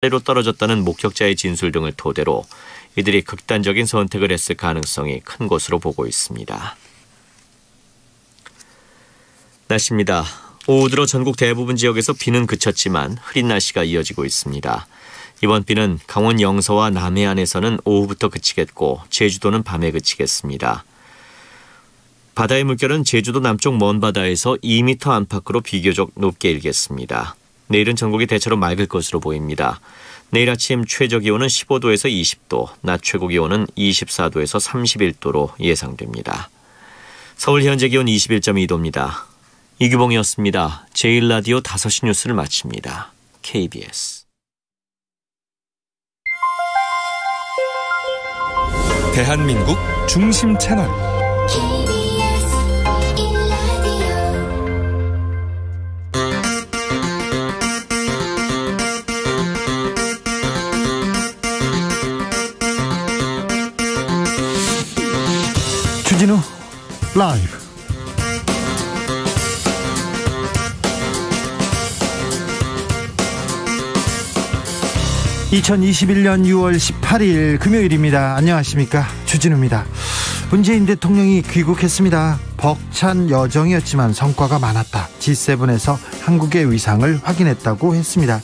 아래로 떨어졌다는 목격자의 진술 등을 토대로 이들이 극단적인 선택을 했을 가능성이 큰 것으로 보고 있습니다. 날씨입니다. 오후 들어 전국 대부분 지역에서 비는 그쳤지만 흐린 날씨가 이어지고 있습니다. 이번 비는 강원 영서와 남해안에서는 오후부터 그치겠고 제주도는 밤에 그치겠습니다. 바다의 물결은 제주도 남쪽 먼바다에서 2m 안팎으로 비교적 높게 일겠습니다. 내일은 전국이 대체로 맑을 것으로 보입니다. 내일 아침 최저기온은 15도에서 20도, 낮 최고기온은 24도에서 31도로 예상됩니다. 서울 현재 기온 21.2도입니다. 이규봉이었습니다. 제1라디오 5시 뉴스를 마칩니다. KBS 대한민국 중심 채널 주진우 라이브. (2021년 6월 18일) 금요일입니다. 안녕하십니까, 주진우입니다. 문재인 대통령이 귀국했습니다. 벅찬 여정이었지만 성과가 많았다. G7에서 한국의 위상을 확인했다고 했습니다.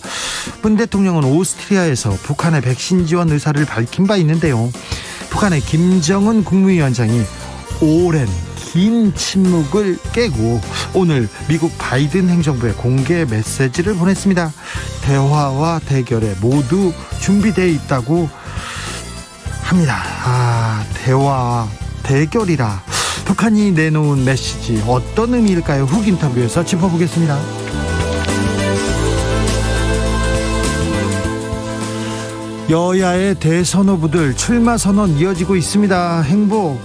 문 대통령은 오스트리아에서 북한의 백신 지원 의사를 밝힌 바 있는데요, 북한의 김정은 국무위원장이 오랜 긴 침묵을 깨고 오늘 미국 바이든 행정부에 공개 메시지를 보냈습니다. 대화와 대결에 모두 준비되어 있다고 합니다. 대화와 대결이라 북한이 내놓은 메시지 어떤 의미일까요? 훅 인터뷰에서 짚어보겠습니다. 여야의 대선 후보들 출마 선언 이어지고 있습니다. 행보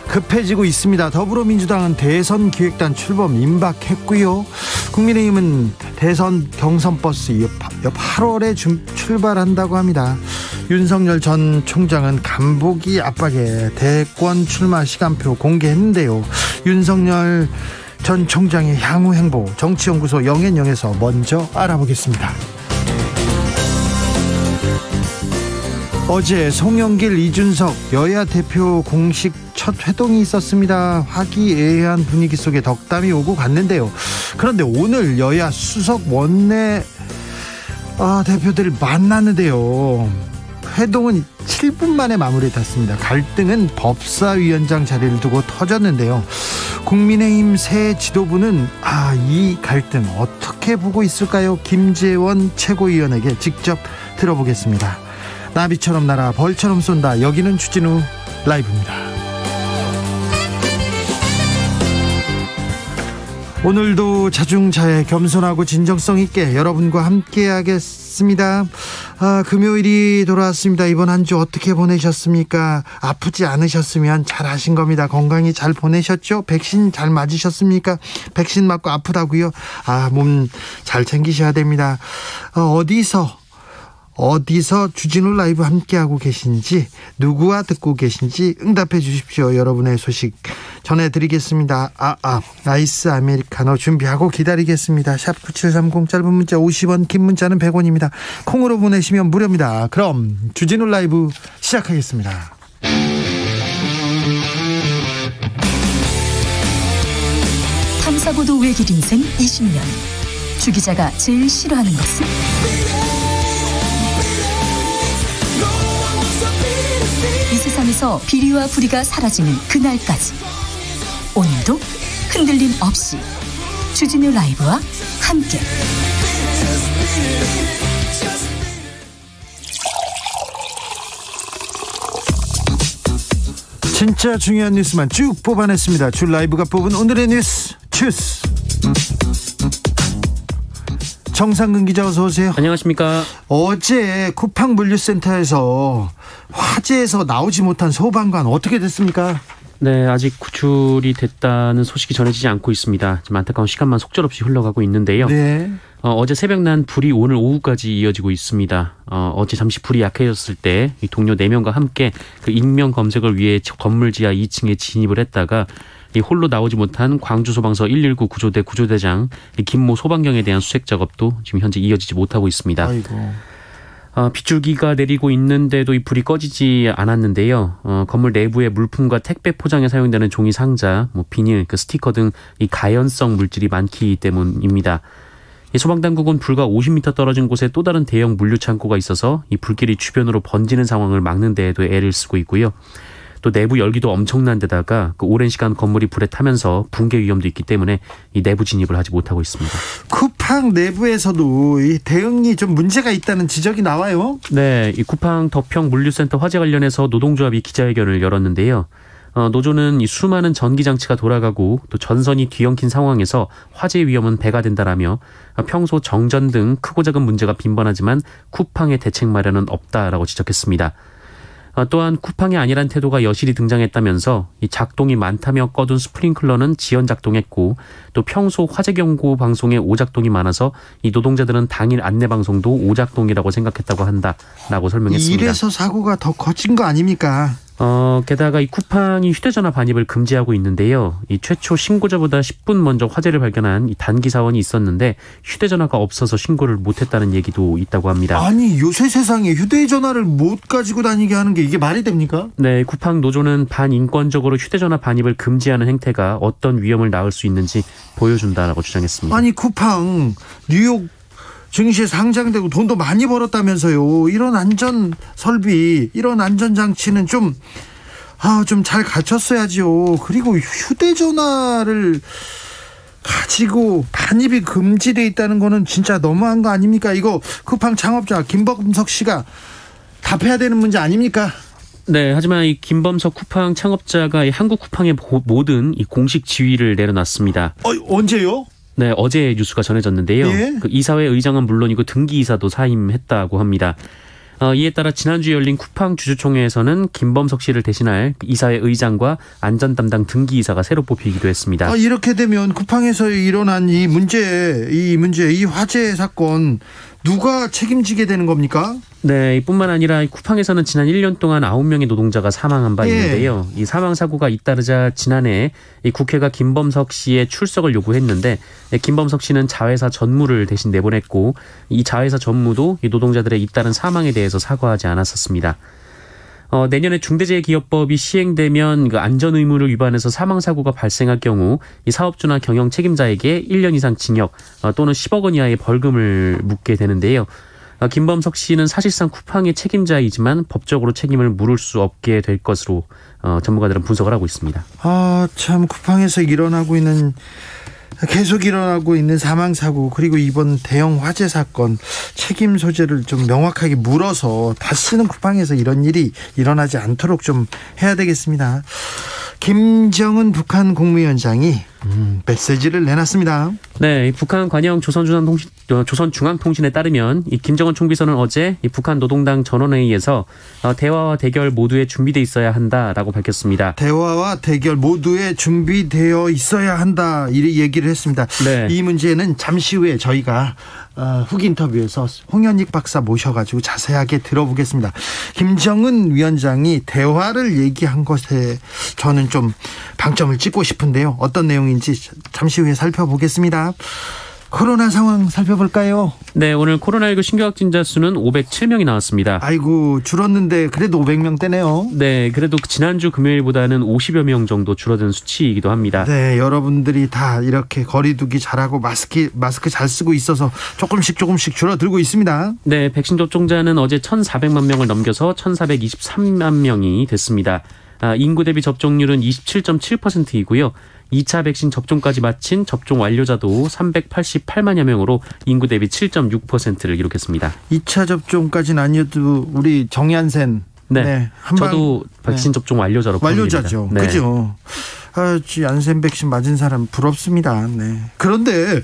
급해지고 있습니다. 더불어민주당은 대선 기획단 출범 임박했고요. 국민의힘은 대선 경선버스 8월에 출발한다고 합니다. 윤석열 전 총장은 간보기 압박에 대권 출마 시간표 공개했는데요. 윤석열 전 총장의 향후 행보 정치연구소 영앤영에서 먼저 알아보겠습니다. 어제 송영길, 이준석 여야 대표 공식 첫 회동이 있었습니다. 화기애애한 분위기 속에 덕담이 오고 갔는데요. 그런데 오늘 여야 수석 원내 대표들을 만나는데요. 회동은 7분 만에 마무리됐습니다. 갈등은 법사위원장 자리를 두고 터졌는데요. 국민의힘 새 지도부는 이 갈등 어떻게 보고 있을까요? 김재원 최고위원에게 직접 들어보겠습니다. 나비처럼 날아 벌처럼 쏜다. 여기는 주진우 라이브입니다. 오늘도 자중자애, 겸손하고 진정성 있게 여러분과 함께 하겠습니다. 금요일이 돌아왔습니다. 이번 한 주 어떻게 보내셨습니까? 아프지 않으셨으면 잘하신 겁니다. 건강히 잘 보내셨죠? 백신 잘 맞으셨습니까? 백신 맞고 아프다고요? 몸 잘 챙기셔야 됩니다. 어디서 주진우 라이브 함께하고 계신지, 누구와 듣고 계신지 응답해 주십시오. 여러분의 소식 전해드리겠습니다. 아이스 아메리카노 준비하고 기다리겠습니다. 샵 9730, 짧은 문자 50원, 긴 문자는 100원입니다. 콩으로 보내시면 무료입니다. 그럼 주진우 라이브 시작하겠습니다. 탐사보도 외길 인생 20년. 주 기자가 제일 싫어하는 것은? 이 세상에서 비리와 부리가 사라지는 그날까지, 오늘도 흔들림 없이 주진우 라이브와 함께 진짜 중요한 뉴스만 쭉 뽑아냈습니다. 주 라이브가 뽑은 오늘의 뉴스 주스. 정상근 기자, 어서 오세요. 안녕하십니까. 어제 쿠팡 물류센터에서 화재에서 나오지 못한 소방관 어떻게 됐습니까? 네, 아직 구출이 됐다는 소식이 전해지지 않고 있습니다. 지금 안타까운 시간만 속절없이 흘러가고 있는데요. 네. 어제 새벽 난 불이 오늘 오후까지 이어지고 있습니다. 어제 잠시 불이 약해졌을 때 이 동료 4명과 함께 그 인명 검색을 위해 건물 지하 2층에 진입을 했다가 이 홀로 나오지 못한 광주 소방서 119 구조대 구조대장 김모 소방경에 대한 수색 작업도 지금 현재 이어지지 못하고 있습니다. 아이고. 빗줄기가 내리고 있는데도 이 불이 꺼지지 않았는데요. 건물 내부의 물품과 택배 포장에 사용되는 종이 상자, 비닐, 스티커 등 이 가연성 물질이 많기 때문입니다. 이 소방당국은 불과 50m 떨어진 곳에 또 다른 대형 물류 창고가 있어서 이 불길이 주변으로 번지는 상황을 막는 데에도 애를 쓰고 있고요. 또 내부 열기도 엄청난 데다가 오랜 시간 건물이 불에 타면서 붕괴 위험도 있기 때문에 이 내부 진입을 하지 못하고 있습니다. 쿠팡 내부에서도 이 대응이 좀 문제가 있다는 지적이 나와요. 네, 이 쿠팡 덕평 물류센터 화재 관련해서 노동조합이 기자회견을 열었는데요. 노조는 이 수많은 전기장치가 돌아가고 또 전선이 뒤엉킨 상황에서 화재 위험은 배가 된다라며 평소 정전 등 크고 작은 문제가 빈번하지만 쿠팡의 대책 마련은 없다라고 지적했습니다. 또한 쿠팡이 아니란 태도가 여실히 등장했다면서 이 작동이 많다며 꺼둔 스프링클러는 지연 작동했고 또 평소 화재 경고 방송에 오작동이 많아서 이 노동자들은 당일 안내 방송도 오작동이라고 생각했다고 한다라고 설명했습니다. 이래서 사고가 더 커진 거 아닙니까? 게다가 이 쿠팡이 휴대전화 반입을 금지하고 있는데요. 이 최초 신고자보다 10분 먼저 화재를 발견한 이 단기 사원이 있었는데 휴대전화가 없어서 신고를 못했다는 얘기도 있다고 합니다. 아니 요새 세상에 휴대전화를 못 가지고 다니게 하는 게 이게 말이 됩니까? 네, 쿠팡 노조는 반인권적으로 휴대전화 반입을 금지하는 행태가 어떤 위험을 낳을 수 있는지 보여준다라고 주장했습니다. 아니 쿠팡 뉴욕 증시에 상장되고 돈도 많이 벌었다면서요. 이런 안전 설비, 이런 안전 장치는 좀 잘 갖췄어야죠. 그리고 휴대전화를 가지고 반입이 금지돼 있다는 거는 진짜 너무한 거 아닙니까? 이거 쿠팡 창업자 김범석 씨가 답해야 되는 문제 아닙니까? 네, 하지만 이 김범석 쿠팡 창업자가 이 한국 쿠팡의 모든 이 공식 지위를 내려놨습니다. 언제요? 네, 어제 뉴스가 전해졌는데요. 예? 이사회 의장은 물론이고 등기이사도 사임했다고 합니다. 이에 따라 지난주에 열린 쿠팡 주주총회에서는 김범석 씨를 대신할 이사회 의장과 안전 담당 등기이사가 새로 뽑히기도 했습니다. 이렇게 되면 쿠팡에서 일어난 이 화재 사건 누가 책임지게 되는 겁니까? 네, 이뿐만 아니라 쿠팡에서는 지난 1년 동안 9명의 노동자가 사망한 바 있는데요. 이 사망 사고가 잇따르자 지난해 이 국회가 김범석 씨의 출석을 요구했는데 김범석 씨는 자회사 전무를 대신 내보냈고 이 자회사 전무도 이 노동자들의 잇따른 사망에 대해서 사과하지 않았었습니다. 내년에 중대재해기업법이 시행되면 그 안전 의무를 위반해서 사망 사고가 발생할 경우 이 사업주나 경영 책임자에게 1년 이상 징역 또는 10억 원 이하의 벌금을 묻게 되는데요. 김범석 씨는 사실상 쿠팡의 책임자이지만 법적으로 책임을 물을 수 없게 될 것으로 전문가들은 분석을 하고 있습니다. 참 쿠팡에서 계속 일어나고 있는 사망 사고 그리고 이번 대형 화재 사건 책임 소재를 좀 명확하게 물어서 다시는 쿠팡에서 이런 일이 일어나지 않도록 좀 해야 되겠습니다. 김정은 북한 국무위원장이 메시지를 내놨습니다. 네, 북한 관영 조선중앙통신에 따르면 이 김정은 총비서는 어제 이 북한 노동당 전원회의에서 대화와 대결 모두에 준비돼 있어야 한다라고 밝혔습니다. 대화와 대결 모두에 준비되어 있어야 한다 이 얘기를 했습니다. 네. 이 문제는 잠시 후에 저희가 훅 인터뷰에서 홍현익 박사 모셔가지고 자세하게 들어보겠습니다. 김정은 위원장이 대화를 얘기한 것에 저는 좀 방점을 찍고 싶은데요. 어떤 내용인지 잠시 후에 살펴보겠습니다. 코로나 상황 살펴볼까요? 네, 오늘 코로나19 신규 확진자 수는 507명이 나왔습니다. 아이고 줄었는데 그래도 500명대네요. 네, 그래도 지난주 금요일보다는 50여 명 정도 줄어든 수치이기도 합니다. 네, 여러분들이 다 이렇게 거리두기 잘하고 마스크 잘 쓰고 있어서 조금씩 줄어들고 있습니다. 네, 백신 접종자는 어제 1,400만 명을 넘겨서 1,423만 명이 됐습니다. 인구 대비 접종률은 27.7%이고요. 2차 백신 접종까지 마친 접종 완료자도 388만여 명으로 인구 대비 7.6%를 기록했습니다. 2차 접종까지는 아니어도 우리 정얀센. 네, 저도 백신 접종 완료자로 보입니다. 완료자죠. 네. 그죠? 얀센 백신 맞은 사람 부럽습니다. 네. 그런데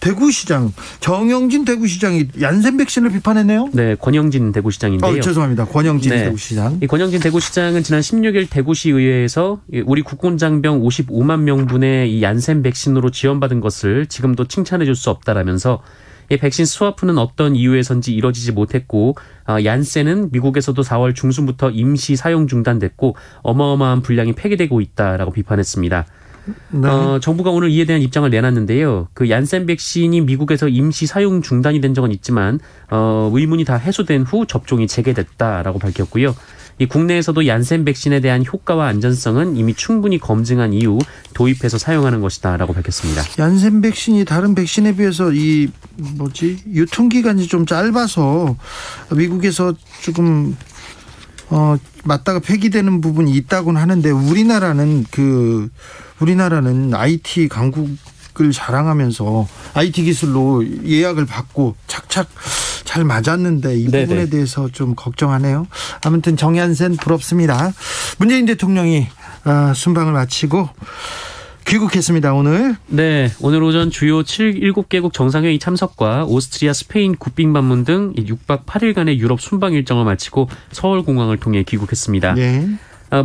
대구시장 정영진 대구시장이 얀센 백신을 비판했네요. 네, 권영진 대구시장인데요. 죄송합니다. 권영진 대구시장. 이 권영진 대구시장은 지난 16일 대구시 의회에서 우리 국군장병 55만 명분의 이 얀센 백신으로 지원받은 것을 지금도 칭찬해줄 수 없다라면서 이 백신 스와프는 어떤 이유에선지 이뤄지지 못했고 얀센은 미국에서도 4월 중순부터 임시 사용 중단됐고 어마어마한 분량이 폐기되고 있다라고 비판했습니다. 네. 정부가 오늘 이에 대한 입장을 내놨는데요. 그 얀센 백신이 미국에서 임시 사용 중단이 된 적은 있지만 의문이 다 해소된 후 접종이 재개됐다라고 밝혔고요. 이 국내에서도 얀센 백신에 대한 효과와 안전성은 이미 충분히 검증한 이후 도입해서 사용하는 것이다라고 밝혔습니다. 얀센 백신이 다른 백신에 비해서 유통기간이 좀 짧아서 미국에서 조금 맞다가 폐기되는 부분이 있다고는 하는데 우리나라는 IT 강국을 자랑하면서 IT 기술로 예약을 받고 착착 잘 맞았는데 이 네네. 부분에 대해서 좀 걱정하네요. 아무튼 정얀센 부럽습니다. 문재인 대통령이 순방을 마치고 귀국했습니다. 오늘. 네, 오늘 오전 주요 7개국 정상회의 참석과 오스트리아, 스페인 국빈 방문 등 6박 8일간의 유럽 순방 일정을 마치고 서울공항을 통해 귀국했습니다. 네.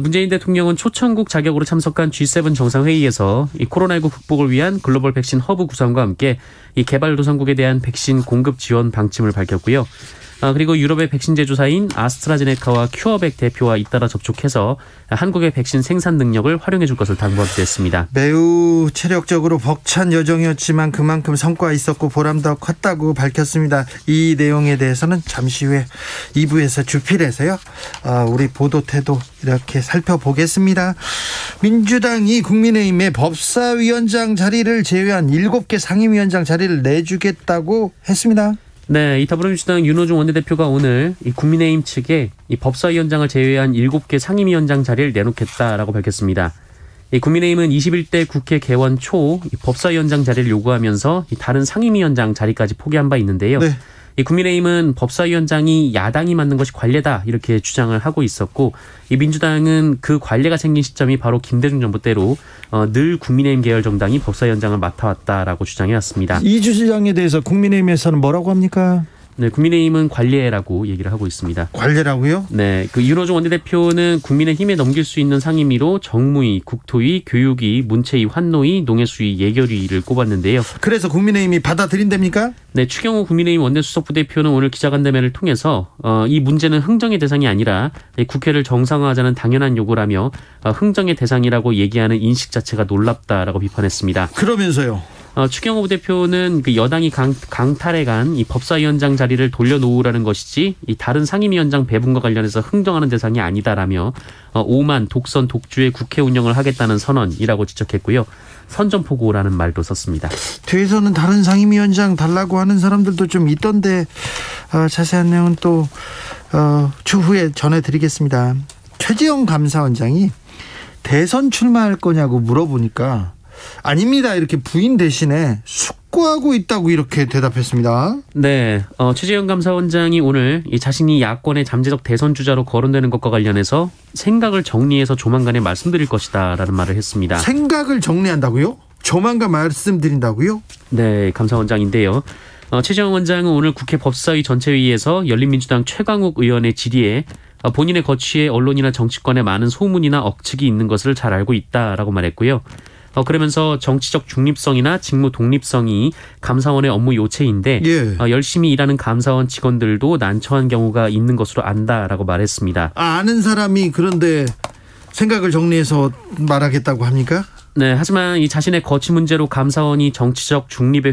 문재인 대통령은 초청국 자격으로 참석한 G7 정상회의에서 이 코로나19 극복을 위한 글로벌 백신 허브 구성과 함께 이 개발도상국에 대한 백신 공급 지원 방침을 밝혔고요. 그리고 유럽의 백신 제조사인 아스트라제네카와 큐어백 대표와 잇따라 접촉해서 한국의 백신 생산 능력을 활용해 줄 것을 당부하기도 했습니다. 매우 체력적으로 벅찬 여정이었지만 그만큼 성과가 있었고 보람도 컸다고 밝혔습니다. 이 내용에 대해서는 잠시 후에 2부에서 주필에서요. 우리 보도태도 이렇게 살펴보겠습니다. 민주당이 국민의힘의 법사위원장 자리를 제외한 7개 상임위원장 자리를 내주겠다고 했습니다. 네, 이 더불어민주당 윤호중 원내대표가 오늘 이 국민의힘 측에 이 법사위원장을 제외한 7개 상임위원장 자리를 내놓겠다라고 밝혔습니다. 이 국민의힘은 21대 국회 개원 초 이 법사위원장 자리를 요구하면서 이 다른 상임위원장 자리까지 포기한 바 있는데요. 네. 이 국민의힘은 법사위원장이 야당이 맡는 것이 관례다 이렇게 주장을 하고 있었고 이 민주당은 그 관례가 생긴 시점이 바로 김대중 정부 때로 늘 국민의힘 계열 정당이 법사위원장을 맡아왔다라고 주장해왔습니다. 이 주장에 대해서 국민의힘에서는 뭐라고 합니까? 네, 국민의힘은 관례라고 얘기를 하고 있습니다. 관례라고요? 네, 그 윤호중 원내대표는 국민의힘에 넘길 수 있는 상임위로 정무위, 국토위, 교육위, 문체위, 환노위, 농해수위, 예결위를 꼽았는데요. 그래서 국민의힘이 받아들인답니까? 네, 추경호 국민의힘 원내수석 부대표는 오늘 기자간담회를 통해서 이 문제는 흥정의 대상이 아니라 국회를 정상화하자는 당연한 요구라며 흥정의 대상이라고 얘기하는 인식 자체가 놀랍다라고 비판했습니다. 그러면서요. 추경호 부대표는 그 여당이 강탈해간 이 법사위원장 자리를 돌려놓으라는 것이지 이 다른 상임위원장 배분과 관련해서 흥정하는 대상이 아니다라며 오만 독선 독주의 국회 운영을 하겠다는 선언이라고 지적했고요. 선전포고라는 말도 썼습니다. 뒤에서는 다른 상임위원장 달라고 하는 사람들도 좀 있던데 자세한 내용은 또 추후에 전해드리겠습니다. 최재형 감사원장이 대선 출마할 거냐고 물어보니까 아닙니다 이렇게 부인 대신에 숙고하고 있다고 이렇게 대답했습니다. 네, 최재형 감사원장이 오늘 이 자신이 야권의 잠재적 대선 주자로 거론되는 것과 관련해서 생각을 정리해서 조만간에 말씀드릴 것이다라는 말을 했습니다. 생각을 정리한다고요? 조만간 말씀드린다고요? 네, 감사원장인데요. 최재형 원장은 오늘 국회 법사위 전체회의에서 열린민주당 최강욱 의원의 질의에 본인의 거취에 언론이나 정치권에 많은 소문이나 억측이 있는 것을 잘 알고 있다라고 말했고요. 그러면서 정치적 중립성이나 직무 독립성이 감사원의 업무 요체인데 예. 열심히 일하는 감사원 직원들도 난처한 경우가 있는 것으로 안다라고 말했습니다. 아는 사람이 그런데 생각을 정리해서 말하겠다고 합니까? 네, 하지만 이 자신의 거취 문제로 감사원의 정치적 중립이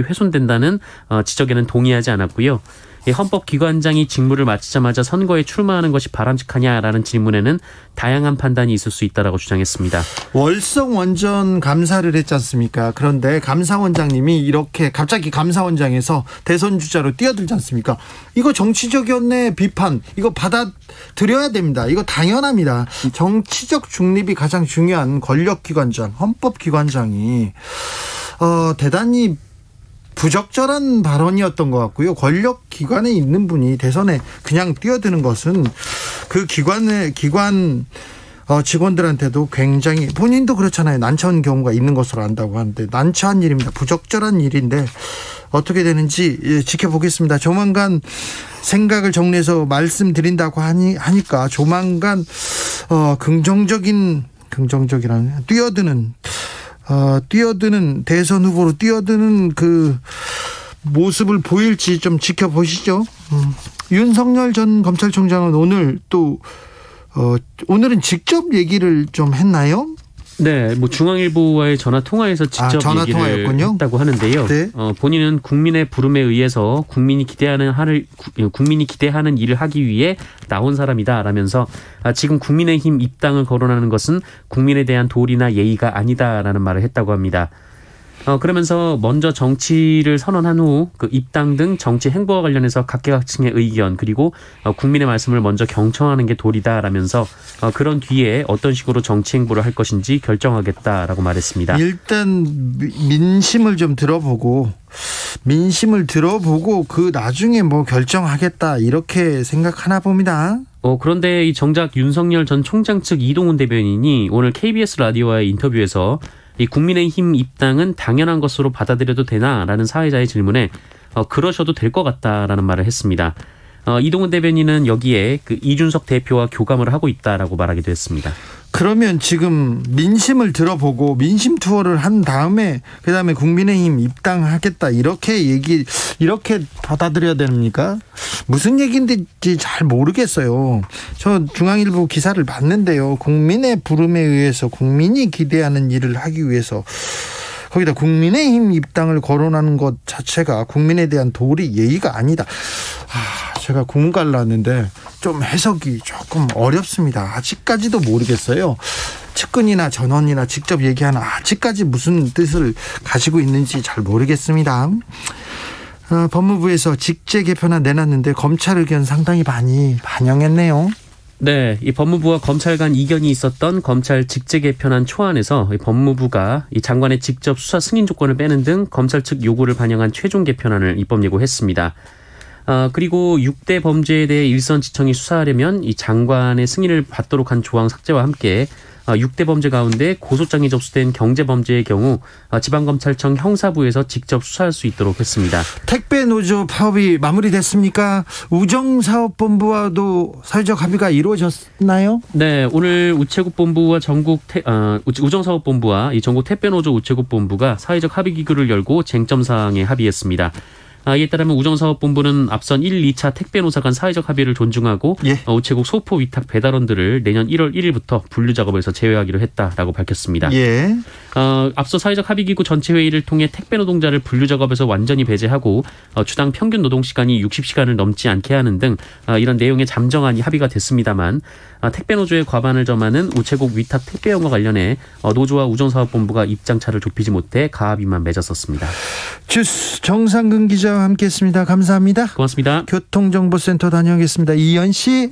훼손된다는 지적에는 동의하지 않았고요. 헌법기관장이 직무를 마치자마자 선거에 출마하는 것이 바람직하냐라는 질문에는 다양한 판단이 있을 수 있다라고 주장했습니다. 월성 원전 감사를 했지 않습니까? 그런데 감사원장님이 이렇게 갑자기 감사원장에서 대선 주자로 뛰어들지 않습니까? 이거 정치적이었네 비판 이거 받아들여야 됩니다. 이거 당연합니다. 정치적 중립이 가장 중요한 권력기관장 헌법기관장이 대단히 부적절한 발언이었던 것 같고요. 권력기관에 있는 분이 대선에 그냥 뛰어드는 것은 그 기관 직원들한테도 굉장히 본인도 그렇잖아요. 난처한 경우가 있는 것으로 안다고 하는데 난처한 일입니다. 부적절한 일인데 어떻게 되는지 지켜보겠습니다. 조만간 생각을 정리해서 말씀드린다고 하니까 조만간 긍정적이라는 뛰어드는 대선 후보로 뛰어드는 그 모습을 보일지 좀 지켜보시죠. 윤석열 전 검찰총장은 오늘 또 오늘은 직접 얘기를 좀 했나요? 네, 뭐 중앙일보와의 전화 통화에서 직접 전화 얘기를 통화였군요? 했다고 하는데요. 네. 본인은 국민의 부름에 의해서 국민이 기대하는 일을 하기 위해 나온 사람이다라면서 지금 국민의힘 입당을 거론하는 것은 국민에 대한 도리나 예의가 아니다라는 말을 했다고 합니다. 그러면서 먼저 정치를 선언한 후 그 입당 등 정치 행보와 관련해서 각계각층의 의견 그리고 국민의 말씀을 먼저 경청하는 게 도리다라면서 그런 뒤에 어떤 식으로 정치 행보를 할 것인지 결정하겠다라고 말했습니다. 일단 민심을 좀 들어보고 그 나중에 뭐 결정하겠다 이렇게 생각하나 봅니다. 그런데 이 정작 윤석열 전 총장 측 이동훈 대변인이 오늘 KBS 라디오와의 인터뷰에서 이 국민의힘 입당은 당연한 것으로 받아들여도 되나라는 사회자의 질문에 그러셔도 될 것 같다라는 말을 했습니다. 이동훈 대변인은 여기에 그 이준석 대표와 교감을 하고 있다라고 말하기도 했습니다. 그러면 지금 민심을 들어보고 민심 투어를 한 다음에 그다음에 국민의힘 입당하겠다 이렇게 받아들여야 됩니까? 무슨 얘기인지 잘 모르겠어요. 저 중앙일보 기사를 봤는데요. 국민의 부름에 의해서 국민이 기대하는 일을 하기 위해서 거기다 국민의힘 입당을 거론하는 것 자체가 국민에 대한 도리 예의가 아니다. 제가 국문과를 나왔는데 좀 해석이 조금 어렵습니다. 아직까지도 모르겠어요. 측근이나 전원이나 직접 얘기하는 아직까지 무슨 뜻을 가지고 있는지 잘 모르겠습니다. 법무부에서 직제 개편안 내놨는데 검찰 의견 상당히 많이 반영했네요. 네, 이 법무부와 검찰 간 이견이 있었던 검찰 직제 개편안 초안에서 이 법무부가 이 장관의 직접 수사 승인 조건을 빼는 등 검찰 측 요구를 반영한 최종 개편안을 입법 예고했습니다. 그리고 6대 범죄에 대해 일선지청이 수사하려면 이 장관의 승인을 받도록 한 조항 삭제와 함께 6대 범죄 가운데 고소장이 접수된 경제범죄의 경우 지방검찰청 형사부에서 직접 수사할 수 있도록 했습니다. 택배 노조 파업이 마무리됐습니까? 우정사업본부와도 사회적 합의가 이루어졌나요? 네, 오늘 우체국본부와 우정사업본부와 이 전국 택배노조 우체국본부가 사회적 합의기구를 열고 쟁점사항에 합의했습니다. 이에 따르면 우정사업본부는 앞선 1, 2차 택배노사 간 사회적 합의를 존중하고 우체국 소포 위탁 배달원들을 내년 1월 1일부터 분류작업에서 제외하기로 했다라고 밝혔습니다. 앞서 사회적 합의기구 전체 회의를 통해 택배 노동자를 분류작업에서 완전히 배제하고 주당 평균 노동시간이 60시간을 넘지 않게 하는 등 이런 내용의 잠정안이 합의가 됐습니다만 택배노조의 과반을 점하는 우체국 위탁 택배원과 관련해 노조와 우정사업본부가 입장차를 좁히지 못해 가합의만 맺었었습니다. 주스 정상근 기자와 함께했습니다. 감사합니다. 고맙습니다. 교통정보센터 다녀오겠습니다. 이현 씨.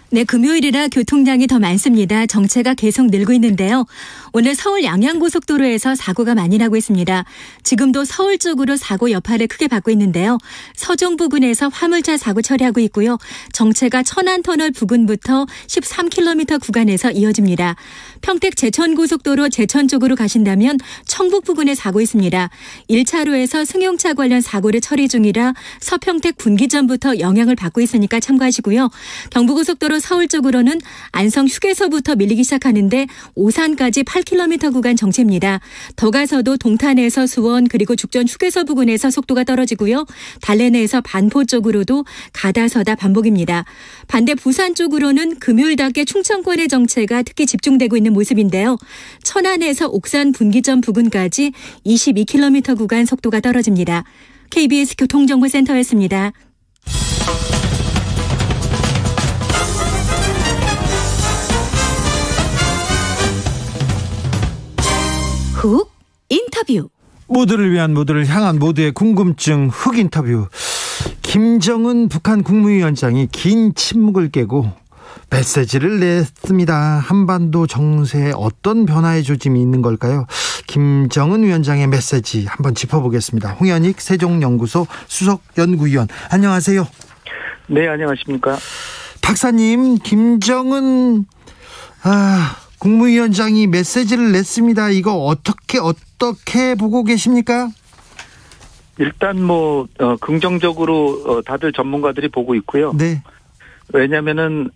네, 금요일이라 교통량이 더 많습니다. 정체가 계속 늘고 있는데요. 오늘 서울 양양고속도로에서 사고가 많이 나고 있습니다. 지금도 서울 쪽으로 사고 여파를 크게 받고 있는데요. 서종 부근에서 화물차 사고 처리하고 있고요. 정체가 천안터널 부근부터 13km 구간에서 이어집니다. 평택 제천고속도로 제천 쪽으로 가신다면 청북 부근에 사고 있습니다. 1차로에서 승용차 관련 사고를 처리 중이라 서평택 분기점부터 영향을 받고 있으니까 참고하시고요. 경부고속도로 서울 쪽으로는 안성 휴게소부터 밀리기 시작하는데 오산까지 8km 구간 정체입니다. 더 가서도 동탄에서 수원 그리고 죽전 휴게소 부근에서 속도가 떨어지고요. 달래내에서 반포 쪽으로도 가다서다 반복입니다. 반대 부산 쪽으로는 금요일답게 충청권의 정체가 특히 집중되고 있는 모습인데요. 천안에서 옥산 분기점 부근까지 22km 구간 속도가 떨어집니다. KBS 교통정보센터였습니다. 훅 인터뷰. 모두를 위한 모두를 향한 모두의 궁금증 훅 인터뷰. 김정은 북한 국무위원장이 긴 침묵을 깨고 메시지를 냈습니다. 한반도 정세에 어떤 변화의 조짐이 있는 걸까요? 김정은 위원장의 메시지 한번 짚어보겠습니다. 홍현익 세종연구소 수석연구위원, 안녕하세요. 네, 안녕하십니까. 박사님, 김정은 국무위원장이 메시지를 냈습니다. 이거 어떻게 보고 계십니까? 일단 긍정적으로 다들 전문가들이 보고 있고요. 네. 왜냐면은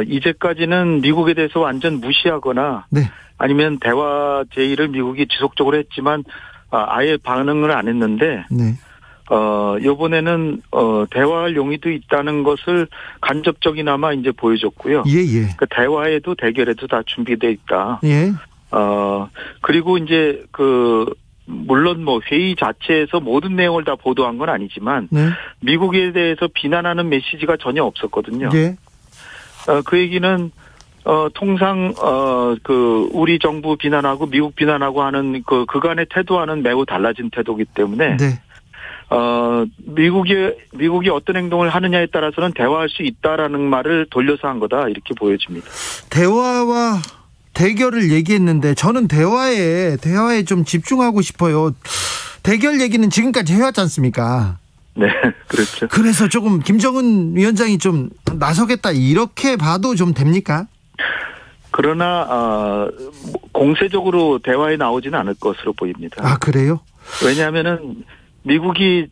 이제까지는 미국에 대해서 완전 무시하거나 네. 아니면 대화 제의를 미국이 지속적으로 했지만 아예 반응을 안 했는데 네. 이번에는 대화할 용의도 있다는 것을 간접적이나마 이제 보여줬고요. 예. 그 대화에도 대결에도 다 준비되어 있다. 예. 그리고 이제 물론 뭐 회의 자체에서 모든 내용을 다 보도한 건 아니지만 네. 미국에 대해서 비난하는 메시지가 전혀 없었거든요. 예. 그 얘기는 통상 우리 정부 비난하고 미국 비난하고 하는 그간의 태도와는 매우 달라진 태도이기 때문에 네. 미국이 어떤 행동을 하느냐에 따라서는 대화할 수 있다라는 말을 돌려서 한 거다 이렇게 보여집니다. 대화와 대결을 얘기했는데 저는 대화에 좀 집중하고 싶어요. 대결 얘기는 지금까지 해왔지 않습니까? 네, 그렇죠. 그래서 조금 김정은 위원장이 좀 나서겠다 이렇게 봐도 좀 됩니까? 그러나 공세적으로 대화에 나오지는 않을 것으로 보입니다. 아, 그래요? 왜냐하면은 미국이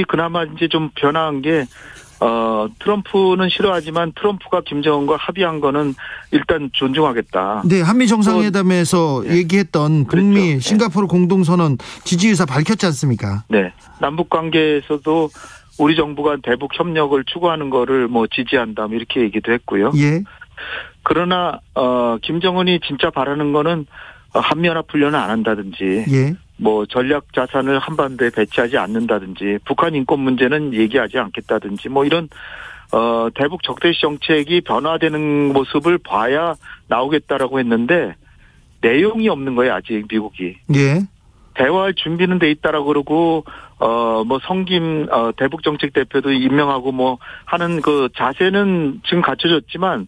그나마 이제 좀 변화한 게 트럼프는 싫어하지만 트럼프가 김정은과 합의한 거는 일단 존중하겠다. 네, 한미 정상회담에서 얘기했던 북미 그렇죠. 싱가포르 공동선언 지지 의사 밝혔지 않습니까? 네, 남북 관계에서도 우리 정부가 대북 협력을 추구하는 거를 뭐 지지한다 이렇게 얘기도 했고요. 예. 그러나 김정은이 진짜 바라는 거는 한미연합훈련을 안 한다든지. 예. 뭐 전략 자산을 한반도에 배치하지 않는다든지 북한 인권 문제는 얘기하지 않겠다든지 뭐 이런 대북 적대시 정책이 변화되는 모습을 봐야 나오겠다라고 했는데 내용이 없는 거예요 아직 미국이. 예. 대화할 준비는 돼 있다라고 그러고 뭐 성김 대북 정책 대표도 임명하고 뭐 하는 그 자세는 지금 갖춰졌지만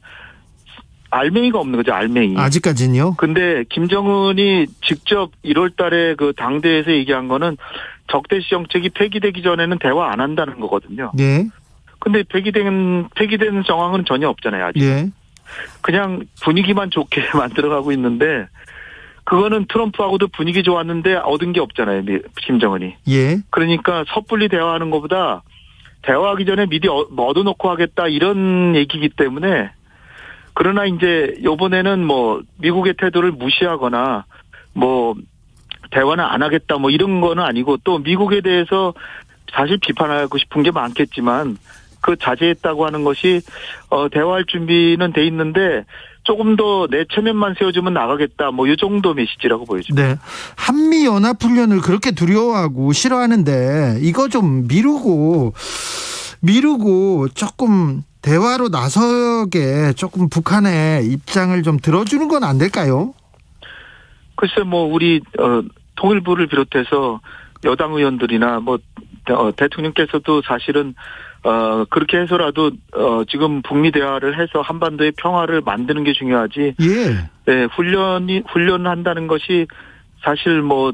알맹이가 없는 거죠, 알맹이. 아직까지는요? 근데 김정은이 직접 1월 달에 그 당대에서 얘기한 거는 적대시 정책이 폐기되기 전에는 대화 안 한다는 거거든요. 예. 근데 폐기된 정황은 전혀 없잖아요, 아직. 예. 그냥 분위기만 좋게 만들어가고 있는데 그거는 트럼프하고도 분위기 좋았는데 얻은 게 없잖아요, 김정은이. 예. 그러니까 섣불리 대화하는 것보다 대화하기 전에 미리 얻어놓고 하겠다 이런 얘기이기 때문에 그러나 이제 이번에는 뭐 미국의 태도를 무시하거나 뭐 대화는 안 하겠다 뭐 이런 거는 아니고 또 미국에 대해서 사실 비판하고 싶은 게 많겠지만 그 자제했다고 하는 것이 대화할 준비는 돼 있는데 조금 더 내 체면만 세워주면 나가겠다 뭐 이 정도 메시지라고 보여집니다. 네. 한미 연합 훈련을 그렇게 두려워하고 싫어하는데 이거 좀 미루고 조금 대화로 나서게 조금 북한의 입장을 좀 들어주는 건 안 될까요? 글쎄 뭐 우리 통일부를 비롯해서 여당 의원들이나 뭐 대통령께서도 사실은 그렇게 해서라도 지금 북미 대화를 해서 한반도의 평화를 만드는 게 중요하지. 예. 네, 훈련한다는 것이 사실 뭐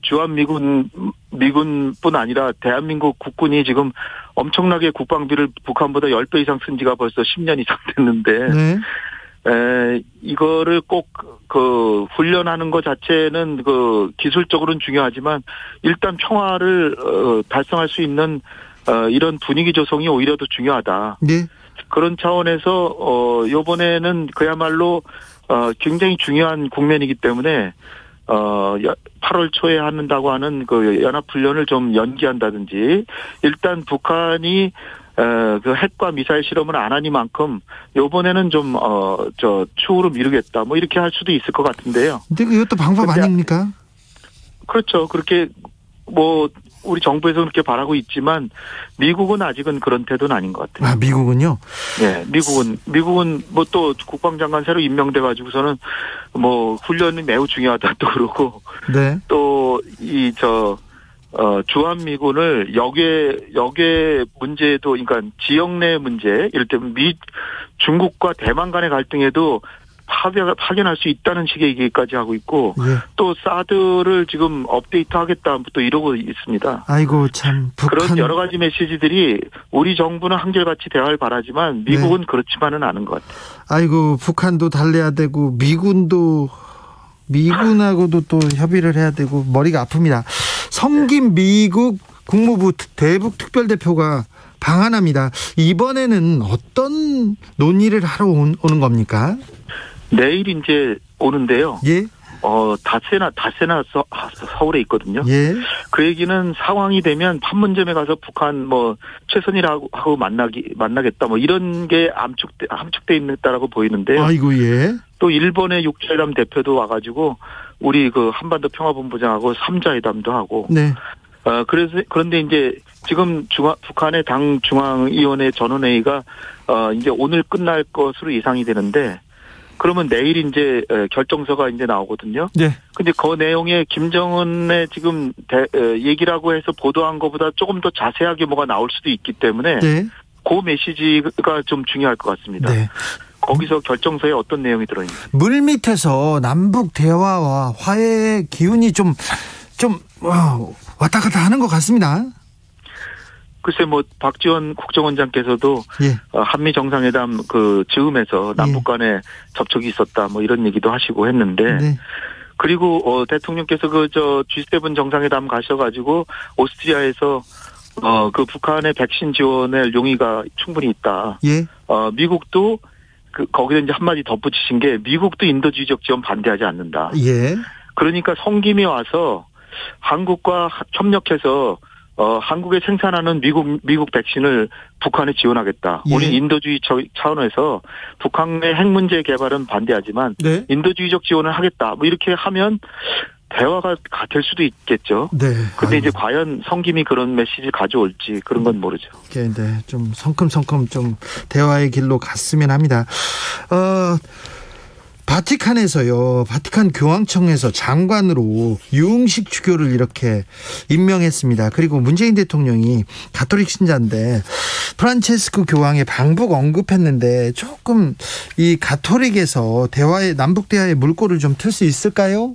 주한 미군뿐 아니라 대한민국 국군이 지금 엄청나게 국방비를 북한보다 10배 이상 쓴 지가 벌써 10년 이상 됐는데 네. 이거를 꼭 훈련하는 것 자체는 기술적으로는 중요하지만 일단 평화를 달성할 수 있는 이런 분위기 조성이 오히려 더 중요하다. 네. 그런 차원에서 이번에는 그야말로 굉장히 중요한 국면이기 때문에 8월 초에 한다고 하는 그 연합훈련을 좀 연기한다든지 일단 북한이 그 핵과 미사일 실험을 안 하니만큼 요번에는 좀 추후로 미루겠다 뭐 이렇게 할 수도 있을 것 같은데요. 근데 그것도 방법 아닙니까? 그렇죠. 그렇게 뭐 우리 정부에서 그렇게 바라고 있지만 미국은 아직은 그런 태도는 아닌 것 같아요. 아, 미국은요? 네, 미국은 뭐 또 국방장관 새로 임명돼 가지고서는 뭐 훈련이 매우 중요하다 또 그러고 네. 또 주한미군을 역의 문제도 그러니까 지역 내 문제 이를테면 중국과 대만 간의 갈등에도 파견할 수 있다는 식의 얘기까지 하고 있고 예. 또 사드를 지금 업데이트하겠다 또 이러고 있습니다. 아이고 참 북한 그런 여러 가지 메시지들이 우리 정부는 한결같이 대화를 바라지만 미국은 네. 그렇지만은 않은 것 같아요. 아이고 북한도 달래야 되고 미군하고도 또 협의를 해야 되고 머리가 아픕니다. 성김 미국 국무부 대북 특별대표가 방한합니다. 이번에는 어떤 논의를 하러 오는 겁니까? 내일 이제 오는데요. 예. 다세나 서울에 있거든요. 예. 그 얘기는 상황이 되면 판문점에 가서 북한 뭐 최선이라고 만나겠다 뭐 이런 게 함축돼 있다라고 보이는데요. 아이고 예. 또 일본의 육자회담 대표도 와가지고 우리 그 한반도 평화본부장하고 3자회담도 하고. 네. 그런데 이제 지금 북한의 당 중앙위원회 전원회의가 이제 오늘 끝날 것으로 예상이 되는데, 그러면 내일 이제 결정서가 이제 나오거든요. 네. 근데 그 내용에 김정은의 지금 얘기라고 해서 보도한 것보다 조금 더 자세하게 뭐가 나올 수도 있기 때문에 네. 그 메시지가 좀 중요할 것 같습니다. 네. 거기서 결정서에 어떤 내용이 들어있는지. 물 밑에서 남북 대화와 화해의 기운이 좀 왔다 갔다 하는 것 같습니다. 글쎄 뭐 박지원 국정원장께서도 예. 한미 정상회담 그 즈음에서 남북 간에 접촉이 있었다 뭐 이런 얘기도 하시고 했는데, 네. 그리고 대통령께서 그 G7 정상회담 가셔가지고 오스트리아에서 그 북한의 백신 지원의 용의가 충분히 있다. 예. 미국도 거기에 이제 한마디 덧붙이신 게, 미국도 인도주의적 지원 반대하지 않는다. 예. 그러니까 성김이 와서 한국과 협력해서 한국에 생산하는 미국 백신을 북한에 지원하겠다. 예. 우리 인도주의 차원에서 북한의 핵 문제 개발은 반대하지만 네. 인도주의적 지원을 하겠다. 뭐 이렇게 하면 대화가 될 수도 있겠죠. 네. 근데 이제 과연 성김이 그런 메시지를 가져올지 그런 건 모르죠. 네. 좀 성큼성큼 좀 대화의 길로 갔으면 합니다. 바티칸에서요, 바티칸 교황청에서 장관으로 유흥식 주교를 이렇게 임명했습니다. 그리고 문재인 대통령이 가톨릭 신자인데 프란체스코 교황의 방북 언급했는데, 조금 이 가톨릭에서 남북 대화의 물꼬를 좀 틀 수 있을까요?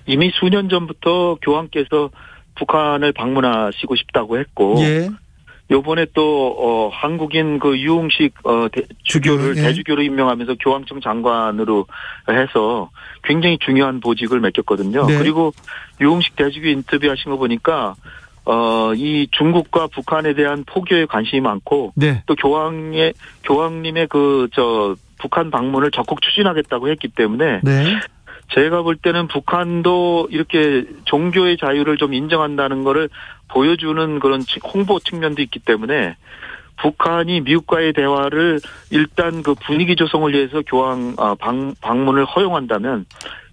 이미 수년 전부터 교황께서 북한을 방문하시고 싶다고 했고, 예. 요번에 또 한국인 그 유흥식 주교를 예. 대주교로 임명하면서 교황청 장관으로 해서 굉장히 중요한 보직을 맡겼거든요. 네. 그리고 유흥식 대주교 인터뷰하신 거 보니까 이 중국과 북한에 대한 포교에 관심이 많고, 네. 또 교황님의 북한 방문을 적극 추진하겠다고 했기 때문에, 네. 제가 볼 때는 북한도 이렇게 종교의 자유를 좀 인정한다는 거를 보여주는 그런 홍보 측면도 있기 때문에, 북한이 미국과의 대화를 일단 그 분위기 조성을 위해서 교황 방문을 허용한다면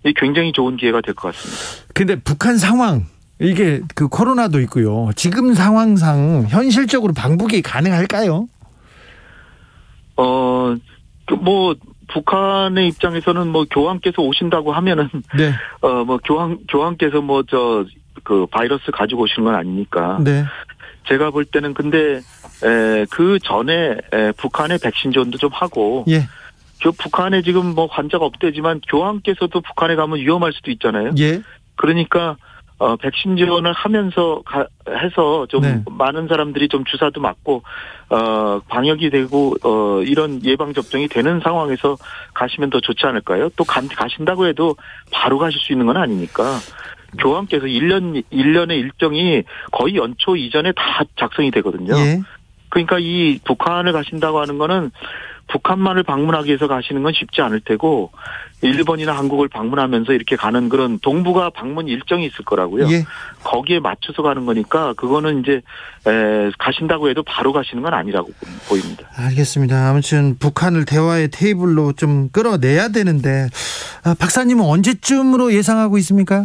이게 굉장히 좋은 기회가 될 것 같습니다. 근데 북한 상황, 이게 그 코로나도 있고요. 지금 상황상 현실적으로 방북이 가능할까요? 북한의 입장에서는 뭐 교황께서 오신다고 하면은, 네. 교황께서 그 바이러스 가지고 오시는 건 아니니까. 네. 제가 볼 때는 근데 그 전에 북한의 백신 지원도 좀 하고, 예. 북한에 지금 뭐 환자가 없대지만 교황께서도 북한에 가면 위험할 수도 있잖아요. 예. 그러니까 백신 지원을 하면서 해서 좀 네. 많은 사람들이 좀 주사도 맞고 방역이 되고 이런 예방 접종이 되는 상황에서 가시면 더 좋지 않을까요? 또 가신다고 해도 바로 가실 수 있는 건 아니니까. 교황께서 1년의 일정이 거의 연초 이전에 다 작성이 되거든요. 예. 그러니까 이 북한을 가신다고 하는 거는 북한만을 방문하기 위해서 가시는 건 쉽지 않을 테고, 일본이나 한국을 방문하면서 이렇게 가는 그런 동북아 방문 일정이 있을 거라고요. 예. 거기에 맞춰서 가는 거니까 그거는 이제 가신다고 해도 바로 가시는 건 아니라고 보입니다. 알겠습니다. 아무튼 북한을 대화의 테이블로 좀 끌어내야 되는데, 박사님은 언제쯤으로 예상하고 있습니까?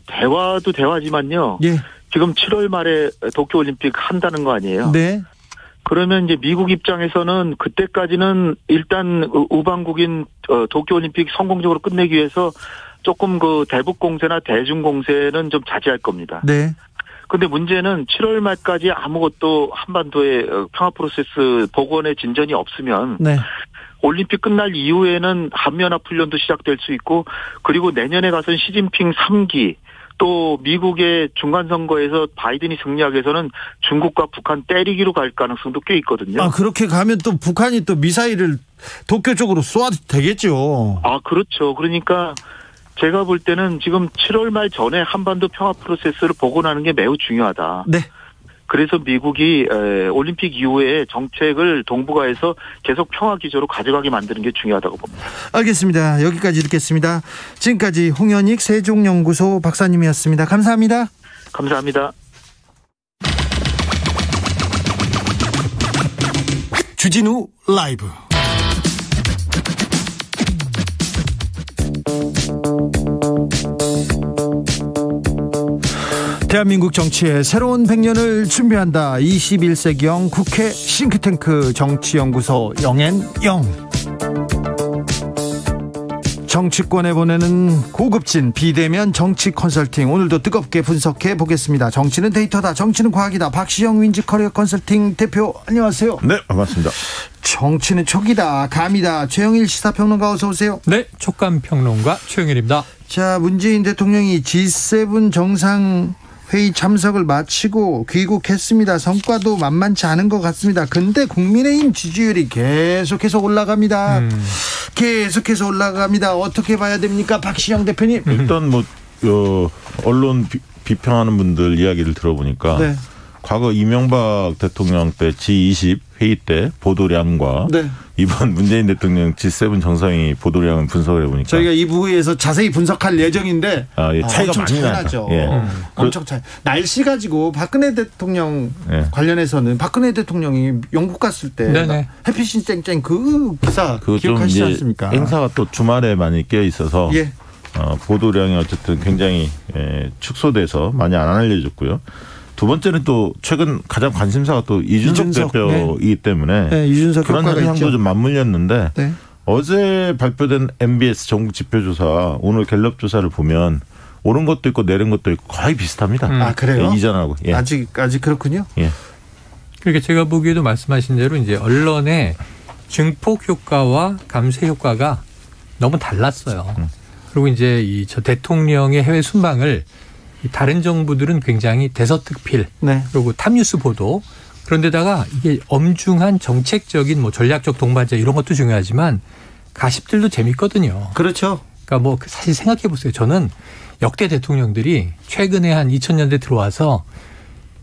대화도 대화지만요. 예. 지금 7월 말에 도쿄올림픽 한다는 거 아니에요? 네. 그러면 이제 미국 입장에서는 그때까지는 일단 우방국인 도쿄올림픽 성공적으로 끝내기 위해서 조금 그 대북 공세나 대중 공세는 좀 자제할 겁니다. 네. 근데 문제는 7월 말까지 아무것도 한반도의 평화 프로세스 복원의 진전이 없으면, 네. 올림픽 끝날 이후에는 한미연합훈련도 시작될 수 있고, 그리고 내년에 가서는 시진핑 3기, 또 미국의 중간선거에서 바이든이 승리하기 위해서는 중국과 북한 때리기로 갈 가능성도 꽤 있거든요. 그렇게 가면 또 북한이 또 미사일을 도쿄 쪽으로 쏘아도 되겠죠. 그렇죠. 그러니까 제가 볼 때는 지금 7월 말 전에 한반도 평화 프로세스를 복원하는 게 매우 중요하다. 네. 그래서 미국이 올림픽 이후에 정책을 동북아에서 계속 평화 기조로 가져가게 만드는 게 중요하다고 봅니다. 알겠습니다. 여기까지 듣겠습니다. 지금까지 홍현익 세종연구소 박사님이었습니다. 감사합니다. 감사합니다. 주진우 라이브. 대한민국 정치의 새로운 100년을 준비한다. 21세기형 국회 싱크탱크 정치연구소 영앤영. 정치권에 보내는 고급진 비대면 정치 컨설팅, 오늘도 뜨겁게 분석해 보겠습니다. 정치는 데이터다, 정치는 과학이다. 박시영 윈즈커리어 컨설팅 대표, 안녕하세요. 네, 반갑습니다. 정치는 촉이다, 감이다. 최영일 시사평론가 어서 오세요. 네, 촉감평론가 최영일입니다. 자, 문재인 대통령이 G7 정상회의 참석을 마치고 귀국했습니다. 성과도 만만치 않은 것 같습니다. 근데 국민의힘 지지율이 계속해서 올라갑니다. 계속해서 올라갑니다. 어떻게 봐야 됩니까, 박시영 대표님? 일단 언론 비평하는 분들 이야기를 들어보니까 네. 과거 이명박 대통령 때 G20 회의 때 보도량과 네. 이번 문재인 대통령 G7 정상회의 보도량을 분석을 해보니까 저희가 2부에서 자세히 분석할 예정인데 차이가 엄청 많이 나죠. 예. 엄청 차이. 날씨 가지고 박근혜 대통령 관련해서는 박근혜 대통령이 영국 갔을 때 네네. 햇빛이 쨍쨍 그 기사 그 기억하시지 좀 않습니까? 행사가 또 주말에 많이 끼어 있어서 예. 보도량이 어쨌든 굉장히 축소돼서 많이 안 알려졌고요. 두 번째는 또 최근 가장 관심사가 또 이준석 대표이기 때문에 네, 이준석 그런 효과가 현상도 있죠. 좀 맞물렸는데 네. 어제 발표된 MBS 전국 지표조사, 오늘 갤럽 조사를 보면 오른 것도 있고 내린 것도 있고 거의 비슷합니다. 아, 그래요? 이전하고. 예. 아직 그렇군요. 예. 그러니까 제가 보기에도 말씀하신 대로 이제 언론의 증폭 효과와 감쇄 효과가 너무 달랐어요. 그리고 이제 저 대통령의 해외 순방을 다른 정부들은 굉장히 대서특필, 네. 그리고 탑뉴스 보도, 그런데다가 이게 엄중한 정책적인 전략적 동반자 이런 것도 중요하지만 가십들도 재밌거든요. 그렇죠. 그러니까 사실 생각해 보세요. 저는 역대 대통령들이 최근에 한 2000년대 들어와서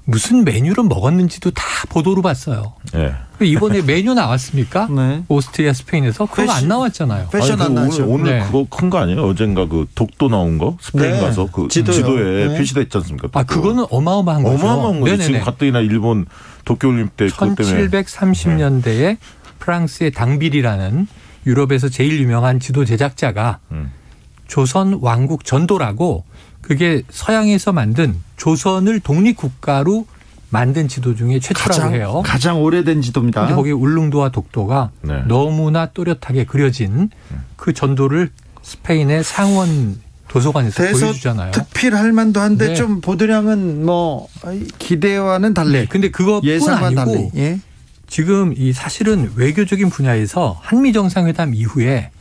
무슨 메뉴를 먹었는지도 다 보도로 봤어요. 예. 이번에 메뉴 나왔습니까? 네. 오스트리아, 스페인에서 그거 안 나왔잖아요. 패션 안 나왔죠. 오늘 네. 그거 큰 거 아니에요? 어젠가 그 독도 나온 거 스페인 네. 가서 그 지도요. 지도에 네. 표시돼 있지 않습니까? 독도. 그거는 어마어마한 거죠. 어마어마한 거죠. 네네네. 지금 가뜩이나 일본 도쿄올림픽 때 그것 때문에 1730년대에 프랑스의 당빌이라는 유럽에서 제일 유명한 지도 제작자가 조선 왕국 전도라고, 그게 서양에서 만든 조선을 독립국가로 만든 지도 중에 최초라고 해요. 가장 오래된 지도입니다. 근데 거기 울릉도와 독도가 네. 너무나 또렷하게 그려진 그 전도를 스페인의 상원 도서관에서 보여주잖아요. 특필할 만도 한데 네. 좀 보도량은 기대와는 달리. 네, 근데 그것뿐 예상과 아니고 달리. 예. 지금 사실은 외교적인 분야에서 한미 정상회담 이후에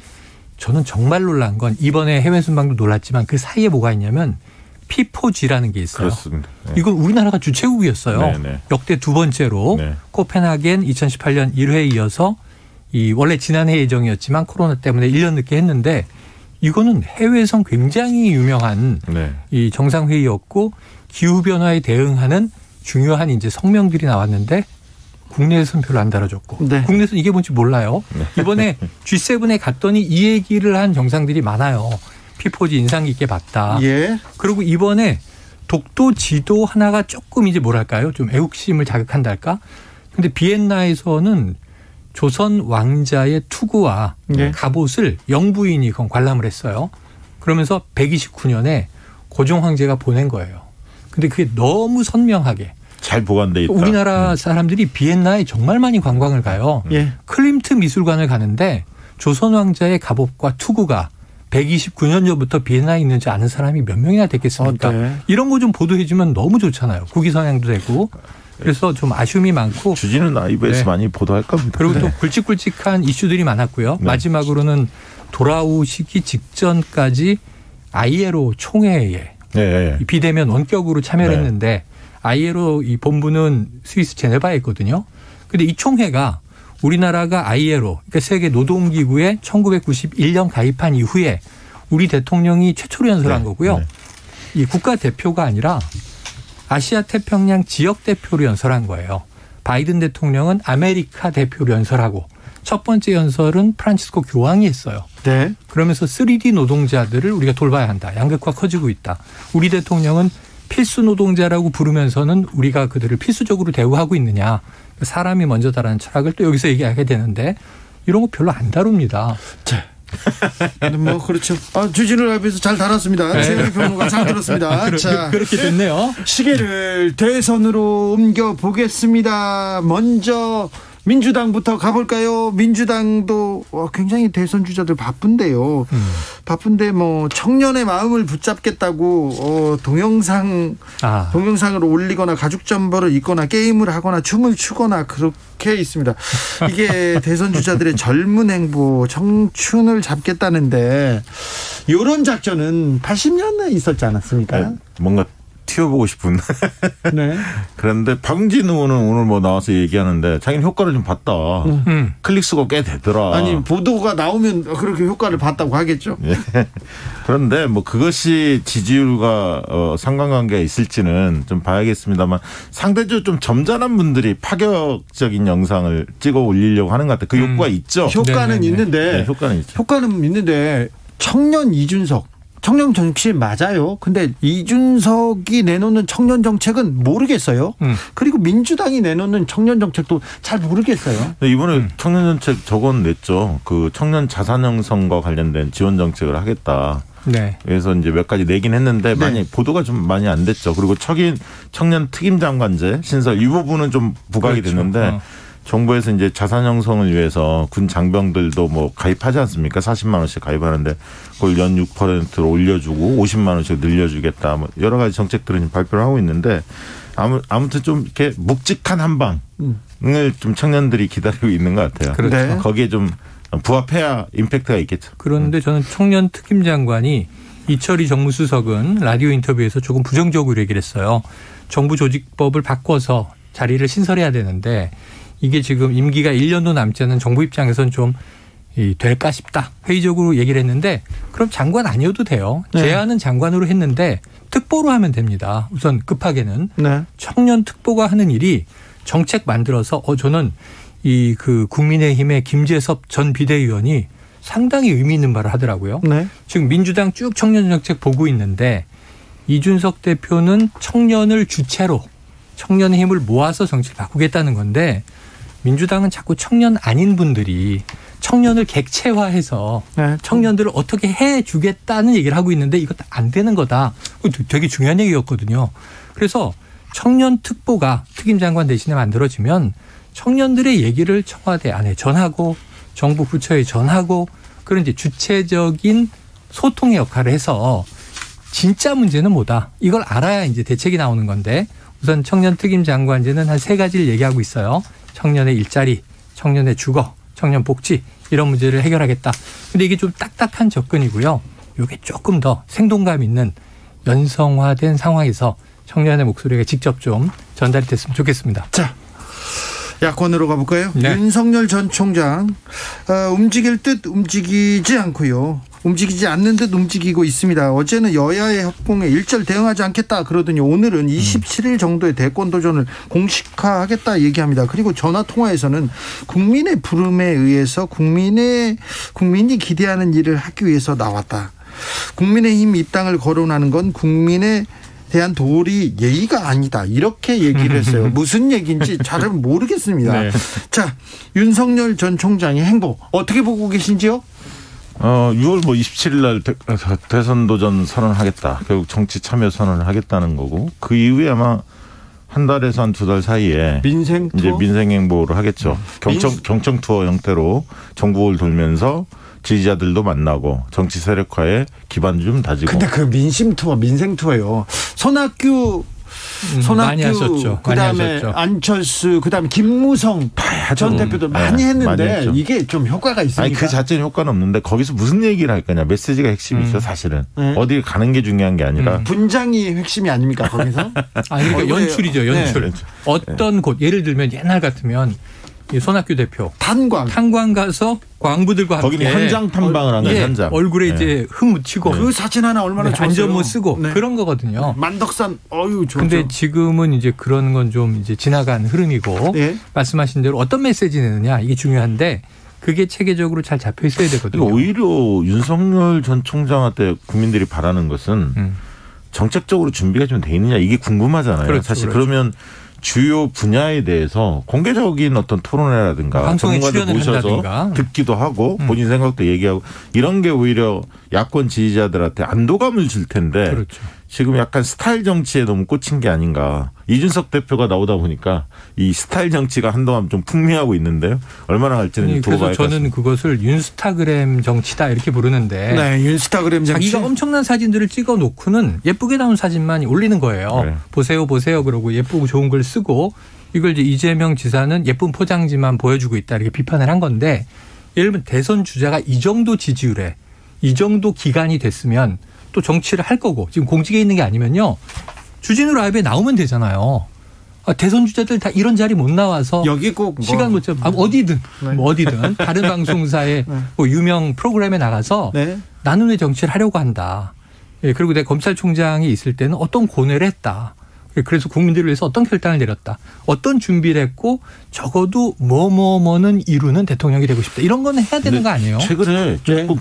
저는 정말 놀란 건, 이번에 해외 순방도 놀랐지만 그 사이에 뭐가 있냐면 P4G라는 게 있어요. 그렇습니다. 네. 이건 우리나라가 주최국이었어요. 네네. 역대 두 번째로 네. 코펜하겐 2018년 1회에 이어서 원래 지난해 예정이었지만 코로나 때문에 1년 늦게 했는데, 이거는 해외에선 굉장히 유명한 네. 이 정상회의였고 기후 변화에 대응하는 중요한 이제 성명들이 나왔는데 국내에서는 별로 안 다뤄졌고, 네. 국내에서는 이게 뭔지 몰라요. 이번에 G7에 갔더니 이 얘기를 한 정상들이 많아요. P4G 인상 깊게 봤다. 예. 그리고 이번에 독도 지도 하나가 조금 이제 뭐랄까요, 좀 애국심을 자극한달까. 근데 비엔나에서는 조선 왕자의 투구와 네. 갑옷을 영부인이 관람을 했어요. 그러면서 129년에 고종 황제가 보낸 거예요. 근데 그게 너무 선명하게 잘 보관돼 있다. 우리나라 사람들이 비엔나에 정말 많이 관광을 가요. 예. 클림트 미술관을 가는데 조선 왕자의 갑옷과 투구가 129년 전부터 비엔나에 있는지 아는 사람이 몇 명이나 됐겠습니까? 네. 이런 거 좀 보도해주면 너무 좋잖아요. 국위선양도 되고. 그래서 좀 아쉬움이 많고. 주진우 라이브에서 네. 많이 보도할 겁니다. 그리고 네. 또 굵직굵직한 이슈들이 많았고요. 네. 마지막으로는 돌아오시기 직전까지 ILO 총회에 네. 비대면 원격으로 참여를 네. 했는데, ILO 이 본부는 스위스 제네바에 있거든요. 근데 이 총회가 우리나라가 ILO, 그러니까 세계 노동기구에 1991년 가입한 이후에 우리 대통령이 최초로 연설한 거고요. 네. 이 국가 대표가 아니라 아시아 태평양 지역 대표로 연설한 거예요. 바이든 대통령은 아메리카 대표로 연설하고, 첫 번째 연설은 프란치스코 교황이 했어요. 네. 그러면서 3D 노동자들을 우리가 돌봐야 한다. 양극화 커지고 있다. 우리 대통령은 필수 노동자라고 부르면서는 우리가 그들을 필수적으로 대우하고 있느냐. 사람이 먼저다라는 철학을 또 여기서 얘기하게 되는데, 이런 거 별로 안 다룹니다. 뭐 그렇죠. 주진우 라이브에서 잘 다뤘습니다. 최영일 평론가 잘 들었습니다. 자, 그렇게 됐네요. 시계를 대선으로 옮겨 보겠습니다. 먼저 민주당부터 가볼까요? 민주당도 굉장히 대선 주자들 바쁜데요. 바쁜데 뭐 청년의 마음을 붙잡겠다고 동영상을 올리거나 가죽 잠바를 입거나 게임을 하거나 춤을 추거나 그렇게 있습니다. 이게 대선 주자들의 젊은 행보, 청춘을 잡겠다는데 이런 작전은 80년대에 있었지 않았습니까? 네, 뭔가 튀어보고 싶은. 네. 그런데 박용진 의원은 오늘 뭐 나와서 얘기하는데 자기는 효과를 좀 봤다. 클릭 수가 꽤 되더라. 아니 보도가 나오면 그렇게 효과를 봤다고 하겠죠. 예. 그런데 뭐 그것이 지지율과 상관관계가 있을지는 좀 봐야겠습니다만 상대적으로 좀 점잖은 분들이 파격적인 영상을 찍어 올리려고 하는 것 같아요. 그 효과가 있죠. 효과는 있는데. 네, 효과는 있죠. 효과는 있는데 청년 이준석. 청년 정치 맞아요. 근데 이준석이 내놓는 청년 정책은 모르겠어요. 그리고 민주당이 내놓는 청년 정책도 잘 모르겠어요. 이번에 청년 정책 저건 냈죠. 그 청년 자산 형성과 관련된 지원 정책을 하겠다. 네. 그래서 이제 몇 가지 내긴 했는데 많이 보도가 좀 많이 안 됐죠. 그리고 청년 특임 장관제 신설 이 부분은 좀 부각이 됐는데 정부에서 이제 자산 형성을 위해서 군 장병들도 뭐 가입하지 않습니까? 40만 원씩 가입하는데 그걸 연 6%로 올려주고 50만 원씩 늘려주겠다. 뭐 여러 가지 정책들을 발표를 하고 있는데 아무튼 좀 이렇게 묵직한 한방을 좀 청년들이 기다리고 있는 것 같아요. 그렇죠. 거기에 좀 부합해야 임팩트가 있겠죠. 그런데 저는 청년 특임 장관이 이철희 정무수석은 라디오 인터뷰에서 조금 부정적으로 얘기를 했어요. 정부 조직법을 바꿔서 자리를 신설해야 되는데 이게 지금 임기가 1년도 남지 않은 정부 입장에서는 좀 될까 싶다. 회의적으로 얘기를 했는데 그럼 장관 아니어도 돼요. 제안은 장관으로 했는데 특보로 하면 됩니다. 우선 급하게는. 청년 특보가 하는 일이 정책 만들어서 저는 그 국민의힘의 김재섭 전 비대위원이 상당히 의미 있는 말을 하더라고요. 지금 민주당 쭉 청년 정책 보고 있는데 이준석 대표는 청년을 주체로 청년의 힘을 모아서 정치를 바꾸겠다는 건데 민주당은 자꾸 청년 아닌 분들이 청년을 객체화해서 청년들을 어떻게 해주겠다는 얘기를 하고 있는데 이것도 안 되는 거다. 되게 중요한 얘기였거든요. 그래서 청년 특보가 특임 장관 대신에 만들어지면 청년들의 얘기를 청와대 안에 전하고 정부 부처에 전하고 그런 이제 주체적인 소통의 역할을 해서 진짜 문제는 뭐다. 이걸 알아야 이제 대책이 나오는 건데 우선 청년 특임 장관제는 한 3가지를 얘기하고 있어요. 청년의 일자리, 청년의 주거, 청년 복지 이런 문제를 해결하겠다. 근데 이게 좀 딱딱한 접근이고요. 이게 조금 더 생동감 있는 연성화된 상황에서 청년의 목소리가 직접 좀 전달이 됐으면 좋겠습니다. 자, 야권으로 가볼까요? 네. 윤석열 전 총장 움직일 듯 움직이지 않고요. 움직이지 않는 듯 움직이고 있습니다. 어제는 여야의 협공에 일절 대응하지 않겠다 그러더니 오늘은 27일 정도의 대권 도전을 공식화하겠다 얘기합니다. 그리고 전화통화에서는 국민의 부름에 의해서 국민이 기대하는 일을 하기 위해서 나왔다. 국민의힘 입당을 거론하는 건 국민의 대한 도리 예의가 아니다. 이렇게 얘기를 했어요. 무슨 얘기인지 잘 모르겠습니다. 자, 윤석열 전 총장의 행보 어떻게 보고 계신지요? 6월 27일 날 대선 도전 선언하겠다. 결국 정치 참여 선언을 하겠다는 거고 그 이후에 아마 한 달에서 한 2달 사이에 민생 투어? 이제 민생 행보를 하겠죠. 경청 투어 형태로 전국을 돌면서 지지자들도 만나고 정치 세력화에 기반도 좀 다지고. 근데 그 민심 투어, 민생 투어요. 손학규 많이 하셨죠. 그다음에 안철수, 그다음에 김무성 전 대표도 많이 했는데 많이 이게 좀 효과가 있습니까? 아니 그 자체는 효과는 없는데 거기서 무슨 얘기를 할 거냐. 메시지가 핵심이죠 사실은. 어디 가는 게 중요한 게 아니라. 분장이 핵심이 아닙니까 거기서? 아니 그러니까 연출이죠. 연출. 어떤 곳 예를 들면 옛날 같으면 손학규 대표 탄광 가서 광부들과 함께 거기는 현장 탐방을 한 거예요. 현장. 얼굴에 이제 흙 묻히고 그 사진 하나 얼마나 좋았어요. 안전모 쓰고 그런 거거든요. 만덕산 좋죠. 근데 지금은 이제 그런 건 좀 이제 지나간 흐름이고 말씀하신 대로 어떤 메시지 내느냐 이게 중요한데 그게 체계적으로 잘 잡혀 있어야 되거든요. 오히려 윤석열 전 총장한테 국민들이 바라는 것은 정책적으로 준비가 좀 돼 있느냐 이게 궁금하잖아요. 그렇죠, 사실 그렇죠. 그러면 주요 분야에 대해서 공개적인 어떤 토론회라든가 방송에 전문가들 출연을 모셔서 한다든가. 듣기도 하고 본인 생각도 얘기하고 이런 게 오히려 야권 지지자들한테 안도감을 줄 텐데 그렇죠. 지금 약간 스타일 정치에 너무 꽂힌 게 아닌가. 이준석 대표가 나오다 보니까 이 스타일 정치가 한동안 좀 풍미하고 있는데요. 얼마나 갈지는 두고 봐야 그래서 저는 그것을 윤스타그램 정치다 이렇게 부르는데 네, 윤스타그램 정치. 자기가 엄청난 사진들을 찍어 놓고는 예쁘게 나온 사진만 올리는 거예요. 네. 보세요 그러고 예쁘고 좋은 글 쓰고 이걸 이제 이재명 지사는 예쁜 포장지만 보여주고 있다 이렇게 비판을 한 건데 예를 들면 대선 주자가 이 정도 지지율에 이 정도 기간이 됐으면 또 정치를 할 거고 지금 공직에 있는 게 아니면요. 주진우 라이브에 나오면 되잖아요. 대선 주자들 다 이런 자리 못 나와서 여기 꼭 시간 못 잡. 어디든 네. 뭐 어디든 다른 방송사의 네. 뭐 유명 프로그램에 나가서 네. 나는 왜 정치를 하려고 한다. 예, 그리고 내가 검찰총장이 있을 때는 어떤 고뇌를 했다. 그래서 국민들을 위해서 어떤 결단을 내렸다. 어떤 준비를 했고 적어도 뭐는 이루는 대통령이 되고 싶다. 이런 건 해야 되는 거 아니에요? 최근에 조금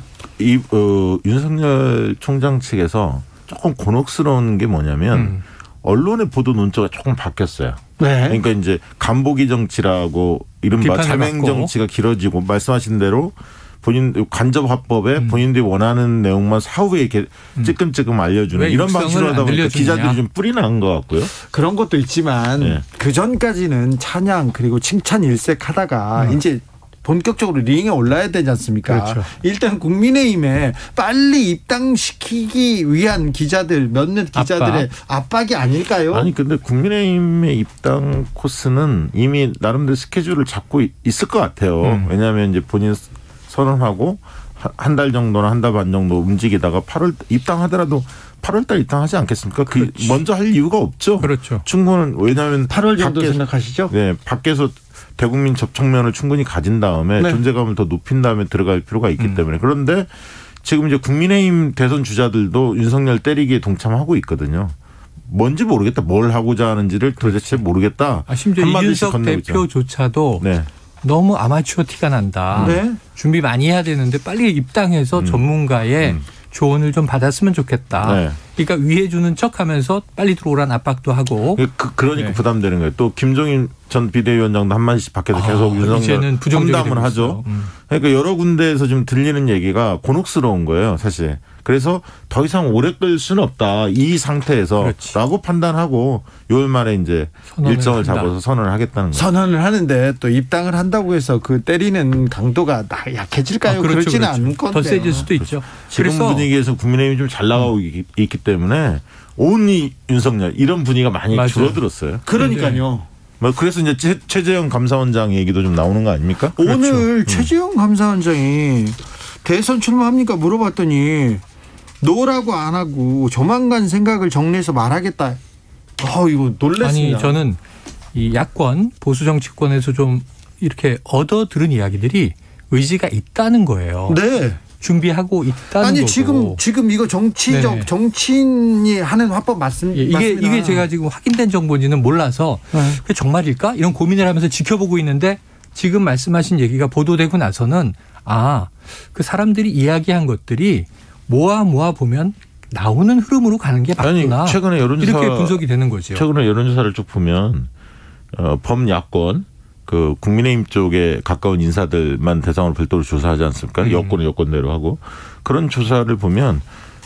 윤석열 총장 측에서 조금 곤혹스러운 게 뭐냐면 언론의 보도 논조가 조금 바뀌었어요. 네. 그러니까 이제 간보기 정치라고 이른바 자맹 정치가 길어지고 말씀하신 대로 본인 간접 화법에 본인들이 원하는 내용만 사후에 이렇게 찌끔찌끔 알려주는 이런 방식으로 하다 보니까 기자들이 좀 뿔이 난 것 같고요. 그런 것도 있지만 네. 그 전까지는 찬양 그리고 칭찬 일색하다가 이제 본격적으로 링에 올라야 되지 않습니까? 그렇죠. 일단 국민의힘에 빨리 입당시키기 위한 기자들 몇몇 기자들의 압박이 아닐까요? 아니 근데 국민의힘의 입당 코스는 이미 나름대로 스케줄을 잡고 있을 것 같아요. 왜냐하면 이제 본인 선언하고 한 달 정도나 한 달 반 정도 움직이다가 8월 입당하더라도 8월달 입당하지 않겠습니까? 그 먼저 할 이유가 없죠. 그렇죠. 충분은 왜냐하면 8월 정도 생각하시죠? 네, 밖에서 대국민 접촉면을 충분히 가진 다음에 네. 존재감을 더 높인 다음에 들어갈 필요가 있기 때문에 그런데 지금 이제 국민의힘 대선 주자들도 윤석열 때리기에 동참하고 있거든요. 뭔지 모르겠다. 뭘 하고자 하는지를 도대체 모르겠다. 심지어 이준석 대표조차도 네. 너무 아마추어 티가 난다. 네. 준비 많이 해야 되는데 빨리 입당해서 전문가의 조언을 좀 받았으면 좋겠다. 네. 그러니까 위해 주는 척하면서 빨리 들어오라는 압박도 하고. 그러니까 네. 부담되는 거예요. 또 김종인 전 비대위원장도 한마디씩 밖에서 계속 윤석열 험담을 하죠. 그러니까 여러 군데에서 좀 들리는 얘기가 곤혹스러운 거예요. 사실. 그래서 더 이상 오래 끌 수는 없다. 이 상태에서 그렇지. 라고 판단하고 6월 말에 이제 일정을 잡아서 선언을 하겠다는 거예요. 선언을 하는데 또 입당을 한다고 해서 그 때리는 강도가 약해질까요? 그렇죠, 그렇지는 않을 건데. 더 세질 수도 있죠. 지금 그래서 분위기에서 국민의힘이 좀 잘 나가고 있기 때문에 온리 윤석열 이런 분위기가 많이 맞아요. 줄어들었어요. 그러니까요. 뭐 그래서 이제 최재형 감사원장 얘기도 좀 나오는 거 아닙니까? 오늘 최재형 감사원장이 대선 출마합니까 물어봤더니 노라고 안 하고 조만간 생각을 정리해서 말하겠다. 이거 놀랐습니다. 아니 저는 이 야권 보수 정치권에서 좀 이렇게 얻어 들은 이야기들이 의지가 있다는 거예요. 네. 준비하고 있다는 아니 거고. 지금 이거 정치적 네네. 정치인이 하는 화법 맞습니다. 이게 제가 지금 확인된 정보인지는 몰라서 그게 정말일까 이런 고민을 하면서 지켜보고 있는데 지금 말씀하신 얘기가 보도되고 나서는 그 사람들이 이야기한 것들이 모아 보면 나오는 흐름으로 가는 게 맞구나. 아니, 최근에 여론조사 이렇게 분석이 되는 거죠. 최근에 여론조사를 쭉 보면 범야권 그 국민의힘 쪽에 가까운 인사들만 대상으로 별도로 조사하지 않습니까? 여권은 여권대로 하고 그런 조사를 보면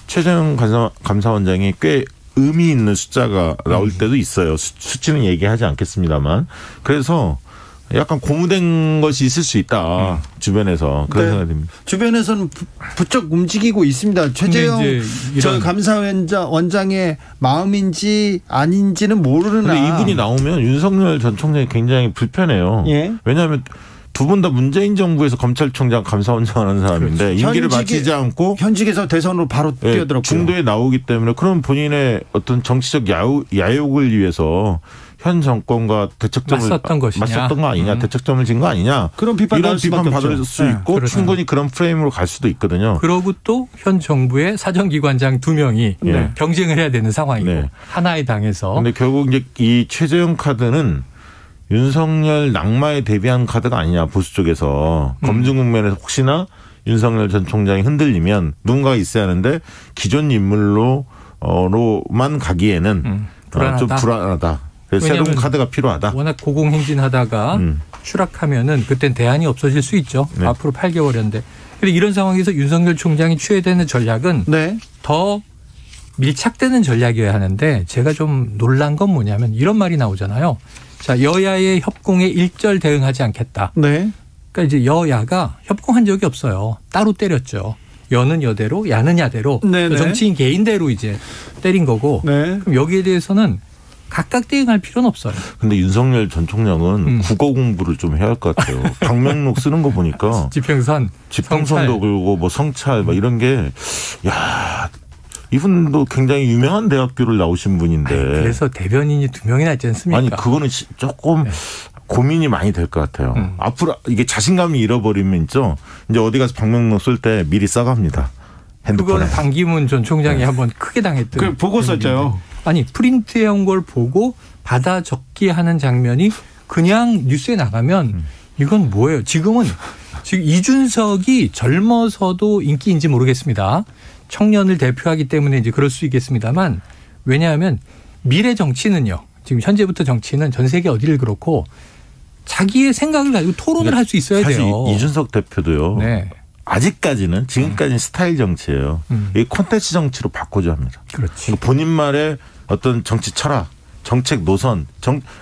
최재형 감사원장이 꽤 의미 있는 숫자가 나올 때도 있어요. 수치는 얘기하지 않겠습니다만 그래서 약간 고무된 것이 있을 수 있다. 주변에서 그런 생각이 듭니다. 주변에서는 부쩍 움직이고 있습니다. 최재형 저 감사원장의 마음인지 아닌지는 모르나. 근데 이분이 나오면 윤석열 전 총장이 굉장히 불편해요. 예. 왜냐하면 두 분 다 문재인 정부에서 검찰총장 감사원장 하는 사람인데 임기를 마치지 않고 현직에서 대선으로 바로 뛰어들었고요. 중도에 나오기 때문에 그럼 본인의 어떤 정치적 야욕을 위해서 현 정권과 대척점을 맞섰던 거 아니냐, 대척점을 진 거 아니냐. 그런 비판 이런 비판 받을 수 있고 그렇죠. 충분히 그런 프레임으로 갈 수도 있거든요. 그러고 또 현 정부의 사정기관장 2명이 경쟁을 해야 되는 상황이고 하나의 당에서. 그런데 결국 이제 이 최재형 카드는 윤석열 낙마에 대비한 카드가 아니냐 보수 쪽에서 검증 국면에서 혹시나 윤석열 전 총장이 흔들리면 누군가가 있어야 하는데 기존 인물로만 가기에는 좀 불안하다. 그래서 새로운 카드가 필요하다. 워낙 고공행진하다가 추락하면은 그땐 대안이 없어질 수 있죠. 네. 앞으로 8개월인데. 그런데 이런 상황에서 윤석열 총장이 취해야 되는 전략은 네. 더 밀착되는 전략이어야 하는데 제가 좀 놀란 건 뭐냐면 이런 말이 나오잖아요. 자, 여야의 협공에 일절 대응하지 않겠다. 네. 그러니까 이제 여야가 협공한 적이 없어요. 따로 때렸죠. 여는 여대로, 야는 야대로, 네네. 정치인 개인대로 이제 때린 거고. 네. 그럼 여기에 대해서는 각각 대응할 필요는 없어요. 근데 윤석열 전 총장은 국어 공부를 좀 해야 할 것 같아요. 방명록 쓰는 거 보니까 지평선도 그리고 뭐 성찰 막 이런 게 야. 이분도 굉장히 유명한 대학교를 나오신 분인데. 그래서 대변인이 2명이나 있지 않습니까? 아니 그거는 조금 고민이 많이 될 것 같아요. 앞으로 이게 자신감이 잃어버리면 있죠. 이제 어디 가서 방명록 쓸 때 미리 써갑니다. 핸드폰에. 그거는 반기문 전 총장이 한번 크게 당했던. 그 보고 썼죠. 아니 프린트해온 걸 보고 받아 적기 하는 장면이 그냥 뉴스에 나가면 이건 뭐예요? 지금 이준석이 젊어서도 인기인지 모르겠습니다. 청년을 대표하기 때문에 이제 그럴 수 있겠습니다만 왜냐하면 미래 정치는요. 지금 현재부터 정치는 전 세계 어디를 그렇고 자기의 생각을 가지고 토론을 할 수 있어야 사실 돼요. 이준석 대표도요. 네. 아직까지는 지금까지는 스타일 정치예요. 이 콘텐츠 정치로 바꿔줘야 합니다. 그렇지. 본인 말의 어떤 정치 철학, 정책 노선,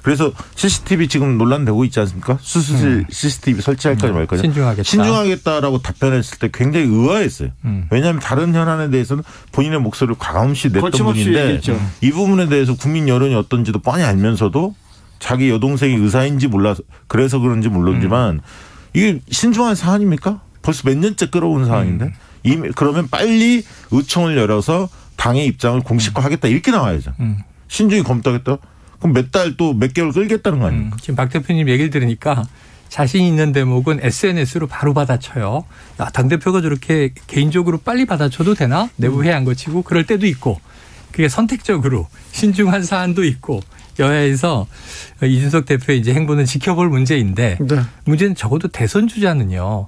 그래서 CCTV 지금 논란되고 있지 않습니까? 수수실 CCTV 설치할까지 말까지. 신중하겠다라고 답변했을 때 굉장히 의아했어요. 왜냐하면 다른 현안에 대해서는 본인의 목소리를 과감없이 냈던 분인데 얘기했죠. 이 부분에 대해서 국민 여론이 어떤지도 뻔히 알면서도 자기 여동생이 의사인지 몰라서 그래서 그런지 모르지만 이게 신중한 사안입니까? 벌써 몇 년째 끌어온 상황인데 이미 그러면 빨리 의총을 열어서 당의 입장을 공식화하겠다 이렇게 나와야죠. 신중히 검토하겠다. 그럼 몇 달 또 몇 개월 끌겠다는 거 아닙니까? 지금 박 대표님 얘기를 들으니까 자신 있는 대목은 SNS로 바로 받아쳐요. 야, 당대표가 저렇게 개인적으로 빨리 받아쳐도 되나? 내부 회의 안 거치고 그럴 때도 있고 그게 선택적으로 신중한 사안도 있고 여야에서 이준석 대표의 이제 행보는 지켜볼 문제인데 네. 문제는 적어도 대선 주자는요.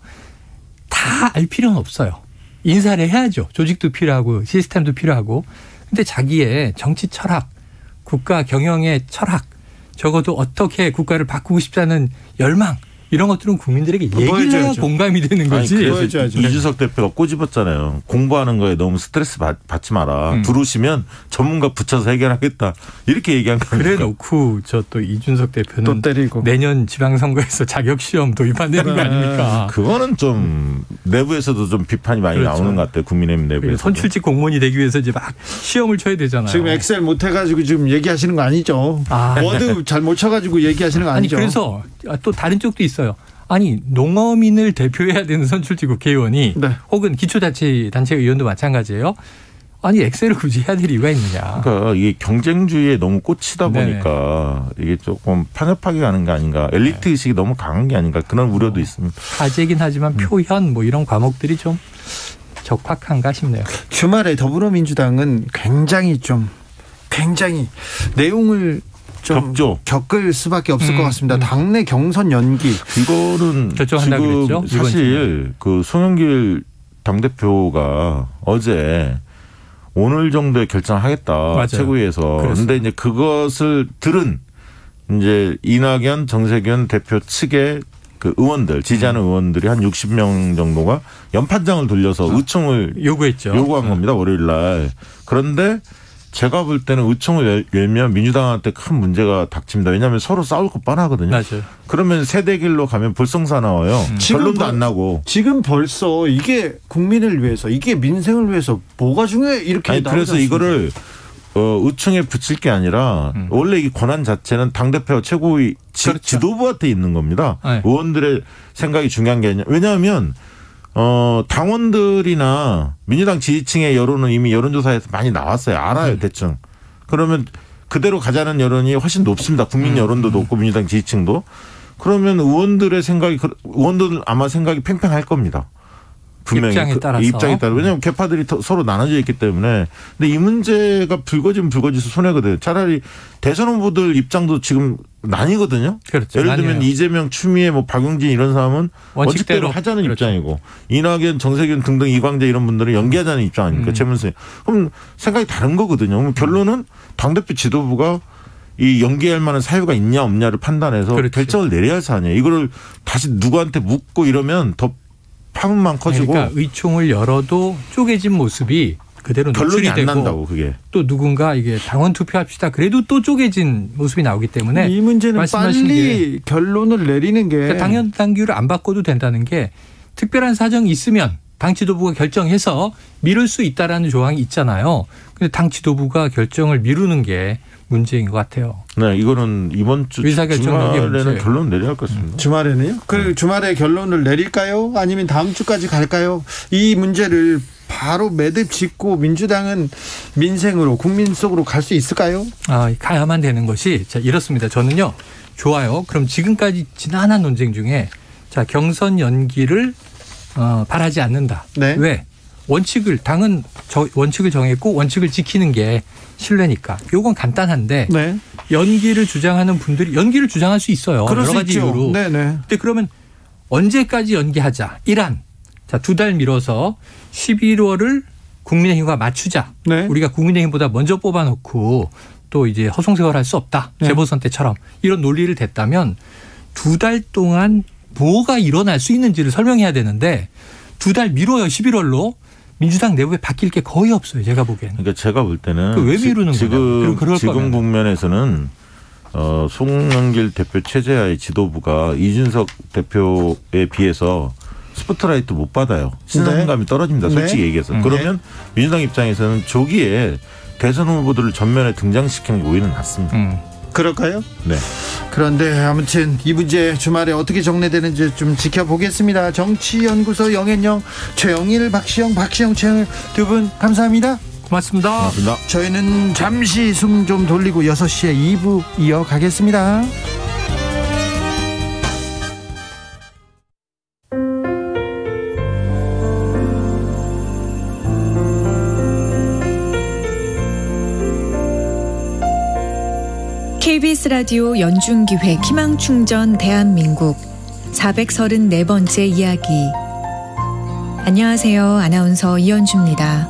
다 알 필요는 없어요. 인사를 해야죠. 조직도 필요하고 시스템도 필요하고. 근데 자기의 정치 철학, 국가 경영의 철학, 적어도 어떻게 국가를 바꾸고 싶다는 열망 이런 것들은 국민들에게 얘기를 해야 공감이 되는 거지. 아니, 그래서 이준석 대표가 꼬집었잖아요. 공부하는 거에 너무 스트레스 받지 마라. 들어오시면 전문가 붙여서 해결하겠다. 이렇게 얘기한 겁니다. 그래 놓고 저 또 이준석 대표는 또 때리고. 내년 지방선거에서 자격시험 도입한다는 거 아닙니까? 그거는 좀 내부에서도 좀 비판이 많이 그렇죠. 나오는 것 같아요. 국민의힘 내부에서. 선출직 공무원이 되기 위해서 이제 막 시험을 쳐야 되잖아요. 지금 엑셀 못 해가지고 지금 얘기하시는 거 아니죠? 워드 잘 못 쳐가지고 얘기하시는 거 아니죠? 아니 그래서 또 다른 쪽도 있어요. 아니 농어민을 대표해야 되는 선출직 국회의원이 네. 혹은 기초자치단체 의원도 마찬가지예요. 아니 엑셀을 굳이 해야 될 이유가 있느냐. 그러니까 이게 경쟁주의에 너무 꽂히다 보니까 이게 조금 편협하게 가는 게 아닌가. 엘리트 의식이 너무 강한 게 아닌가. 그런 우려도 있습니다. 화제긴 하지만 표현 뭐 이런 과목들이 좀 적확한가 싶네요. 주말에 더불어민주당은 굉장히 내용을 좀 겪을 수밖에 없을 것 같습니다. 당내 경선 연기 이거는 결정한다고 그랬죠. 사실 그 송영길 당대표가 어제 오늘 정도에 결정하겠다. 맞아요. 최고위에서. 그런데 이제 그것을 들은 이제 이낙연, 정세균 대표 측의 그 의원들 지지하는 의원들이 한 60명 정도가 연판장을 돌려서 의총을 요구한 겁니다. 월요일 날. 그런데 제가 볼 때는 의총을 열면 민주당한테 큰 문제가 닥칩니다. 왜냐하면 서로 싸울 거 뻔하거든요. 맞아요. 그러면 세대길로 가면 불성사 나와요. 결론도 안 나고. 지금 벌써 이게 국민을 위해서 이게 민생을 위해서 뭐가 중요해 이렇게 나오지 그래서 않습니까? 이거를 의총에 붙일 게 아니라 원래 이 권한 자체는 당대표 최고위 지도부한테 있는 겁니다. 네. 의원들의 생각이 중요한 게 아니라. 왜냐하면 당원들이나 민주당 지지층의 여론은 이미 여론조사에서 많이 나왔어요. 알아요, 대충. 그러면 그대로 가자는 여론이 훨씬 높습니다. 국민 여론도 높고 민주당 지지층도. 그러면 의원들 아마 생각이 팽팽할 겁니다. 분명히 입장에 따라. 왜냐하면 개파들이 서로 나눠져 있기 때문에. 근데 이 문제가 불거지면 불거지서 손해거든요. 차라리 대선 후보들 입장도 지금 나뉘거든요. 그렇죠. 예를 들면 이재명, 추미애, 뭐 박용진 이런 사람은 원칙대로 하자는 입장이고 이낙연, 정세균 등등 이광재 이런 분들은 연기하자는 입장 아닙니까? 최문수. 그럼 생각이 다른 거거든요. 그럼 결론은 당대표 지도부가 이 연기할 만한 사유가 있냐 없냐를 판단해서 그렇죠. 결정을 내려야 할 사안이에요. 이거를 다시 누구한테 묻고 이러면 더 파문만 커지고 그러니까 의총을 열어도 쪼개진 모습이 그대로 결론이 노출이 안 되고 난다고 그게. 또 누군가 이게 당원 투표합시다. 그래도 또 쪼개진 모습이 나오기 때문에 이 문제는 말씀하신 빨리 결론을 내리는 게 그러니까 당연 당규를 안 바꿔도 된다는 게 특별한 사정이 있으면 당 지도부가 결정해서 미룰 수 있다라는 조항이 있잖아요. 근데 당 지도부가 결정을 미루는 게 문제인 것 같아요. 네, 이거는 이번 주 주말에는 결론 내려야 할 것 같습니다. 주말에는요? 그 주말에 결론을 내릴까요? 아니면 다음 주까지 갈까요? 이 문제를 바로 매듭 짓고 민주당은 민생으로 국민 속으로 갈 수 있을까요? 가야만 되는 것이 자 이렇습니다. 저는요. 좋아요. 그럼 지금까지 지난한 논쟁 중에 자 경선 연기를 바라지 않는다. 네. 왜? 당은 원칙을 정했고 원칙을 지키는 게 신뢰니까. 요건 간단한데 네. 연기를 주장하는 분들이 연기를 주장할 수 있어요. 그럴 여러 수 가지 있죠. 이유로. 네네. 근데 그러면 언제까지 연기하자? 2달 미뤄서 11월을 국민의힘과 맞추자. 네. 우리가 국민의힘보다 먼저 뽑아놓고 또 이제 허송세월할 수 없다. 네. 재보선 때처럼 이런 논리를 댔다면 2달 동안 뭐가 일어날 수 있는지를 설명해야 되는데 2달 미뤄요. 11월로. 민주당 내부에 바뀔 게 거의 없어요. 제가 보기에는. 그러니까 제가 볼 때는 왜 미루는 거냐. 지금 국면에서는 송영길 대표 체제하의 지도부가 이준석 대표에 비해서 스포트라이트 못 받아요. 신선감이 떨어집니다. 솔직히 얘기해서. 그러면 민주당 입장에서는 조기에 대선 후보들을 전면에 등장시키는 게 오히려 낫습니다. 그럴까요? 네. 그런데 아무튼 이 문제 주말에 어떻게 정리되는지 좀 지켜보겠습니다. 정치연구소 영앤영 최영일, 박시영, 최영일 두 분 감사합니다. 고맙습니다. 고맙습니다. 저희는 잠시 숨 좀 돌리고 6시에 2부 이어가겠습니다. KBS 라디오 연중기획 희망충전 대한민국 434번째 이야기. 안녕하세요. 아나운서 이현주입니다.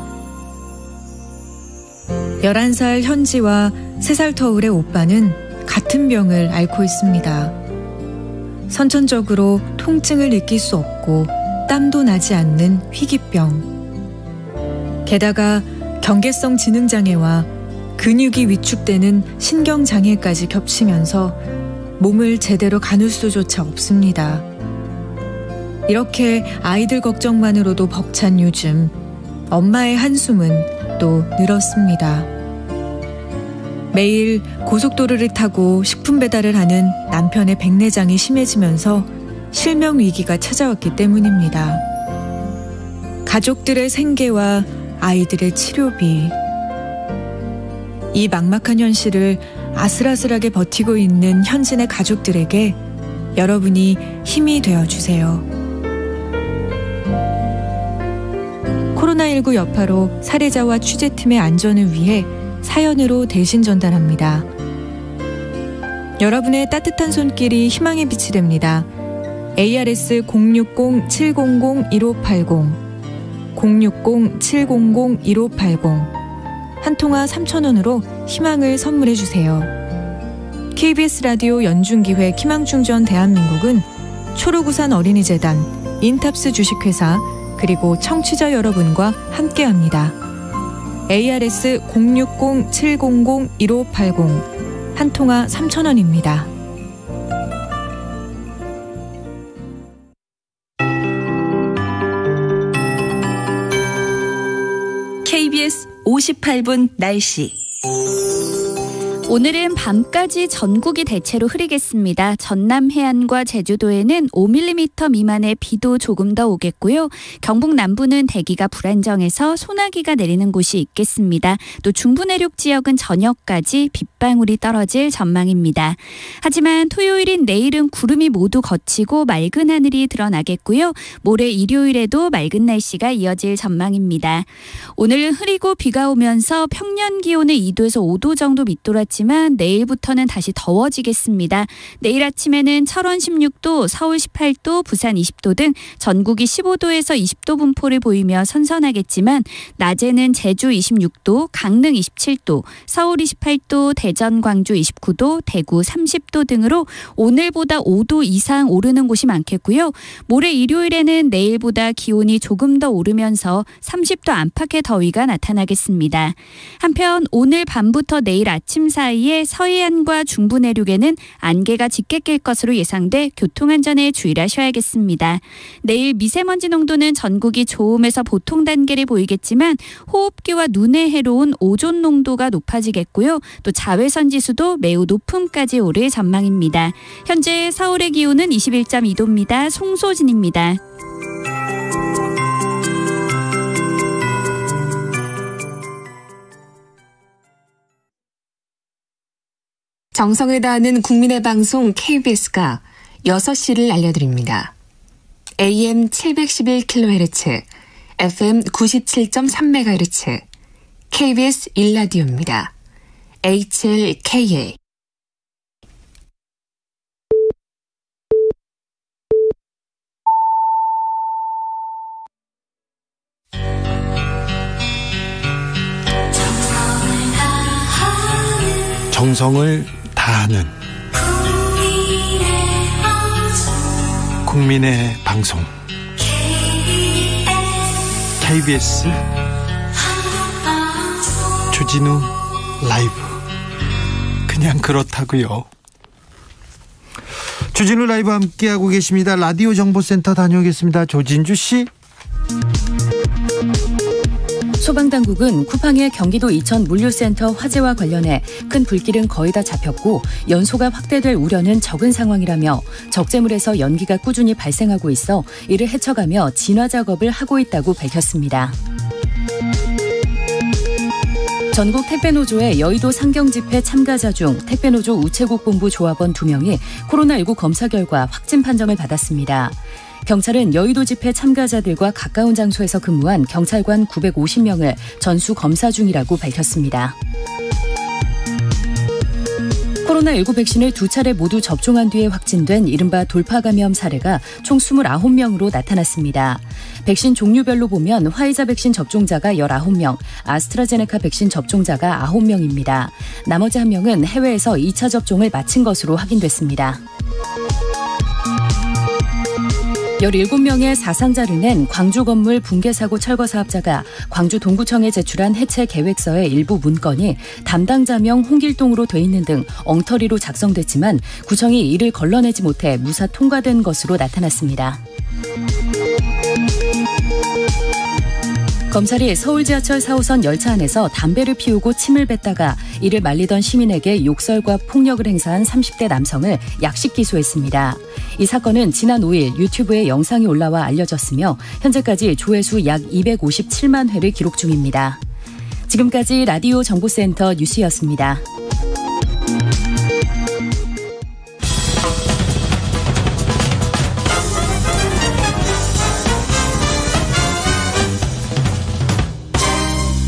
11살 현지와 3살 터울의 오빠는 같은 병을 앓고 있습니다. 선천적으로 통증을 느낄 수 없고 땀도 나지 않는 희귀병. 게다가 경계성 지능장애와 근육이 위축되는 신경장애까지 겹치면서 몸을 제대로 가눌 수조차 없습니다. 이렇게 아이들 걱정만으로도 벅찬 요즘 엄마의 한숨은 또 늘었습니다. 매일 고속도로를 타고 식품 배달을 하는 남편의 백내장이 심해지면서 실명 위기가 찾아왔기 때문입니다. 가족들의 생계와 아이들의 치료비, 이 막막한 현실을 아슬아슬하게 버티고 있는 현진의 가족들에게 여러분이 힘이 되어주세요. 코로나19 여파로 사례자와 취재팀의 안전을 위해 사연으로 대신 전달합니다. 여러분의 따뜻한 손길이 희망의 빛이 됩니다. ARS 060-700-1580 060-700-1580 한 통화 3,000원으로 희망을 선물해 주세요. KBS 라디오 연중기획 희망충전 대한민국은 초록우산 어린이재단, 인탑스 주식회사 그리고 청취자 여러분과 함께합니다. ARS 060-700-1580 한 통화 3,000원입니다. KBS 58분 날씨. 오늘은 밤까지 전국이 대체로 흐리겠습니다. 전남 해안과 제주도에는 5mm 미만의 비도 조금 더 오겠고요. 경북 남부는 대기가 불안정해서 소나기가 내리는 곳이 있겠습니다. 또 중부 내륙 지역은 저녁까지 빗방울이 떨어질 전망입니다. 하지만 토요일인 내일은 구름이 모두 걷히고 맑은 하늘이 드러나겠고요. 모레 일요일에도 맑은 날씨가 이어질 전망입니다. 오늘은 흐리고 비가 오면서 평년 기온은 2도에서 5도 정도 밑돌았지만 오르겠지만 내일부터는 다시 더워지겠습니다. 내일 아침에는 철원 16도, 서울 18도, 부산 20도 등 전국이 15도에서 20도 분포를 보이며 선선하겠지만 낮에는 제주 26도, 강릉 27도, 서울 28도, 대전, 광주 29도, 대구 30도 등으로 오늘보다 5도 이상 오르는 곳이 많겠고요. 모레 일요일에는 내일보다 기온이 조금 더 오르면서 30도 안팎의 더위가 나타나겠습니다. 한편 오늘 밤부터 내일 아침 사이에 서해안과 중부 내륙에는 안개가 짙게 낄 것으로 예상돼 교통안전에 주의를 하셔야겠습니다. 내일 미세먼지 농도는 전국이 좋음에서 보통 단계를 보이겠지만 호흡기와 눈에 해로운 오존 농도가 높아지겠고요. 또 자외선 지수도 매우 높음까지 오를 전망입니다. 현재 서울의 기온은 21.2도입니다. 송소진입니다. 정성을 다하는 국민의 방송 KBS가 6시를 알려드립니다. AM 711kHz, FM 97.3MHz, KBS 1라디오입니다. HLKA. 정성을 다하는 국민의 방송 KBS 주진우 라이브. 그냥 그렇다고요. 주진우 라이브 함께하고 계십니다. 라디오 정보센터 다녀오겠습니다. 조진주 씨. 소방당국은 쿠팡의 경기도 이천 물류센터 화재와 관련해 큰 불길은 거의 다 잡혔고 연소가 확대될 우려는 적은 상황이라며 적재물에서 연기가 꾸준히 발생하고 있어 이를 헤쳐가며 진화 작업을 하고 있다고 밝혔습니다. 전국 택배노조의 여의도 상경집회 참가자 중 택배노조 우체국 본부 조합원 2명이 코로나19 검사 결과 확진 판정을 받았습니다. 경찰은 여의도 집회 참가자들과 가까운 장소에서 근무한 경찰관 950명을 전수 검사 중이라고 밝혔습니다. 코로나19 백신을 2차례 모두 접종한 뒤에 확진된 이른바 돌파 감염 사례가 총 29명으로 나타났습니다. 백신 종류별로 보면 화이자 백신 접종자가 19명, 아스트라제네카 백신 접종자가 9명입니다. 나머지 1명은 해외에서 2차 접종을 마친 것으로 확인됐습니다. 17명의 사상자를 낸 광주 건물 붕괴 사고 철거 사업자가 광주 동구청에 제출한 해체 계획서의 일부 문건이 담당자명 홍길동으로 돼 있는 등 엉터리로 작성됐지만 구청이 이를 걸러내지 못해 무사 통과된 것으로 나타났습니다. 검찰이 서울 지하철 4호선 열차 안에서 담배를 피우고 침을 뱉다가 이를 말리던 시민에게 욕설과 폭력을 행사한 30대 남성을 약식 기소했습니다. 이 사건은 지난 5일 유튜브에 영상이 올라와 알려졌으며 현재까지 조회수 약 257만 회를 기록 중입니다. 지금까지 라디오 정보센터 뉴스였습니다.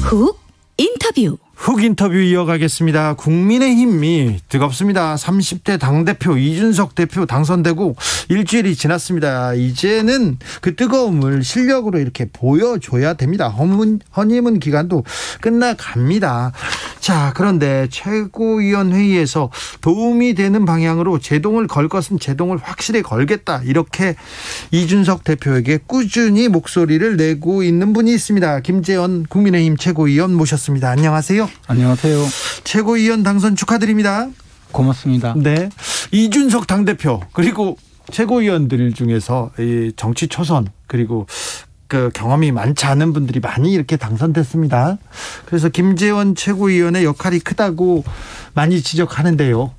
훅 인터뷰. 훅 인터뷰 이어가겠습니다. 국민의힘이 뜨겁습니다. 30대 당대표 이준석 대표 당선되고 일주일이 지났습니다. 이제는 그 뜨거움을 실력으로 이렇게 보여줘야 됩니다. 허니문 기간도 끝나갑니다. 자, 그런데 최고위원회의에서 도움이 되는 방향으로 제동을 걸 것은 제동을 확실히 걸겠다, 이렇게 이준석 대표에게 꾸준히 목소리를 내고 있는 분이 있습니다. 김재원 국민의힘 최고위원 모셨습니다. 안녕하세요. 안녕하세요. 최고위원 당선 축하드립니다. 고맙습니다. 네, 이준석 당대표 그리고 최고위원들 중에서 이 정치 초선 그리고 그 경험이 많지 않은 분들이 많이 이렇게 당선됐습니다. 그래서 김재원 최고위원의 역할이 크다고 많이 지적하는데요.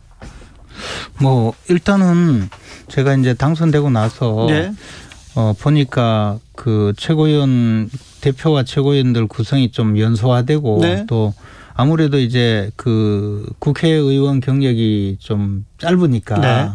뭐 일단은 제가 이제 당선되고 나서 네. 보니까 그 최고위원 대표와 최고위원들 구성이 좀 연소화되고 네. 또 아무래도 이제 그 국회의원 경력이 좀 짧으니까 네.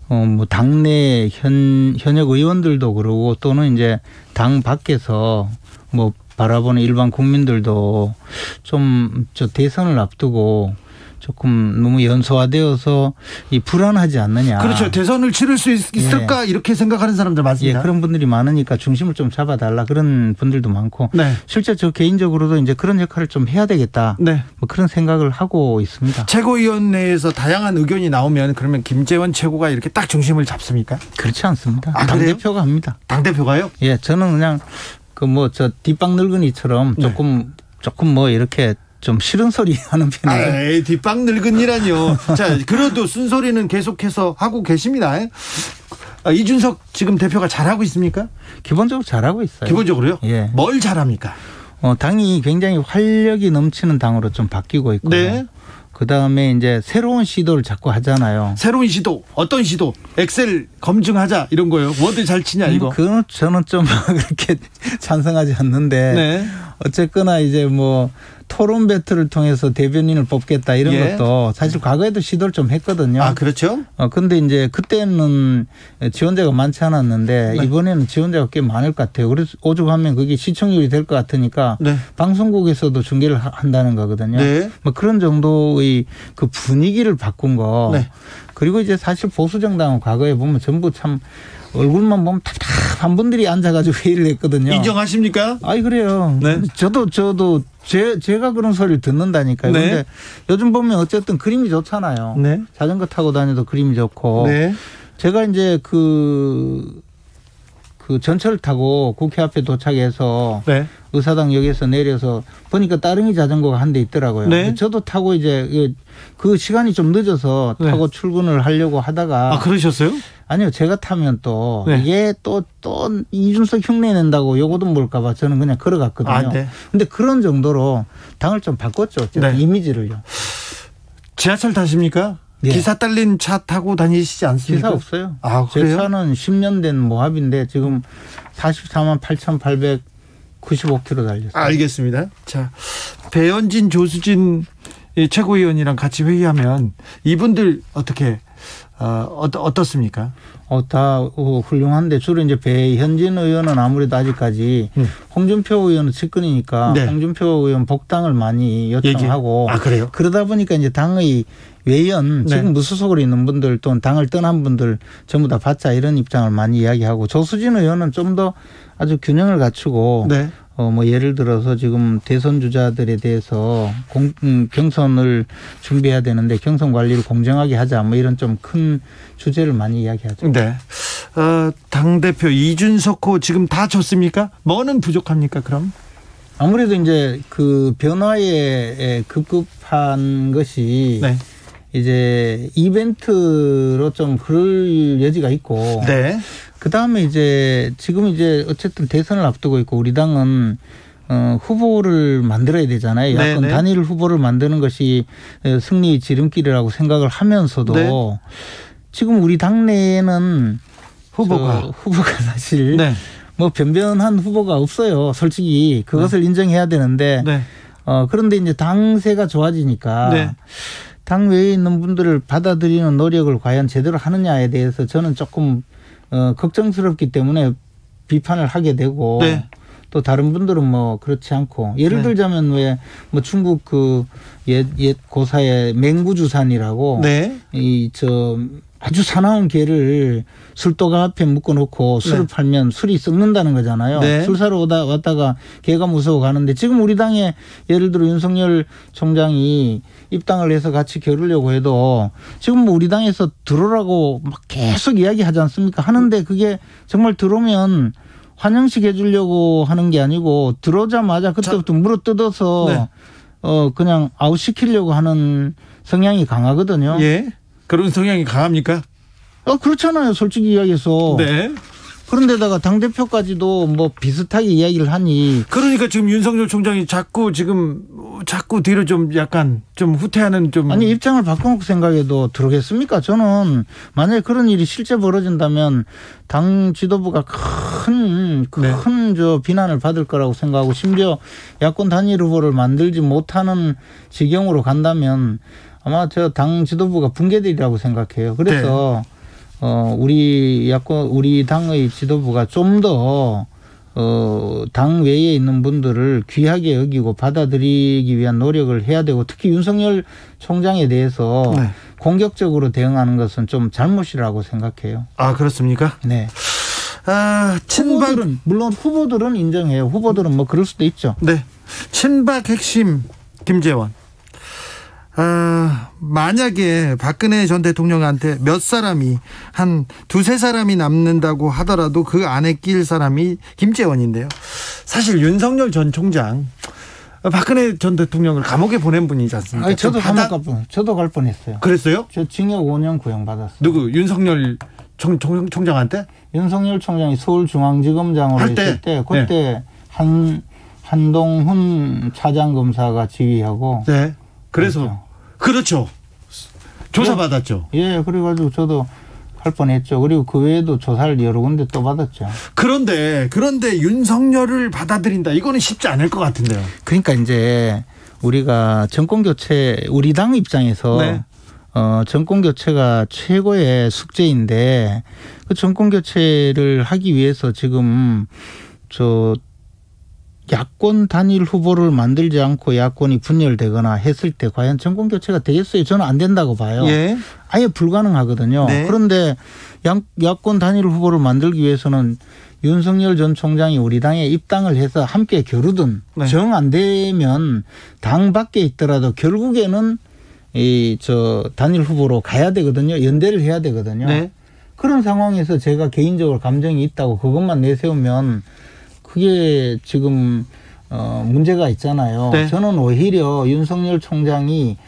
뭐 당내 현역 의원들도 그러고 또는 이제 당 밖에서 뭐 바라보는 일반 국민들도 좀 저 대선을 앞두고 조금 너무 연소화되어서 이 불안하지 않느냐. 그렇죠. 대선을 치를 수 있을까 이렇게 생각하는 사람들 많습니다. 그런 분들이 많으니까 중심을 좀 잡아달라 그런 분들도 많고 네. 실제 저 개인적으로도 이제 그런 역할을 좀 해야 되겠다. 네. 뭐 그런 생각을 하고 있습니다. 최고위원회에서 다양한 의견이 나오면 그러면 김재원 최고가 이렇게 딱 중심을 잡습니까? 그렇지 않습니다. 아, 당대표가 합니다. 당대표가요? 예, 저는 그냥 저 뒷방 늙은이처럼 조금 뭐 이렇게 좀 싫은 소리 하는 편이에요. 에이, 뒷방 늙은이라뇨. 자, 그래도 쓴소리는 계속해서 하고 계십니다. 이준석 지금 대표가 잘하고 있습니까? 기본적으로 잘하고 있어요. 기본적으로요? 예. 뭘 잘합니까? 당이 굉장히 활력이 넘치는 당으로 좀 바뀌고 있고요. 네. 그다음에 이제 새로운 시도를 자꾸 하잖아요. 새로운 시도? 어떤 시도? 엑셀 검증하자 이런 거요. 워드 잘 치냐 이거? 그건 저는 좀 그렇게 찬성하지 않는데 네. 어쨌거나 이제 뭐 토론 배틀을 통해서 대변인을 뽑겠다 이런 것도 사실 과거에도 시도를 좀 했거든요. 아, 그렇죠? 근데 이제 그때는 지원자가 많지 않았는데 이번에는 지원자가 꽤 많을 것 같아요. 그래서 오죽하면 그게 시청률이 될 것 같으니까 방송국에서도 중계를 한다는 거거든요. 뭐 그런 정도의 그 분위기를 바꾼 거. 그리고 이제 사실 보수 정당은 과거에 보면 전부 참 얼굴만 보면 답답한 분들이 앉아가지고 회의를 했거든요. 인정하십니까? 아이, 그래요. 네. 저도 제가 그런 소리를 듣는다니까요. 그런데 요즘 보면 어쨌든 그림이 좋잖아요. 자전거 타고 다녀도 그림이 좋고. 제가 이제 그 전철을 타고 국회 앞에 도착해서 의사당역에서 내려서 보니까 따릉이 자전거가 한 대 있더라고요. 저도 타고 이제 그 시간이 좀 늦어서 타고 출근을 하려고 하다가. 아, 그러셨어요? 아니요. 제가 타면 또 이게 또 이준석 흉내 낸다고 요거도 뭘까 봐 저는 그냥 걸어갔거든요. 아, 네. 근데 그런 정도로 당을 좀 바꿨죠. 이미지를요. 지하철 타십니까? 기사 딸린 차 타고 다니시지 않습니까? 기사 없어요. 아, 제 그래요? 차는 10년 된 모합인데 지금 44만 8,895km 달렸어요. 알겠습니다. 자, 배현진, 조수진 최고위원이랑 같이 회의하면 이분들 어떻게 어떻습니까? 다 훌륭한데 주로 이제 배현진 의원은 아무래도 아직까지 홍준표 의원은 측근이니까 홍준표 의원 복당을 많이 요청하고. 아, 그래요? 그러다 보니까 이제 당의 외연 지금 무소속으로 있는 분들 또는 당을 떠난 분들 전부 다 받자 이런 입장을 많이 이야기하고 조수진 의원은 좀 더 아주 균형을 갖추고 뭐 예를 들어서 지금 대선 주자들에 대해서 경선을 준비해야 되는데 경선 관리를 공정하게 하자 뭐 이런 좀 큰 주제를 많이 이야기하죠. 네. 당대표 이준석 호 지금 다 졌습니까? 뭐는 부족합니까 그럼? 아무래도 이제 그 변화에 급급한 것이 이제 이벤트로 좀 그럴 여지가 있고. 그 다음에 이제 지금 이제 어쨌든 대선을 앞두고 있고 우리 당은 후보를 만들어야 되잖아요. 야권 단일 후보를 만드는 것이 승리 지름길이라고 생각을 하면서도 지금 우리 당내에는 후보가 사실 뭐 변변한 후보가 없어요. 솔직히 그것을 인정해야 되는데 그런데 이제 당세가 좋아지니까 당 외에 있는 분들을 받아들이는 노력을 과연 제대로 하느냐에 대해서 저는 조금 걱정스럽기 때문에 비판을 하게 되고 또 다른 분들은 뭐 그렇지 않고 예를 들자면 왜 뭐 중국 그 옛 고사의 맹구주산이라고 아주 사나운 개를 술도가 앞에 묶어놓고 술을 팔면 술이 썩는다는 거잖아요. 술 사러 왔다가 개가 무서워 가는데 지금 우리 당에 예를 들어 윤석열 총장이 입당을 해서 같이 겨루려고 해도 지금 뭐 우리 당에서 들어오라고 막 계속 이야기하지 않습니까? 하는데 그게 정말 들어오면 환영식 해주려고 하는 게 아니고 들어오자마자 그때부터 물어뜯어서 그냥 아웃시키려고 하는 성향이 강하거든요. 그런 성향이 강합니까? 그렇잖아요. 솔직히 이야기해서. 그런데다가 당대표까지도 뭐 비슷하게 이야기를 하니. 그러니까 지금 윤석열 총장이 자꾸 뒤로 좀 약간 좀 후퇴하는 아니 입장을 바꿔놓고 생각해도 들어오겠습니까? 저는 만약에 그런 일이 실제 벌어진다면 당 지도부가 큰 저 비난을 받을 거라고 생각하고 심지어 야권 단일 후보를 만들지 못하는 지경으로 간다면 아마 저 당 지도부가 붕괴되리라고 생각해요. 그래서 우리 당의 지도부가 좀 더 당 외에 있는 분들을 귀하게 여기고 받아들이기 위한 노력을 해야 되고 특히 윤석열 총장에 대해서 네. 공격적으로 대응하는 것은 좀 잘못이라고 생각해요. 아, 그렇습니까? 네. 친박 후보들은, 물론 후보들은 인정해요. 후보들은 뭐 그럴 수도 있죠. 네. 친박 핵심 김재원. 만약에 박근혜 전 대통령한테 몇 사람이 한 두세 사람이 남는다고 하더라도 그 안에 낄 사람이 김재원인데요. 사실 윤석열 전 총장 박근혜 전 대통령을 감옥에 보낸 분이지 않습니까? 아니, 저도 저도 갈 뻔했어요. 그랬어요? 저 징역 5년 구형 받았어요. 누구? 윤석열 총장한테? 윤석열 총장이 서울중앙지검장으로 있을 때 그때 네. 한동훈 차장검사가 지휘하고 네. 그래서 그렇죠. 조사받았죠. 예, 그래가지고 저도 할 뻔했죠. 그리고 그 외에도 조사를 여러 군데 또 받았죠. 그런데 윤석열을 받아들인다. 이거는 쉽지 않을 것 같은데요. 그러니까 이제 우리가 정권 교체 우리 당 입장에서 네. 정권 교체가 최고의 숙제인데 그 정권 교체를 하기 위해서 지금 야권 단일 후보를 만들지 않고 야권이 분열되거나 했을 때 과연 정권 교체가 되겠어요? 저는 안 된다고 봐요. 예. 아예 불가능하거든요. 네. 그런데 야권 단일 후보를 만들기 위해서는 윤석열 전 총장이 우리 당에 입당을 해서 함께 겨루든 네. 정 안 되면 당 밖에 있더라도 결국에는 단일 후보로 가야 되거든요. 연대를 해야 되거든요. 네. 그런 상황에서 제가 개인적으로 감정이 있다고 그것만 내세우면 그게 지금 문제가 있잖아요. 네. 저는 오히려 윤석열 총장이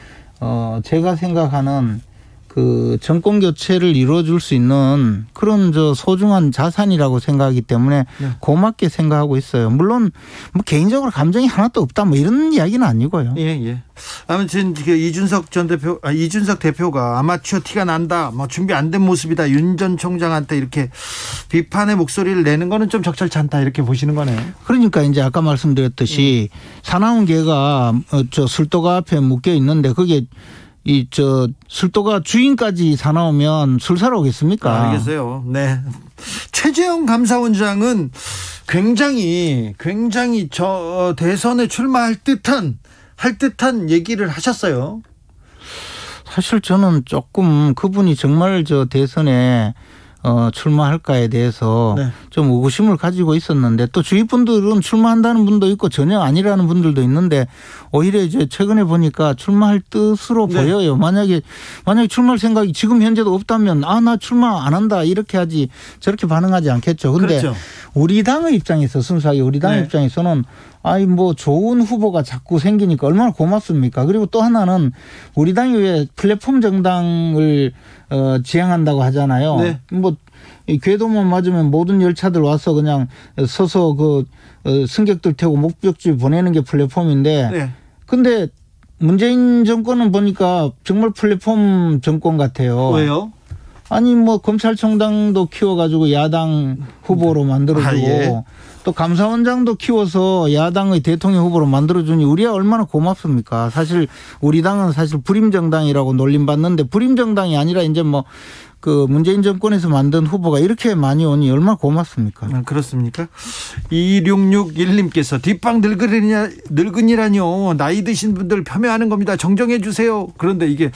제가 생각하는 그 정권 교체를 이루어줄 수 있는 그런 소중한 자산이라고 생각하기 때문에 네. 고맙게 생각하고 있어요. 물론 뭐 개인적으로 감정이 하나도 없다 뭐 이런 이야기는 아니고요. 예. 아무튼 이준석 대표가 아마추어 티가 난다, 뭐 준비 안 된 모습이다, 윤 전 총장한테 이렇게 비판의 목소리를 내는 거는 좀 적절치 않다 이렇게 보시는 거네요. 그러니까 이제 아까 말씀드렸듯이 사나운 개가 술도가 앞에 묶여 있는데 그게 술도가 주인까지 사나우면 술 사러 오겠습니까? 알겠어요. 네. 최재형 감사원장은 굉장히 대선에 출마할 듯한 얘기를 하셨어요. 사실 저는 조금 그분이 정말 대선에 출마할까에 대해서 네. 좀 의구심을 가지고 있었는데 또 주위 분들은 출마한다는 분도 있고 전혀 아니라는 분들도 있는데 오히려 이제 최근에 보니까 출마할 뜻으로 네. 보여요. 만약에 출마할 생각이 지금 현재도 없다면 나 출마 안 한다 이렇게 하지 저렇게 반응하지 않겠죠. 근데 그렇죠. 우리 당의 입장에서 순수하게 우리 당의 네. 입장에서는 좋은 후보가 자꾸 생기니까 얼마나 고맙습니까? 그리고 또 하나는 우리 당이 왜 플랫폼 정당을 지향한다고 하잖아요. 네. 궤도만 맞으면 모든 열차들 와서 그냥 서서 승객들 태우고 목적지 보내는 게 플랫폼인데 네. 근데 문재인 정권은 보니까 정말 플랫폼 정권 같아요. 왜요? 검찰총장도 키워가지고 야당 후보로 만들어주고 예. 또 감사원장도 키워서 야당의 대통령 후보로 만들어주니 우리야 얼마나 고맙습니까? 사실 우리 당은 사실 불임정당이라고 놀림받는데 불임정당이 아니라 이제 문재인 정권에서 만든 후보가 이렇게 많이 오니 얼마나 고맙습니까? 그렇습니까? 2661님께서 뒷방 늙은이라뇨. 나이 드신 분들 폄훼하는 겁니다. 정정해 주세요. 그런데 이게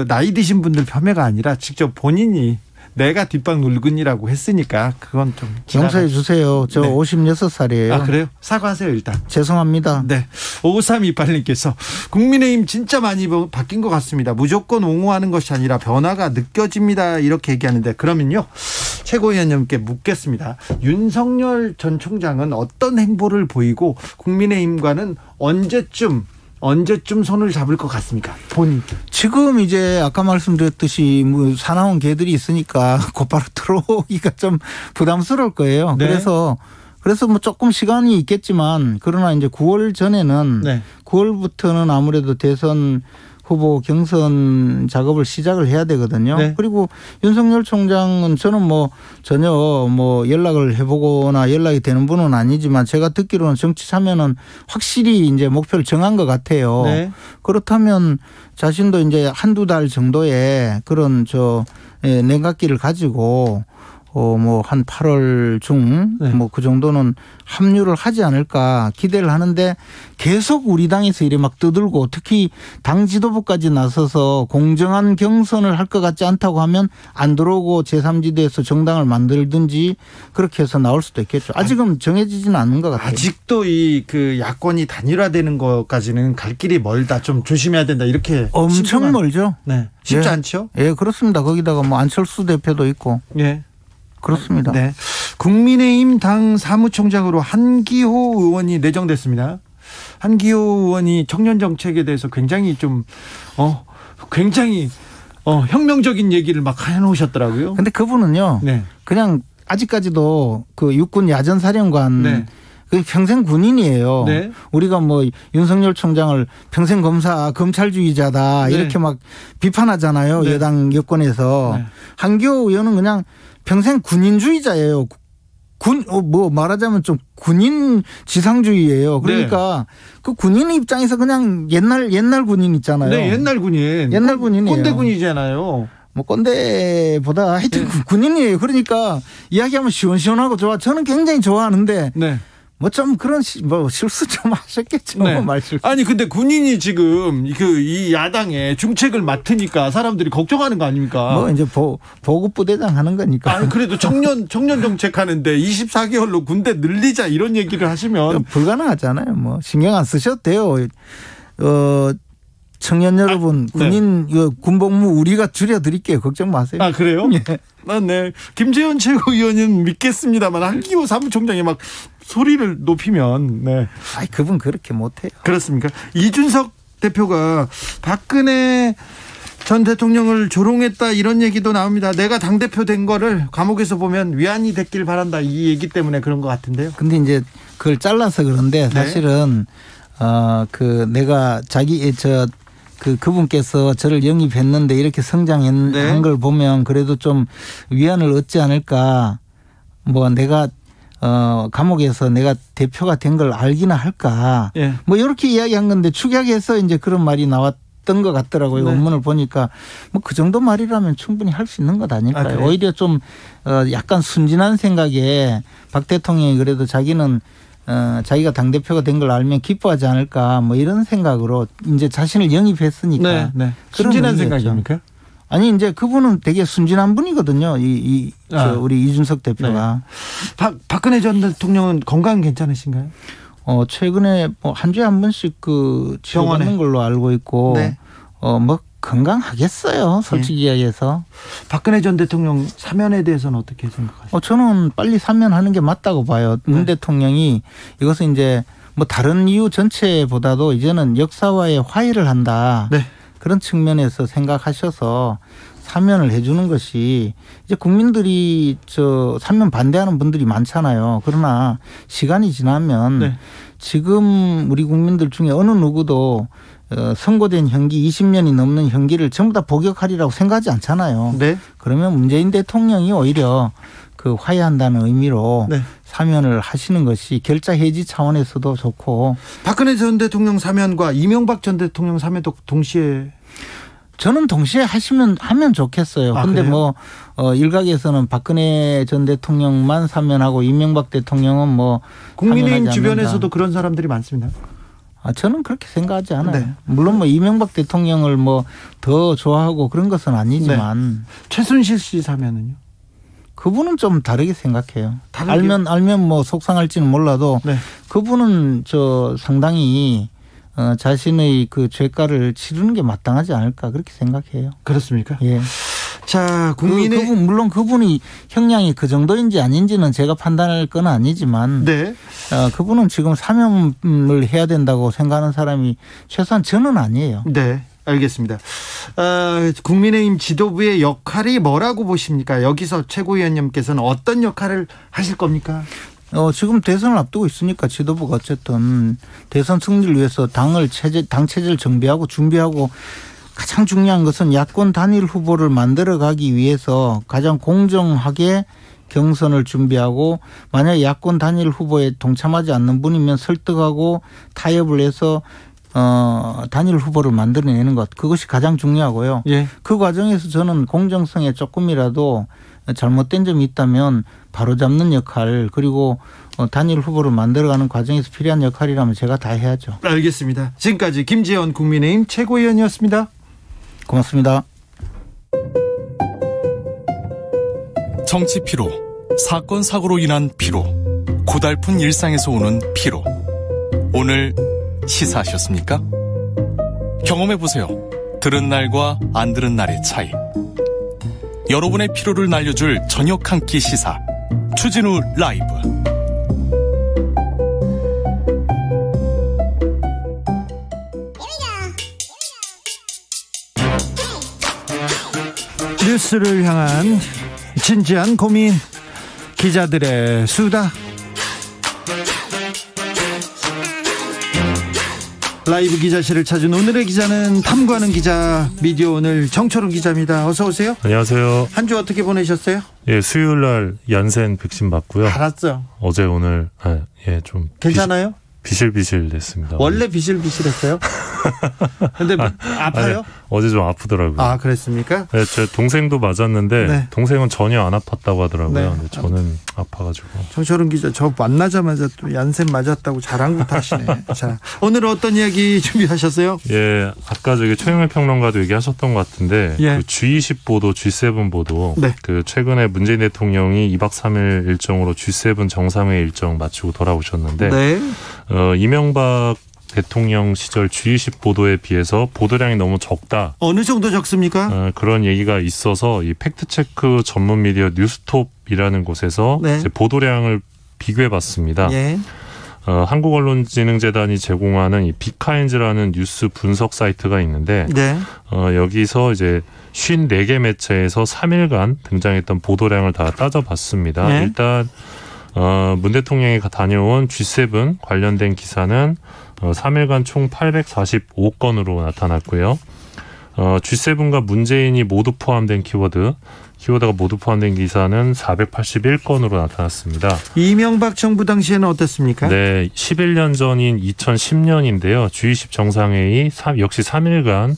나이 드신 분들 폄훼가 아니라 직접 본인이 내가 뒷방 늙은이라고 했으니까 그건 좀 용서해 주세요. 저 네. 56살이에요. 아, 그래요? 사과하세요 일단. 죄송합니다. 네. 5328님께서 국민의힘 진짜 많이 바뀐 것 같습니다. 무조건 옹호하는 것이 아니라 변화가 느껴집니다. 이렇게 얘기하는데 그러면요. 최고위원님께 묻겠습니다. 윤석열 전 총장은 어떤 행보를 보이고 국민의힘과는 언제쯤 손을 잡을 것 같습니까? 본인. 지금 이제 아까 말씀드렸듯이 사나운 개들이 있으니까 곧바로 들어오기가 좀 부담스러울 거예요. 네. 그래서 조금 시간이 있겠지만 그러나 이제 9월 전에는 네. 9월부터는 아무래도 대선 후보 경선 작업을 시작을 해야 되거든요. 네. 그리고 윤석열 총장은 저는 전혀 연락을 해보거나 연락이 되는 분은 아니지만 제가 듣기로는 정치 참여는 확실히 이제 목표를 정한 것 같아요. 네. 그렇다면 자신도 이제 한두 달 정도의 그런 냉각기를 가지고 뭐 한 8월 중 뭐 그 정도는 합류를 하지 않을까 기대를 하는데 계속 우리 당에서 이래 막 떠들고 특히 당 지도부까지 나서서 공정한 경선을 할 것 같지 않다고 하면 안 들어오고 제3지대에서 정당을 만들든지 그렇게 해서 나올 수도 있겠죠. 아직은 정해지지는 않은 것 같아요. 아직도 이 그 야권이 단일화되는 것까지는 갈 길이 멀다. 좀 조심해야 된다. 이렇게 엄청 멀죠. 네. 쉽지 않죠? 예, 그렇습니다. 거기다가 뭐 안철수 대표도 있고. 예. 그렇습니다. 네. 국민의힘 당 사무총장으로 한기호 의원이 내정됐습니다. 한기호 의원이 청년 정책에 대해서 굉장히 혁명적인 얘기를 막 해놓으셨더라고요. 근데 그분은요. 네. 그냥 아직까지도 그 육군 야전사령관 네. 그 평생 군인이에요. 네. 우리가 뭐 윤석열 총장을 평생 검찰주의자다 네. 이렇게 막 비판하잖아요. 네. 여당 여권에서. 네. 한기호 의원은 그냥 평생 군인주의자예요. 뭐 말하자면 좀 군인 지상주의예요. 그러니까 네. 그 군인 입장에서 그냥 옛날 군인 있잖아요. 네, 옛날 군인이에요. 꼰대 군이잖아요. 뭐 꼰대보다 하여튼 네. 군인이에요. 그러니까 이야기하면 시원시원하고 좋아. 저는 굉장히 좋아하는데. 네. 뭐 좀 그런 실수 좀 하셨겠죠. 네. 말실수. 아니 근데 군인이 지금 이 야당의 중책을 맡으니까 사람들이 걱정하는 거 아닙니까? 뭐 이제 보급부대장 하는 거니까. 아니 그래도 청년 정책 하는데 24개월로 군대 늘리자 이런 얘기를 하시면 불가능하잖아요. 뭐 신경 안 쓰셔도 돼요. 청년 여러분, 군인 네. 군복무 우리가 줄여드릴게요. 걱정 마세요. 아 그래요? 예. 네. 김재원 최고위원은 믿겠습니다만 한기호 사무총장이 막 소리를 높이면 네. 아이 그분 그렇게 못해요. 그렇습니까? 이준석 대표가 박근혜 전 대통령을 조롱했다 이런 얘기도 나옵니다. 내가 당대표 된 거를 감옥에서 보면 위안이 됐길 바란다 이 얘기 때문에 그런 것 같은데요. 근데 이제 그걸 잘라서 그런데 사실은 네. 내가 그분께서 저를 영입했는데 이렇게 성장한 네. 걸 보면 그래도 좀 위안을 얻지 않을까. 뭐 내가 감옥에서 내가 대표가 된 걸 알기나 할까. 예. 뭐 이렇게 이야기한 건데 축약해서 이제 그런 말이 나왔던 것 같더라고요. 네. 원문을 보니까 뭐 그 정도 말이라면 충분히 할 수 있는 것 아닐까요? 아, 오히려 좀 약간 순진한 생각에 박 대통령이 그래도 자기는 자기가 당대표가 된 걸 알면 기뻐하지 않을까 뭐 이런 생각으로 이제 자신을 영입했으니까. 네, 네. 순진한 생각입니까? 아니 이제 그분은 되게 순진한 분이거든요. 우리 이준석 대표가. 네. 박근혜 전 대통령은 건강 괜찮으신가요? 최근에 뭐 한 주에 한 번씩 치료받는 걸로 알고 있고 네. 뭐 건강하겠어요. 솔직히 이야기해서. 박근혜 전 대통령 사면에 대해서는 어떻게 생각하세요? 저는 빨리 사면하는 게 맞다고 봐요. 네. 문 대통령이 이것은 이제 뭐 다른 이유 전체보다도 이제는 역사와의 화해를 한다. 네. 그런 측면에서 생각하셔서 사면을 해주는 것이 이제 국민들이 사면 반대하는 분들이 많잖아요. 그러나 시간이 지나면 네. 지금 우리 국민들 중에 어느 누구도 선고된 형기 20년이 넘는 형기를 전부 다 복역하리라고 생각하지 않잖아요. 네. 그러면 문재인 대통령이 오히려 그 화해한다는 의미로 네. 사면을 하시는 것이 결자 해지 차원에서도 좋고. 박근혜 전 대통령 사면과 이명박 전 대통령 사면도 동시에. 저는 동시에 하면 좋겠어요. 그런데 뭐 일각에서는 박근혜 전 대통령만 사면하고 이명박 대통령은 뭐 국민의힘 주변에서도 그런 사람들이 많습니다. 저는 그렇게 생각하지 않아요. 네. 물론 뭐 이명박 대통령을 뭐 더 좋아하고 그런 것은 아니지만 네. 최순실 씨 사면은요? 그분은 좀 다르게 생각해요. 알면 뭐 속상할지는 몰라도 네. 그분은 상당히 자신의 그 죄가를 치르는 게 마땅하지 않을까 그렇게 생각해요. 그렇습니까? 예. 자, 물론 그분이 형량이 그 정도인지 아닌지는 제가 판단할 건 아니지만 네. 그분은 지금 사면을 해야 된다고 생각하는 사람이 최소한 저는 아니에요. 네. 알겠습니다. 국민의힘 지도부의 역할이 뭐라고 보십니까? 여기서 최고위원님께서는 어떤 역할을 하실 겁니까? 지금 대선을 앞두고 있으니까 지도부가 어쨌든 대선 승리를 위해서 당 체제를 정비하고 준비하고 가장 중요한 것은 야권 단일 후보를 만들어가기 위해서 가장 공정하게 경선을 준비하고 만약에 야권 단일 후보에 동참하지 않는 분이면 설득하고 타협을 해서 단일 후보를 만들어내는 것 그것이 가장 중요하고요. 예. 그 과정에서 저는 공정성에 조금이라도 잘못된 점이 있다면 바로잡는 역할 그리고 단일 후보를 만들어가는 과정에서 필요한 역할이라면 제가 다 해야죠. 알겠습니다. 지금까지 김재원 국민의힘 최고위원이었습니다. 고맙습니다. 정치 피로, 사건 사고로 인한 피로, 고달픈 일상에서 오는 피로. 오늘 시사하셨습니까? 경험해보세요. 들은 날과 안 들은 날의 차이. 여러분의 피로를 날려줄 저녁 한 끼 시사 추진우 라이브. 뉴스를 향한 진지한 고민, 기자들의 수다. 라이브 기자실을 찾은 오늘의 기자는 탐구하는 기자, 미디어 오늘 정철훈 기자입니다. 어서 오세요. 안녕하세요. 한 주 어떻게 보내셨어요? 예, 수요일 날 얀센 백신 맞고요. 알았죠. 어제 오늘 좀 괜찮아요? 비실비실 됐습니다. 원래 비실비실했어요? 근데 아파요? 아니, 어제 좀 아프더라고요. 아, 그랬습니까? 네, 제 동생도 맞았는데 네. 동생은 전혀 안 아팠다고 하더라고요. 네. 근데 저는 아파가지고. 정철훈 기자, 저 만나자마자 또 얀센 맞았다고 자랑부터 하시네. 자, 오늘 어떤 이야기 준비하셨어요? 예, 아까 저기 최영일 평론가도 얘기하셨던 것 같은데 예. 그 G20 보도, G7 보도. 네. 그 최근에 문재인 대통령이 2박 3일 일정으로 G7 정상회의 일정 마치고 돌아오셨는데 네. 이명박 대통령 시절 G20 보도에 비해서 보도량이 너무 적다. 어느 정도 적습니까? 그런 얘기가 있어서 이 팩트체크 전문 미디어 뉴스톱이라는 곳에서 네. 이제 보도량을 비교해봤습니다. 예. 한국언론진흥재단이 제공하는 이 비카인즈라는 뉴스 분석 사이트가 있는데 네. 여기서 이제 54개 매체에서 3일간 등장했던 보도량을 다 따져봤습니다. 네. 일단 문 대통령이 다녀온 G7 관련된 기사는 3일간 총 845건으로 나타났고요. G7과 문재인이 모두 포함된 키워드가 모두 포함된 기사는 481건으로 나타났습니다. 이명박 정부 당시에는 어땠습니까? 네, 11년 전인 2010년인데요. G20 정상회의 역시 3일간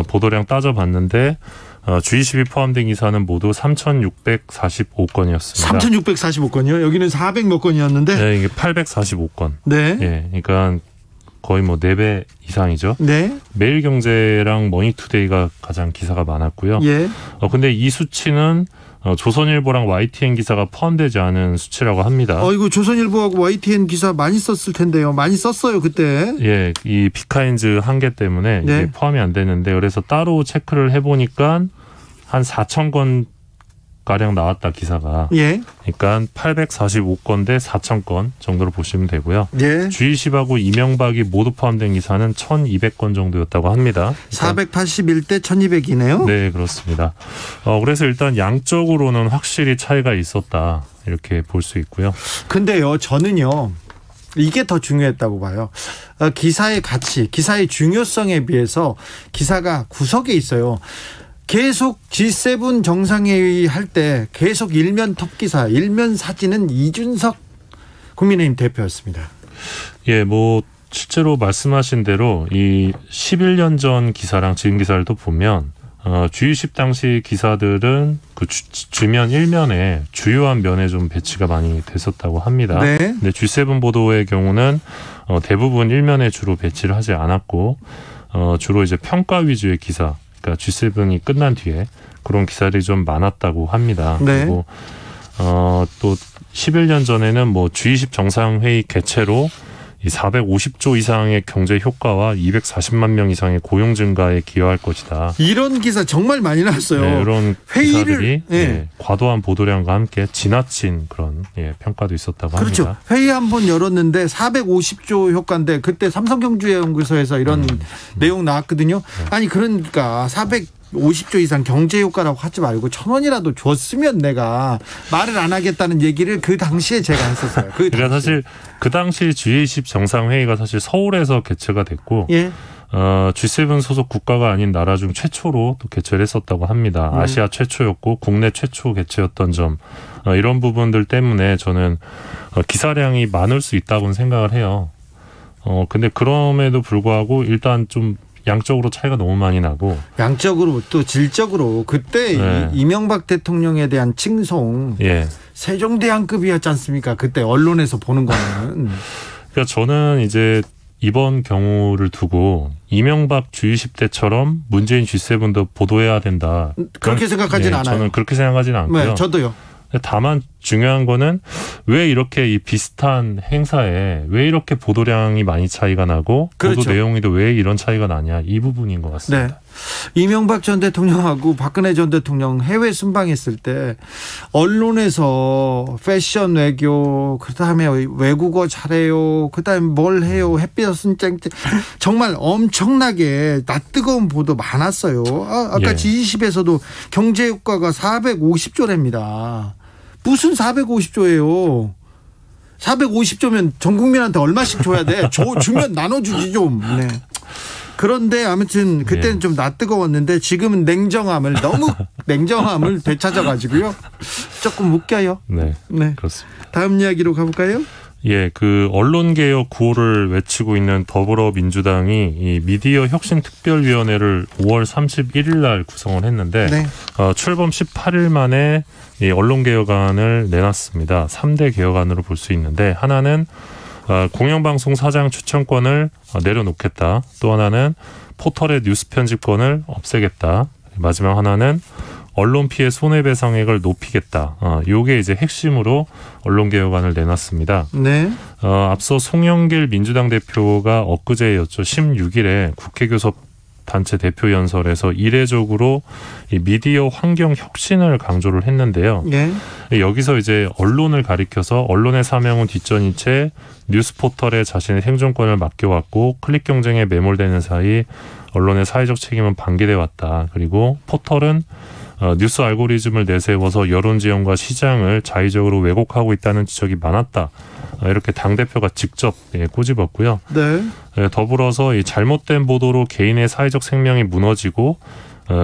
보도량 따져봤는데 G20이 포함된 기사는 모두 3,645건이었습니다. 3,645건이요? 여기는 400몇 건이었는데? 네, 이게 845건. 네. 예, 그러니까 거의 4배 이상이죠. 네. 매일경제랑 머니투데이가 가장 기사가 많았고요. 예. 근데 이 수치는 조선일보랑 YTN 기사가 포함되지 않은 수치라고 합니다. 이거 조선일보하고 YTN 기사 많이 썼을 텐데요. 많이 썼어요, 그때. 예, 이 비카인즈 한계 때문에 네. 이게 포함이 안 되는데 그래서 따로 체크를 해보니까 한 4,000건 가량 나왔다 기사가. 예. 그러니까 845건 대 4,000건 정도로 보시면 되고요. 예. G20하고 이명박이 모두 포함된 기사는 1,200건 정도였다고 합니다. 481대 1,200이네요. 네, 그렇습니다. 그래서 일단 양적으로는 확실히 차이가 있었다 이렇게 볼 수 있고요. 근데요, 저는요. 이게 더 중요했다고 봐요. 기사의 가치, 기사의 중요성에 비해서 기사가 구석에 있어요. 계속 G7 정상회의 할 때 계속 일면 톱기사, 일면 사진은 이준석 국민의힘 대표였습니다. 예, 실제로 말씀하신 대로 이 11년 전 기사랑 지금 기사를 또 보면 G20 당시 기사들은 그 주면 1면에 주요한 면에 좀 배치가 많이 됐었다고 합니다. 네. 근데 G7 보도의 경우는 대부분 1면에 주로 배치를 하지 않았고 주로 이제 평가 위주의 기사, 그러니까 G7이 끝난 뒤에 그런 기사들이 좀 많았다고 합니다. 네. 그리고 또 11년 전에는 G20 정상회의 개최로 이 450조 이상의 경제 효과와 240만 명 이상의 고용 증가에 기여할 것이다. 이런 기사 정말 많이 나왔어요. 네, 이런 기사들이 예. 과도한 보도량과 함께 지나친 그런 평가도 있었다고 그렇죠. 합니다. 회의 한번 열었는데 450조 효과인데 그때 삼성경제연구소에서 이런 내용 나왔거든요. 아니 그러니까 450조 이상 경제 효과라고 하지 말고 1,000원이라도 줬으면 내가 말을 안 하겠다는 얘기를 그 당시에 제가 했었어요. 그러니까 사실 그 당시 G20 정상회의가 사실 서울에서 개최가 됐고 예. G7 소속 국가가 아닌 나라 중 최초로 또 개최를 했었다고 합니다. 아시아 최초였고 국내 최초 개최였던 점 이런 부분들 때문에 저는 기사량이 많을 수 있다고는 생각을 해요. 근데 그럼에도 불구하고 일단 좀 양적으로 차이가 너무 많이 나고 양적으로 또 질적으로 그때 네. 이명박 대통령에 대한 칭송 예. 세종대왕급이었지 않습니까? 그때 언론에서 보는 거는. 그러니까 저는 이제 이번 경우를 두고 이명박 G20 때처럼 문재인 G7도 보도해야 된다. 그렇게 생각하진 않아요. 저는 그렇게 생각하지는 않고요. 네, 저도요. 다만 중요한 거는 왜 이렇게 이 비슷한 행사에 왜 이렇게 보도량이 많이 차이가 나고 그렇죠. 보도 내용에도 왜 이런 차이가 나냐 이 부분인 것 같습니다. 네. 이명박 전 대통령하고 박근혜 전 대통령 해외 순방했을 때 언론에서 패션 외교 그다음에 외국어 잘해요 그다음에 뭘 해요 햇빛은 쨍쨍 정말 엄청나게 낯뜨거운 보도 많았어요. 아까 예. G20에서도 경제 효과가 450조랍니다. 무슨 450조예요. 450조면 전 국민한테 얼마씩 줘야 돼? 주면 나눠주지 좀. 네. 그런데 아무튼 그때는 예. 좀 낯뜨거웠는데 지금은 너무 냉정함을 되찾아가지고요. 조금 웃겨요. 네, 네. 그렇습니다. 다음 이야기로 가볼까요? 예, 그 언론개혁 구호를 외치고 있는 더불어민주당이 이 미디어 혁신특별위원회를 5월 31일 날 구성을 했는데 네. 출범 18일 만에 이 언론개혁안을 내놨습니다. 3대 개혁안으로 볼 수 있는데 하나는 공영방송 사장 추천권을 내려놓겠다. 또 하나는 포털의 뉴스 편집권을 없애겠다. 마지막 하나는 언론 피해 손해배상액을 높이겠다. 요게 이제 핵심으로 언론개혁안을 내놨습니다. 네. 앞서 송영길 민주당 대표가 엊그제였죠. 16일에 국회교섭 단체 대표 연설에서 이례적으로 이 미디어 환경 혁신을 강조를 했는데요. 네. 여기서 이제 언론을 가리켜서 언론의 사명은 뒷전인 채 뉴스 포털에 자신의 생존권을 맡겨왔고 클릭 경쟁에 매몰되는 사이 언론의 사회적 책임은 방기돼 왔다. 그리고 포털은 뉴스 알고리즘을 내세워서 여론 지형과 시장을 자의적으로 왜곡하고 있다는 지적이 많았다. 이렇게 당대표가 직접 꼬집었고요. 네. 더불어서 이 잘못된 보도로 개인의 사회적 생명이 무너지고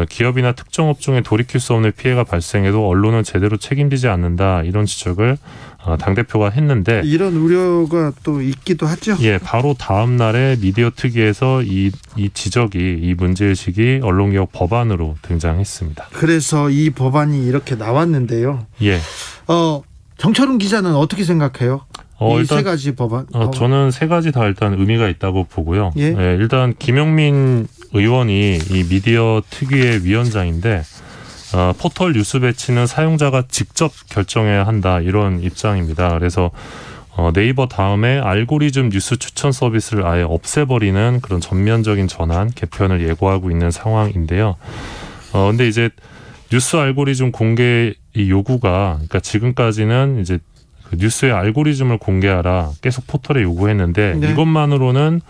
기업이나 특정 업종에 돌이킬 수 없는 피해가 발생해도 언론은 제대로 책임지지 않는다. 이런 지적을 당대표가 했는데 이런 우려가 또 있기도 하죠. 예, 바로 다음 날에 미디어 특위에서 이 지적이 이 문제의식이 언론개혁 법안으로 등장했습니다. 그래서 이 법안이 이렇게 나왔는데요. 예. 정철훈 기자는 어떻게 생각해요? 이 일단, 세 가지 법안. 저는 세 가지 다 일단 의미가 있다고 보고요. 예? 일단 김용민 의원이 이 미디어 특위의 위원장인데 포털 뉴스 배치는 사용자가 직접 결정해야 한다 이런 입장입니다. 그래서 네이버 다음에 알고리즘 뉴스 추천 서비스를 아예 없애버리는 그런 전면적인 전환 개편을 예고하고 있는 상황인데요. 근데 이제 뉴스 알고리즘 공개 이 요구가 그러니까 지금까지는 이제 그 뉴스의 알고리즘을 공개하라 계속 포털에 요구했는데 네. 이것만으로는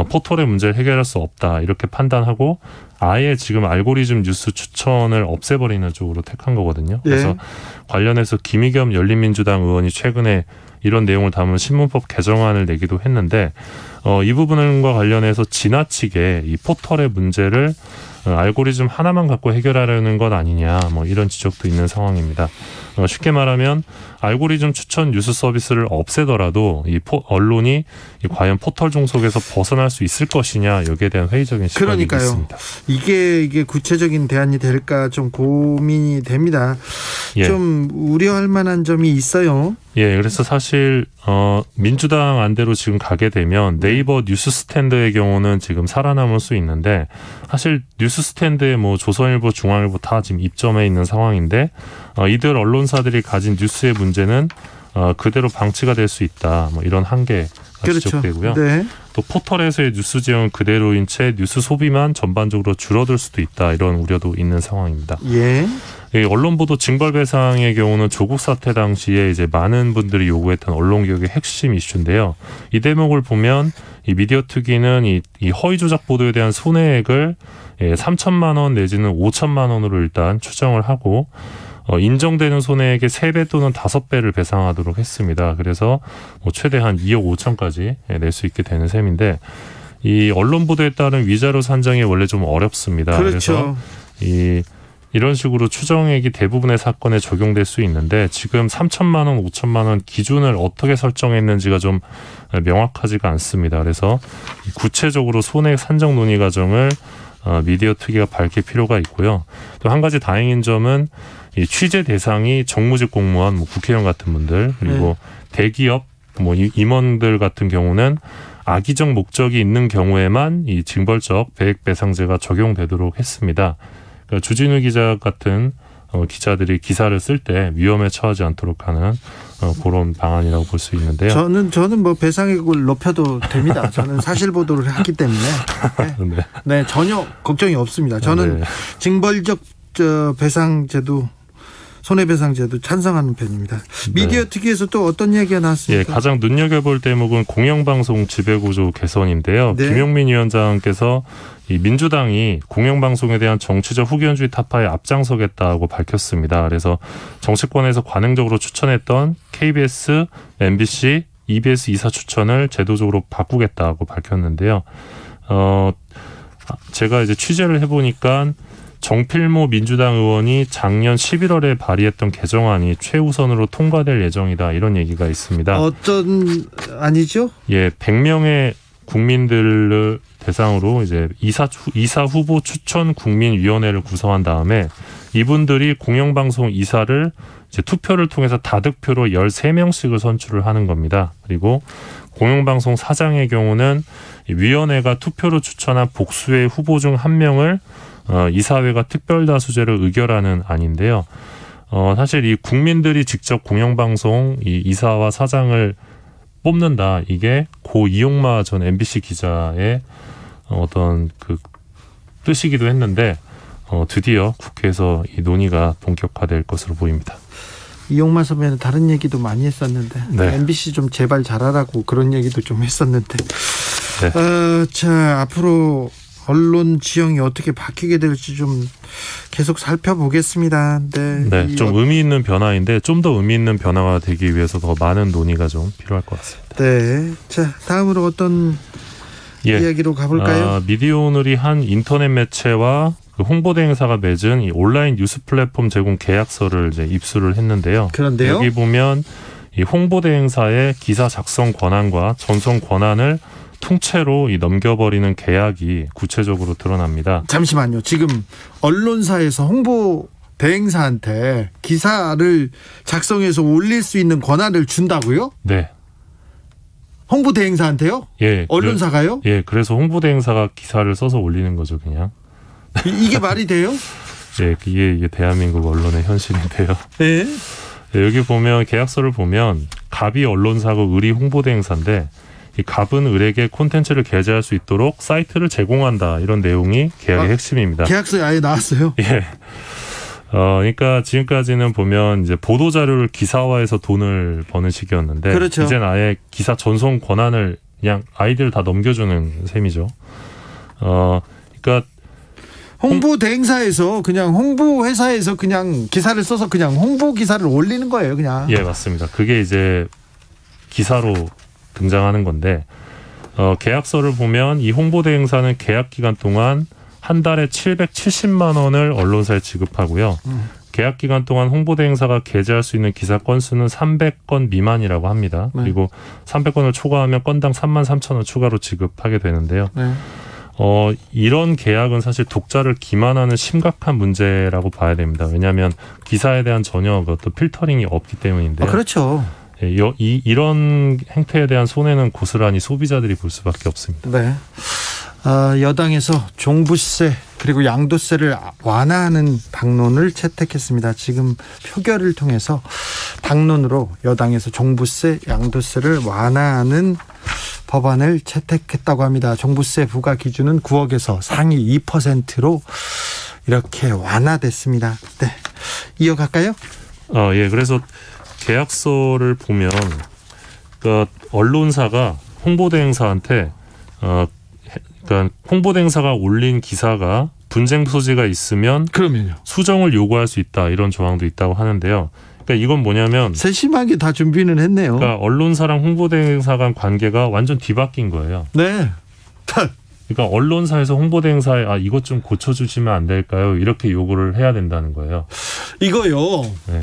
포털의 문제를 해결할 수 없다 이렇게 판단하고 아예 지금 알고리즘 뉴스 추천을 없애버리는 쪽으로 택한 거거든요. 네. 그래서 관련해서 김의겸 열린민주당 의원이 최근에 이런 내용을 담은 신문법 개정안을 내기도 했는데 이 부분과 관련해서 지나치게 이 포털의 문제를 알고리즘 하나만 갖고 해결하려는 것 아니냐 뭐 이런 지적도 있는 상황입니다. 쉽게 말하면 알고리즘 추천 뉴스 서비스를 없애더라도 이 언론이 과연 포털 종속에서 벗어날 수 있을 것이냐 여기에 대한 회의적인 시각이 있습니다. 이게 구체적인 대안이 될까 좀 고민이 됩니다. 예. 좀 우려할 만한 점이 있어요. 예, 그래서 사실 민주당 안대로 지금 가게 되면 네이버 뉴스 스탠드의 경우는 지금 살아남을 수 있는데 사실 뉴스 스탠드에 뭐 조선일보, 중앙일보 다 지금 입점해 있는 상황인데 이들 언론사들이 가진 뉴스의 문제는 그대로 방치가 될 수 있다. 뭐 이런 한계가 그렇죠. 지적되고요. 네. 또 포털에서의 뉴스 지형은 그대로인 채 뉴스 소비만 전반적으로 줄어들 수도 있다. 이런 우려도 있는 상황입니다. 예. 언론 보도 징벌배상의 경우는 조국 사태 당시에 이제 많은 분들이 요구했던 언론개혁의 핵심 이슈인데요. 이 대목을 보면 이 미디어 특위는 이 허위 조작 보도에 대한 손해액을 3천만 원 내지는 5천만 원으로 일단 추정을 하고 인정되는 손해액의 3배 또는 5배를 배상하도록 했습니다. 그래서 뭐 최대 한 2억 5천까지 낼 수 있게 되는 셈인데 이 언론 보도에 따른 위자료 산정이 원래 좀 어렵습니다. 그렇죠. 그래서 이런 식으로 추정액이 대부분의 사건에 적용될 수 있는데 지금 3천만 원, 5천만 원 기준을 어떻게 설정했는지가 좀 명확하지가 않습니다. 그래서 구체적으로 손해액 산정 논의 과정을 미디어 특위가 밝힐 필요가 있고요. 또 한 가지 다행인 점은 이 취재 대상이 정무직 공무원, 국회의원 같은 분들 그리고 대기업, 임원들 같은 경우는 악의적 목적이 있는 경우에만 이 징벌적 배액배상제가 적용되도록 했습니다. 그러니까 주진우 기자 같은 기자들이 기사를 쓸 때 위험에 처하지 않도록 하는 그런 방안이라고 볼 수 있는데요. 저는 뭐 배상액을 높여도 됩니다. 저는 사실 보도를 했기 때문에 네, 전혀 걱정이 없습니다. 저는 징벌적 배상제도 손해배상제도 찬성하는 편입니다. 미디어 특위에서 또 어떤 이야기가 나왔습니까? 가장 눈여겨볼 대목은 공영방송 지배구조 개선인데요. 김용민 위원장께서 이 민주당이 공영방송에 대한 정치적 후견주의 타파에 앞장서겠다고 밝혔습니다. 그래서 정치권에서 관행적으로 추천했던 KBS, MBC, EBS 이사 추천을 제도적으로 바꾸겠다고 밝혔는데요. 제가 이제 취재를 해보니까 정필모 민주당 의원이 작년 11월에 발의했던 개정안이 최우선으로 통과될 예정이다 이런 얘기가 있습니다. 어떤 안이죠? 100명의 국민들을 대상으로 이제 이사 후보 추천 국민위원회를 구성한 다음에 이분들이 공영방송 이사를 이제 투표를 통해서 다득표로 13명씩을 선출을 하는 겁니다. 그리고 공영방송 사장의 경우는 위원회가 투표로 추천한 복수의 후보 중 한 명을 이사회가 특별다수제로 의결하는 안인데요. 사실 이 국민들이 직접 공영방송 이 이사와 사장을 뽑는다. 이게 고 이용마 전 MBC 기자의 어떤 그 뜻이기도 했는데 드디어 국회에서 이 논의가 본격화될 것으로 보입니다. 이용마 선배는 다른 얘기도 많이 했었는데 MBC 좀 제발 잘하라고 그런 얘기도 좀 했었는데 자 앞으로 언론 지형이 어떻게 바뀌게 될지 좀 계속 살펴보겠습니다. 좀 의미 있는 변화인데 좀 더 의미 있는 변화가 되기 위해서 더 많은 논의가 좀 필요할 것 같습니다. 네, 자 다음으로 어떤 이야기로 가볼까요? 미디어오늘이 한 인터넷 매체와 그 홍보대행사가 맺은 이 온라인 뉴스 플랫폼 제공 계약서를 이제 입수를 했는데요. 그런데요? 여기 보면 이 홍보대행사의 기사 작성 권한과 전송 권한을 통째로 넘겨버리는 계약이 구체적으로 드러납니다. 잠시만요. 지금 언론사에서 홍보 대행사한테 기사를 작성해서 올릴 수 있는 권한을 준다고요? 네. 홍보 대행사한테요? 언론사가요? 그래서 홍보 대행사가 기사를 써서 올리는 거죠, 그냥. 이게 말이 돼요? 이게 대한민국 언론의 현실인데요. 네. 여기 보면 계약서를 보면 갑이 언론사고 을이 홍보 대행사인데 이 갑은 을에게 콘텐츠를 게재할 수 있도록 사이트를 제공한다. 이런 내용이 계약의 핵심입니다. 계약서에 아예 나왔어요? 그러니까 지금까지는 보면 이제 보도 자료를 기사화해서 돈을 버는 식이었는데 그렇죠. 이제는 아예 기사 전송 권한을 그냥 아이디를 다 넘겨주는 셈이죠. 그러니까 홍보 대행사에서 그냥 홍보 회사에서 그냥 기사를 써서 그냥 홍보 기사를 올리는 거예요, 그냥. 맞습니다. 그게 이제 기사로 등장하는 건데 계약서를 보면 이 홍보대행사는 계약 기간 동안 한 달에 770만 원을 언론사에 지급하고요. 계약 기간 동안 홍보대행사가 게재할 수 있는 기사 건수는 300건 미만이라고 합니다. 그리고 300건을 초과하면 건당 33,000원 추가로 지급하게 되는데요. 이런 계약은 사실 독자를 기만하는 심각한 문제라고 봐야 됩니다. 왜냐하면 기사에 대한 전혀 어떤 필터링이 없기 때문인데요. 그렇죠. 이런 행태에 대한 손해는 고스란히 소비자들이 볼 수밖에 없습니다. 네. 여당에서 종부세 그리고 양도세를 완화하는 당론을 채택했습니다. 지금 표결을 통해서 당론으로 여당에서 종부세, 양도세를 완화하는 법안을 채택했다고 합니다. 종부세 부과 기준은 9억에서 상위 2%로 이렇게 완화됐습니다. 네, 이어갈까요? 그래서 계약서를 보면 그러니까 언론사가 홍보대행사한테 그러니까 홍보대행사가 올린 기사가 분쟁 소지가 있으면 그러면요. 수정을 요구할 수 있다 이런 조항도 있다고 하는데요. 그러니까 이건 뭐냐면 세심하게 다 준비는 했네요. 그러니까 언론사랑 홍보대행사 간 관계가 완전 뒤바뀐 거예요. 네. 그러니까 언론사에서 홍보대행사에 이것 좀 고쳐주시면 안 될까요? 이렇게 요구를 해야 된다는 거예요. 이거요. 네.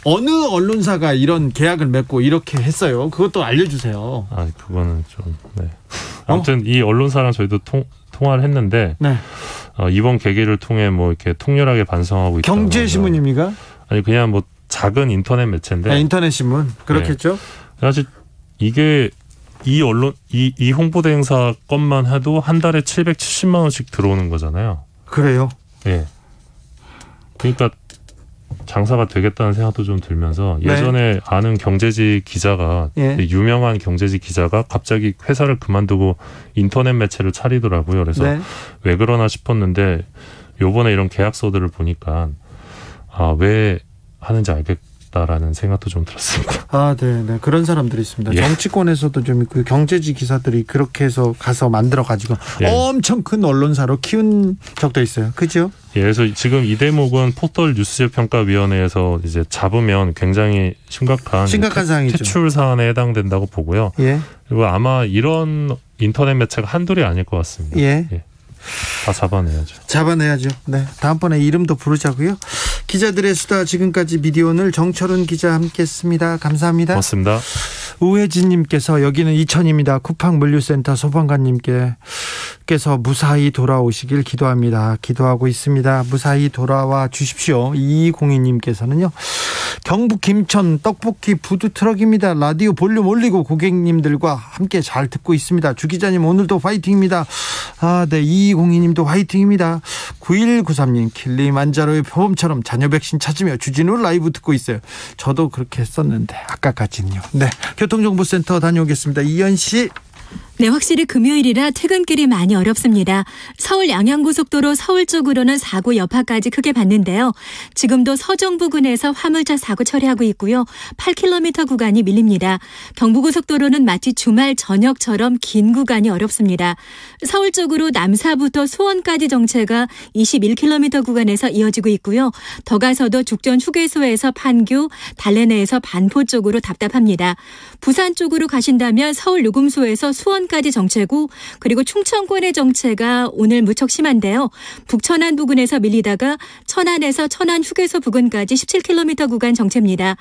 어느 언론사가 이런 계약을 맺고 이렇게 했어요? 그것도 알려주세요. 그거는 좀. 네. 아무튼 이 언론사랑 저희도 통화를 했는데 네. 이번 계기를 통해 뭐 이렇게 통렬하게 반성하고 있다. 경제신문입니까? 아니 그냥 뭐 작은 인터넷 매체인데. 인터넷 신문 그렇겠죠. 네. 사실 이게 이 홍보대행사 것만 해도 한 달에 770만 원씩 들어오는 거잖아요. 그래요? 예. 그러니까 장사가 되겠다는 생각도 좀 들면서 예전에 네. 아는 경제지 기자가 유명한 경제지 기자가 갑자기 회사를 그만두고 인터넷 매체를 차리더라고요. 그래서 네. 왜 그러나 싶었는데 요번에 이런 계약서들을 보니까 왜 하는지 알겠다라는 생각도 좀 들었습니다. 네. 그런 사람들이 있습니다. 정치권에서도 좀 있고 경제지 기사들이 그렇게 해서 가서 만들어가지고 엄청 큰 언론사로 키운 적도 있어요. 그죠? 그래서 지금 이 대목은 포털 뉴스평가위원회에서 이제 잡으면 굉장히 심각한 사항이죠. 퇴출 사안에 해당된다고 보고요. 그리고 아마 이런 인터넷 매체가 한둘이 아닐 것 같습니다. 다 잡아내야죠. 네, 다음번에 이름도 부르자고요. 기자들의 수다 지금까지 미디어오늘 정철훈 기자 함께했습니다. 감사합니다. 고맙습니다. 우혜진님께서 여기는 이천입니다. 쿠팡 물류센터 소방관님께서 무사히 돌아오시길 기도합니다. 기도하고 있습니다. 무사히 돌아와 주십시오. 2202님께서는요. 경북 김천 떡볶이 푸드트럭입니다. 라디오 볼륨 올리고 고객님들과 함께 잘 듣고 있습니다. 주 기자님 오늘도 화이팅입니다. 네, 2202님도 화이팅입니다. 9193님 킬리만자로의 표범처럼 자녀 백신 찾으며 주진우 라이브 듣고 있어요. 저도 그렇게 했었는데 아까까지는요. 네, 교통정보센터 다녀오겠습니다. 이현 씨. 네, 확실히 금요일이라 퇴근길이 많이 어렵습니다. 서울 양양고속도로 서울 쪽으로는 사고 여파까지 크게 봤는데요. 지금도 서정 부근에서 화물차 사고 처리하고 있고요. 8km 구간이 밀립니다. 경부고속도로는 마치 주말 저녁처럼 긴 구간이 어렵습니다. 서울 쪽으로 남사부터 수원까지 정체가 21km 구간에서 이어지고 있고요. 더 가서도 죽전 휴게소에서 판교, 달래내에서 반포 쪽으로 답답합니다. 부산 쪽으로 가신다면 서울 요금소에서 수원까지 정체고, 그리고 충청권의 정체가 오늘 무척 심한데요. 북천안 부근에서 밀리다가 천안에서 천안 휴게소 부근까지 17km 구간 정체입니다.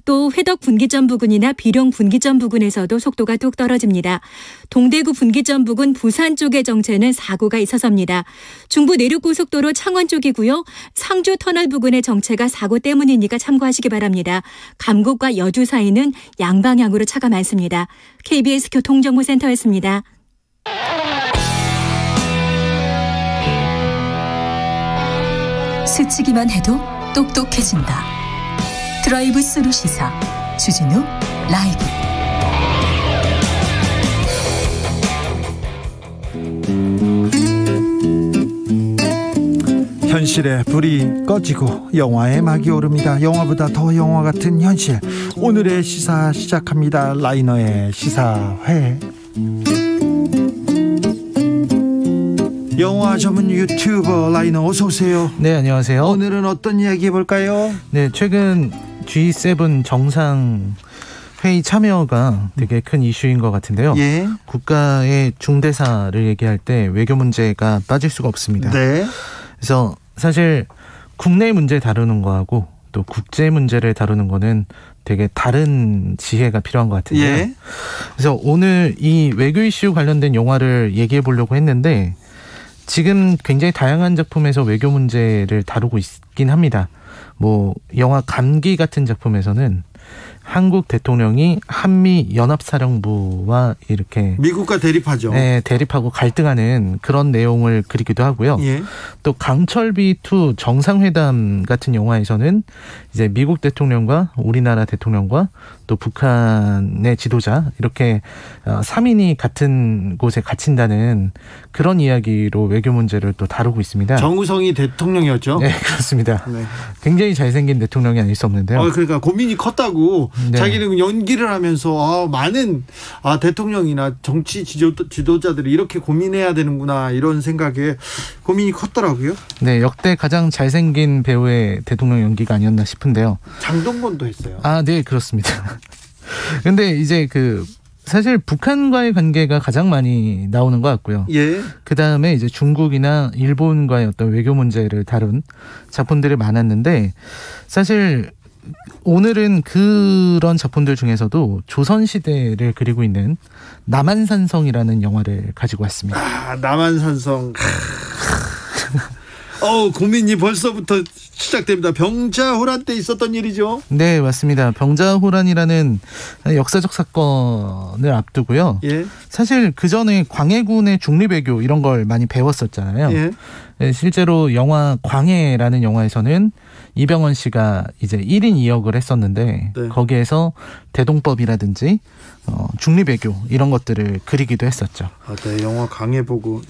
또 회덕 분기점 부근이나 비룡 분기점 부근에서도 속도가 뚝 떨어집니다. 동대구 분기점 부근 부산 쪽의 정체는 사고가 있어서입니다. 중부 내륙고속도로 창원 쪽이고요. 상주 터널 부근의 정체가 사고 때문이니까 참고하시기 바랍니다. 감곡과 여주 사이는 양방향으로 차가 많습니다. KBS 교통정보센터였습니다. 스치기만 해도 똑똑해진다. 드라이브 스루 시사 주진우 라이브. 현실의 불이 꺼지고 영화의 막이 오릅니다. 영화보다 더 영화 같은 현실. 오늘의 시사 시작합니다. 라이너의 시사회. 영화 전문 유튜버 라이너 어서 오세요. 네, 안녕하세요. 오늘은 어떤 이야기 해볼까요? 네, 최근 G7 정상 회의 참여가 되게 큰 이슈인 것 같은데요. 국가의 중대사를 얘기할 때 외교 문제가 빠질 수가 없습니다. 네. 그래서 사실 국내 문제 다루는 거하고 또 국제 문제를 다루는 거는 되게 다른 지혜가 필요한 것 같은데요. 그래서 오늘 이 외교 이슈 관련된 영화를 얘기해 보려고 했는데, 지금 굉장히 다양한 작품에서 외교 문제를 다루고 있긴 합니다. 뭐 영화 감기 같은 작품에서는 한국 대통령이 한미 연합사령부와 이렇게 미국과 대립하죠. 네, 대립하고 갈등하는 그런 내용을 그리기도 하고요. 또 강철비 2 정상회담 같은 영화에서는 이제 미국 대통령과 우리나라 대통령과 또 북한의 지도자 이렇게 3인이 같은 곳에 갇힌다는 그런 이야기로 외교 문제를 또 다루고 있습니다. 정우성이 대통령이었죠? 네, 그렇습니다. 네. 굉장히 잘생긴 대통령이 아닐 수 없는데요. 그러니까 고민이 컸다고. 자기는 연기를 하면서 많은 대통령이나 정치 지도자들이 이렇게 고민해야 되는구나 이런 생각에 고민이 컸더라고요. 네, 역대 가장 잘생긴 배우의 대통령 연기가 아니었나 싶은데요. 장동건도 했어요. 네, 그렇습니다. 근데 이제 사실 북한과의 관계가 가장 많이 나오는 것 같고요. 예. 그 다음에 이제 중국이나 일본과의 어떤 외교 문제를 다룬 작품들이 많았는데 사실 오늘은 그런 작품들 중에서도 조선시대를 그리고 있는 남한산성이라는 영화를 가지고 왔습니다. 아, 남한산성. 고민이 벌써부터 시작됩니다. 병자호란 때 있었던 일이죠. 네, 맞습니다. 병자호란이라는 역사적 사건을 앞두고요. 예. 사실 그 전에 광해군의 중립외교 이런 걸 많이 배웠었잖아요. 예. 실제로 영화 광해라는 영화에서는 이병헌 씨가 이제 1인 2역을 했었는데 네. 거기에서 대동법이라든지 중립외교 이런 것들을 그리기도 했었죠. 네, 영화 광해 보고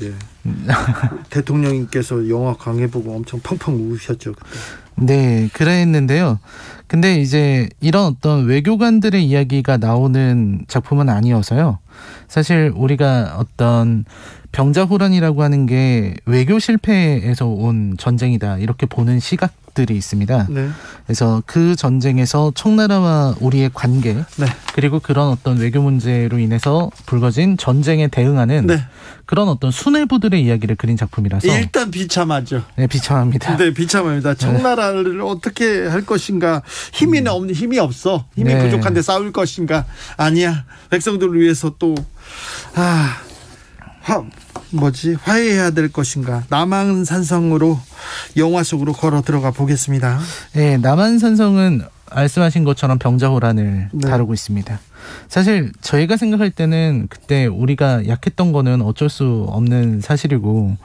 대통령님께서 영화 광해 보고 엄청 펑펑 우셨죠. 그때. 네, 그랬는데요. 근데 이제 이런 어떤 외교관들의 이야기가 나오는 작품은 아니어서요. 사실 우리가 어떤 병자호란이라고 하는 게 외교 실패에서 온 전쟁이다 이렇게 보는 시각들이 있습니다. 네. 그래서 그 전쟁에서 청나라와 우리의 관계 네. 그리고 그런 어떤 외교 문제로 인해서 불거진 전쟁에 대응하는 네. 그런 어떤 수뇌부들의 이야기를 그린 작품이라서 일단 비참하죠. 네, 비참합니다. 네, 비참합니다. 청나라를 어떻게 할 것인가. 힘이 없어. 힘이 네. 부족한데 싸울 것인가. 아니야. 백성들을 위해서 또 화해해야 될 것인가. 남한산성으로 영화 속으로 걸어 들어가 보겠습니다. 네, 남한산성은 말씀하신 것처럼 병자호란을 네. 다루고 있습니다. 사실 저희가 생각할 때는 그때 우리가 약했던 거는 어쩔 수 없는 사실이고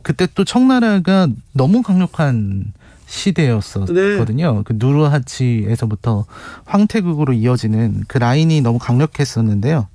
그때 또 청나라가 너무 강력한 시대였었거든요. 네. 그 누르하치에서부터 황태국으로 이어지는 그 라인이 너무 강력했었는데요.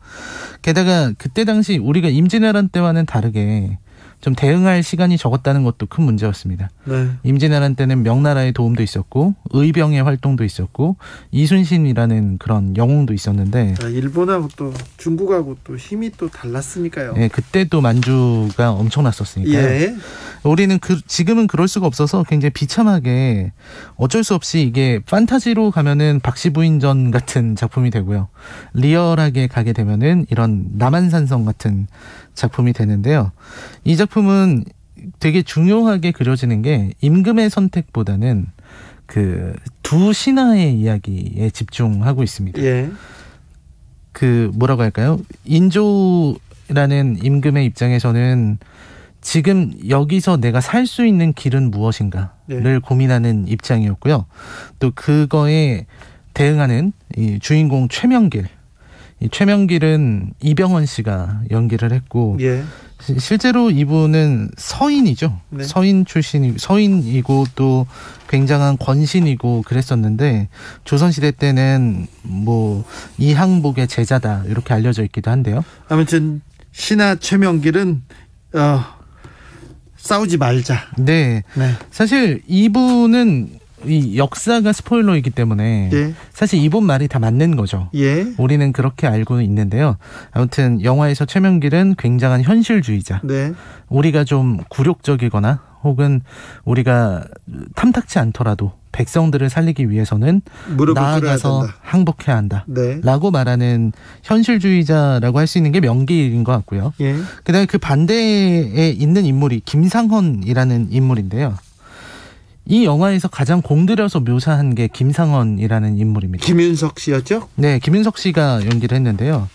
게다가 그때 당시 우리가 임진왜란 때와는 다르게 좀 대응할 시간이 적었다는 것도 큰 문제였습니다. 네. 임진왜란 때는 명나라의 도움도 있었고 의병의 활동도 있었고 이순신이라는 그런 영웅도 있었는데 일본하고 또 중국하고 또 힘이 또 달랐으니까요. 네, 그때 또 만주가 엄청났었으니까요. 예. 우리는 지금은 그럴 수가 없어서 굉장히 비참하게 어쩔 수 없이 이게 판타지로 가면은 박씨부인전 같은 작품이 되고요. 리얼하게 가게 되면은 이런 남한산성 같은 작품이 되는데요. 이 작품은 되게 중요하게 그려지는 게 임금의 선택보다는 그 두 신하의 이야기에 집중하고 있습니다. 예. 그 뭐라고 할까요? 인조라는 임금의 입장에서는 지금 여기서 내가 살 수 있는 길은 무엇인가를 네. 고민하는 입장이었고요. 또 그거에 대응하는 이 주인공 최명길. 이 최명길은 이병헌 씨가 연기를 했고 예. 실제로 이분은 서인이죠. 네. 서인이고 또 굉장한 권신이고 그랬었는데 조선시대 때는 뭐 이항복의 제자다 이렇게 알려져 있기도 한데요. 아무튼 신하 최명길은 싸우지 말자. 네. 네. 사실 이분은 이 역사가 스포일러이기 때문에 예. 사실 이분 말이 다 맞는 거죠. 예. 우리는 그렇게 알고 있는데요. 아무튼 영화에서 최명길은 굉장한 현실주의자. 네. 우리가 좀 굴욕적이거나 혹은 우리가 탐탁치 않더라도 백성들을 살리기 위해서는 나아가서 항복해야 한다. 네. 라고 말하는 현실주의자라고 할 수 있는 게 명길인 것 같고요. 예. 그다음에 그 반대에 있는 인물이 김상헌이라는 인물인데요. 이 영화에서 가장 공들여서 묘사한 게 김상헌이라는 인물입니다. 김윤석 씨였죠? 네, 김윤석 씨가 연기를 했는데요.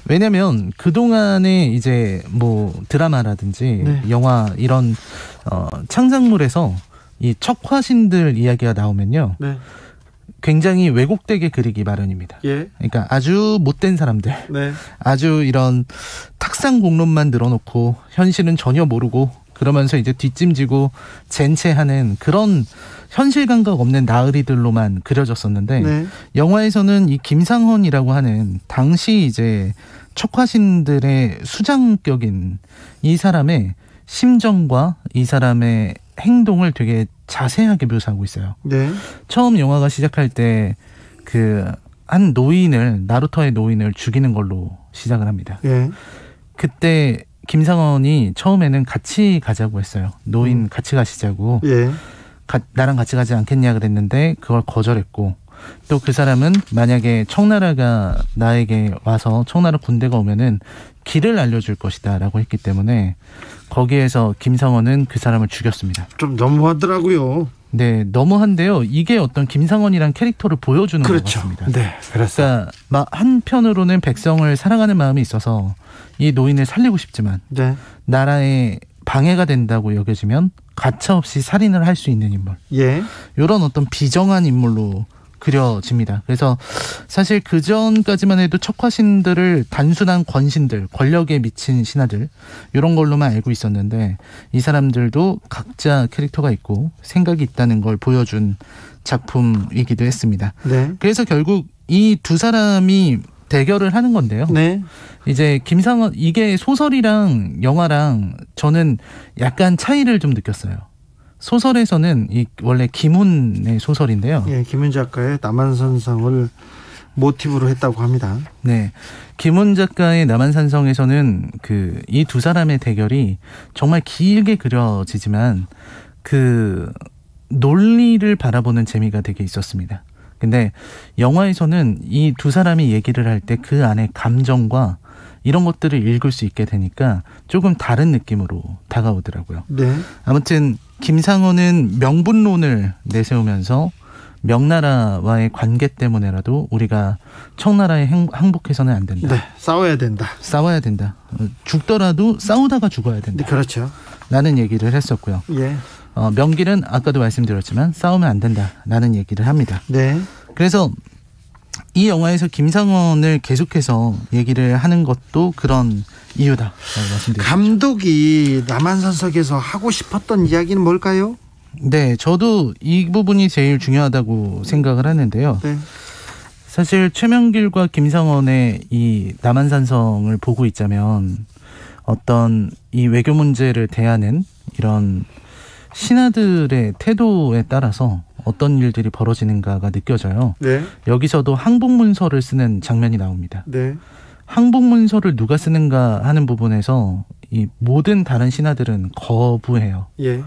왜냐면 그동안에 이제 뭐 드라마라든지 네. 영화 이런 창작물에서 이 척화신들 이야기가 나오면요. 네. 굉장히 왜곡되게 그리기 마련입니다. 예. 그러니까 아주 못된 사람들, 네. 아주 이런 탁상 공론만 늘어놓고 현실은 전혀 모르고 그러면서 이제 뒷짐지고 젠체하는 그런 현실 감각 없는 나으리들로만 그려졌었는데 네. 영화에서는 이 김상헌이라고 하는 당시 이제 척화신들의 수장격인 이 사람의 심정과 이 사람의 행동을 되게 자세하게 묘사하고 있어요. 네. 처음 영화가 시작할 때 그 한 노인을 나루터의 노인을 죽이는 걸로 시작을 합니다. 예. 그때 김상헌이 처음에는 같이 가자고 했어요. 노인 같이 가시자고. 예. 나랑 같이 가지 않겠냐 그랬는데 그걸 거절했고 또 그 사람은 만약에 청나라가 나에게 와서 청나라 군대가 오면은 길을 알려줄 것이다 라고 했기 때문에 거기에서 김상원은 그 사람을 죽였습니다. 좀 너무하더라고요. 네, 너무한데요. 이게 어떤 김상원이란 캐릭터를 보여주는 것 같습니다. 네, 그렇습니다. 그러니까 한편으로는 백성을 사랑하는 마음이 있어서 이 노인을 살리고 싶지만 네. 나라에 방해가 된다고 여겨지면 가차없이 살인을 할 수 있는 인물. 예. 이런 어떤 비정한 인물로 그려집니다. 그래서 사실 그 전까지만 해도 척화신들을 단순한 권신들, 권력에 미친 신하들 이런 걸로만 알고 있었는데 이 사람들도 각자 캐릭터가 있고 생각이 있다는 걸 보여준 작품이기도 했습니다. 네. 그래서 결국 이 두 사람이 대결을 하는 건데요. 네. 이제 김상원 이게 소설이랑 영화랑 저는 약간 차이를 좀 느꼈어요. 소설에서는 이 원래 김훈의 소설인데요. 예, 김훈 작가의 남한산성을 모티브로 했다고 합니다. 네, 김훈 작가의 남한산성에서는 그 이 두 사람의 대결이 정말 길게 그려지지만 그 논리를 바라보는 재미가 되게 있었습니다. 근데 영화에서는 이 두 사람이 얘기를 할 때 그 안에 감정과 이런 것들을 읽을 수 있게 되니까 조금 다른 느낌으로 다가오더라고요. 네. 아무튼 김상원은 명분론을 내세우면서 명나라와의 관계 때문에라도 우리가 청나라에 항복해서는 안 된다. 네, 싸워야 된다. 싸워야 된다. 죽더라도 싸우다가 죽어야 된다. 네, 그렇죠. 라는 얘기를 했었고요. 예. 명길은 아까도 말씀드렸지만 싸우면 안 된다라는 얘기를 합니다. 네. 그래서 이 영화에서 김상원을 계속해서 얘기를 하는 것도 그런 이유다라고 말씀드립니다. 감독이 남한산성에서 하고 싶었던 이야기는 뭘까요? 네, 저도 이 부분이 제일 중요하다고 생각을 하는데요. 네. 사실 최명길과 김상원의 이 남한산성을 보고 있자면 어떤 이 외교 문제를 대하는 이런 신하들의 태도에 따라서 어떤 일들이 벌어지는가가 느껴져요. 네. 여기서도 항복문서를 쓰는 장면이 나옵니다. 네. 항복문서를 누가 쓰는가 하는 부분에서 이 모든 다른 신하들은 거부해요. 예.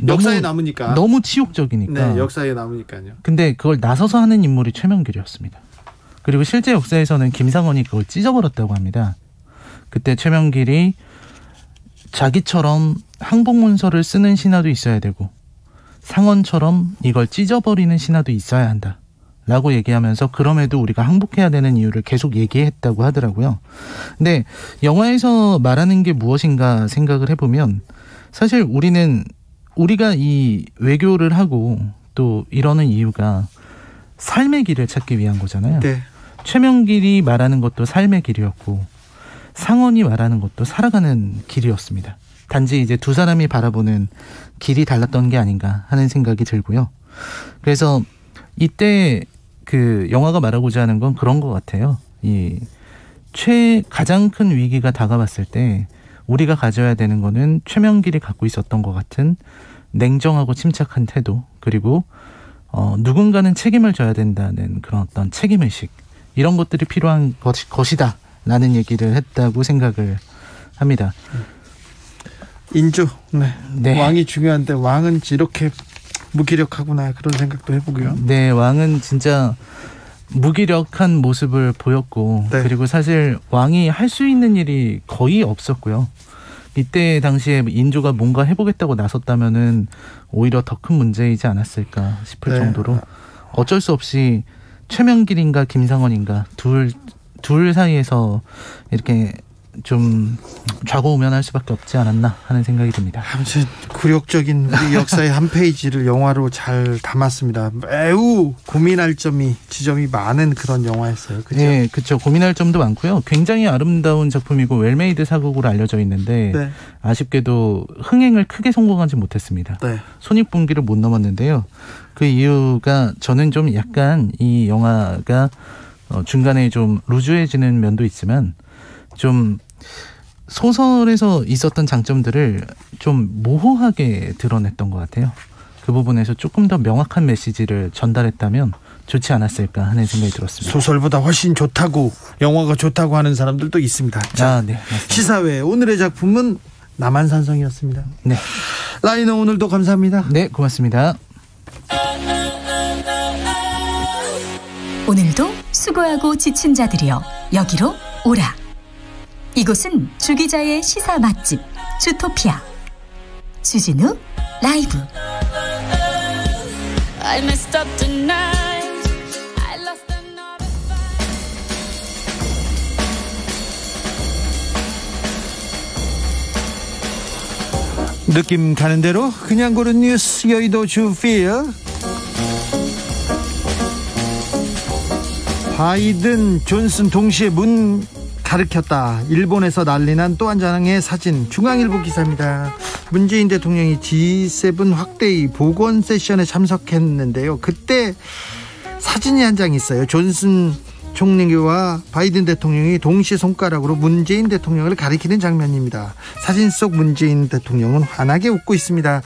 역사에 남으니까. 너무 치욕적이니까. 네, 역사에 남으니까요. 근데 그걸 나서서 하는 인물이 최명길이었습니다. 그리고 실제 역사에서는 김상원이 그걸 찢어버렸다고 합니다. 그때 최명길이 자기처럼 항복문서를 쓰는 신하도 있어야 되고 상원처럼 이걸 찢어버리는 신하도 있어야 한다 라고 얘기하면서 그럼에도 우리가 항복해야 되는 이유를 계속 얘기했다고 하더라고요. 근데 영화에서 말하는 게 무엇인가 생각을 해보면 사실 우리가 이 외교를 하고 또 이러는 이유가 삶의 길을 찾기 위한 거잖아요. 네. 최명길이 말하는 것도 삶의 길이었고 상원이 말하는 것도 살아가는 길이었습니다. 단지 이제 두 사람이 바라보는 길이 달랐던 게 아닌가 하는 생각이 들고요. 그래서 이때 그 영화가 말하고자 하는 건 그런 것 같아요. 이 가장 큰 위기가 다가왔을 때 우리가 가져야 되는 거는 최명길이 갖고 있었던 것 같은 냉정하고 침착한 태도, 그리고 누군가는 책임을 져야 된다는 그런 어떤 책임의식, 이런 것들이 필요한 것이다 라는 얘기를 했다고 생각을 합니다. 인주. 네. 네. 왕이 중요한데 왕은 이렇게 무기력하구나 그런 생각도 해보고요. 네, 왕은 진짜 무기력한 모습을 보였고 네. 그리고 사실 왕이 할 수 있는 일이 거의 없었고요. 이때 당시에 인조가 뭔가 해보겠다고 나섰다면은 오히려 더 큰 문제이지 않았을까 싶을 네. 정도로 어쩔 수 없이 최명길인가 김상원인가 둘 사이에서 이렇게 좀 좌고우면할 수밖에 없지 않았나 하는 생각이 듭니다. 아무튼 굴욕적인 우리 역사의 한 페이지를 영화로 잘 담았습니다. 매우 고민할 지점이 많은 그런 영화였어요. 그죠? 네, 그렇죠. 고민할 점도 많고요. 굉장히 아름다운 작품이고 웰메이드 사극으로 알려져 있는데 네. 아쉽게도 흥행을 크게 성공하지 못했습니다. 네. 손익분기를 못 넘었는데요. 그 이유가 저는 좀 약간 이 영화가 중간에 좀 루즈해지는 면도 있지만 좀 소설에서 있었던 장점들을 좀 모호하게 드러냈던 것 같아요. 그 부분에서 조금 더 명확한 메시지를 전달했다면 좋지 않았을까 하는 생각이 들었습니다. 소설보다 훨씬 좋다고, 영화가 좋다고 하는 사람들도 있습니다. 자, 네, 맞습니다. 시사회 오늘의 작품은 남한산성이었습니다. 네. 라이너 오늘도 감사합니다. 네, 고맙습니다. 피곤하고 지친 자들이여 여기로 오라. 이곳은 주 기자의 시사 맛집 주토피아. 주진우 라이브. I messed up tonight. I lost the 느낌 가는 대로 그냥 고른 뉴스 여의도 주필. 바이든 존슨 동시에 문 가리켰다. 일본에서 난리난 또 한 장의 사진. 중앙일보 기사입니다. 문재인 대통령이 G7 확대의 보건 세션에 참석했는데요. 그때 사진이 한 장 있어요. 존슨 총리와 바이든 대통령이 동시에 손가락으로 문재인 대통령을 가리키는 장면입니다. 사진 속 문재인 대통령은 환하게 웃고 있습니다.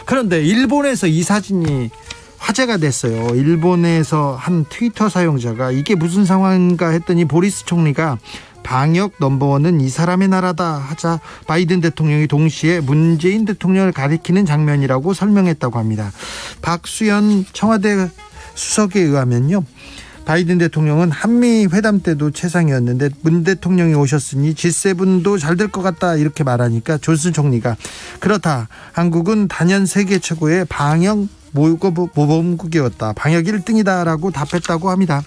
그런데 일본에서 이 사진이 화제가 됐어요. 일본에서 한 트위터 사용자가 이게 무슨 상황인가 했더니 보리스 총리가 방역 넘버원은 이 사람의 나라다 하자 바이든 대통령이 동시에 문재인 대통령을 가리키는 장면이라고 설명했다고 합니다. 박수현 청와대 수석에 의하면요, 바이든 대통령은 한미 회담 때도 최상이었는데 문 대통령이 오셨으니 G7도 잘 될 것 같다 이렇게 말하니까 존슨 총리가 그렇다, 한국은 단연 세계 최고의 방역 모범국이었다, 방역 1등이다 라고 답했다고 합니다.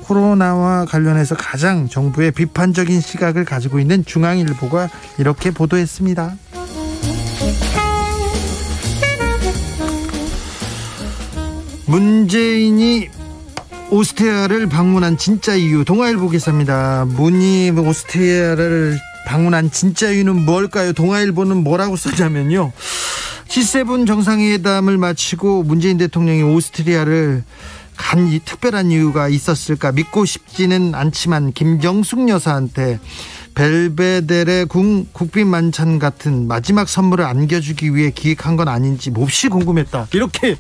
코로나와 관련해서 가장 정부의 비판적인 시각을 가지고 있는 중앙일보가 이렇게 보도했습니다. 문재인이 오스트리아를 방문한 진짜 이유, 동아일보 기사입니다. 문이 오스트리아를 방문한 진짜 이유는 뭘까요? 동아일보는 뭐라고 썼냐면요, G7 정상회담을 마치고 문재인 대통령이 오스트리아를 간 이 특별한 이유가 있었을까 믿고 싶지는 않지만 김정숙 여사한테 벨베데레 국빈 만찬 같은 마지막 선물을 안겨주기 위해 기획한 건 아닌지 몹시 궁금했다, 이렇게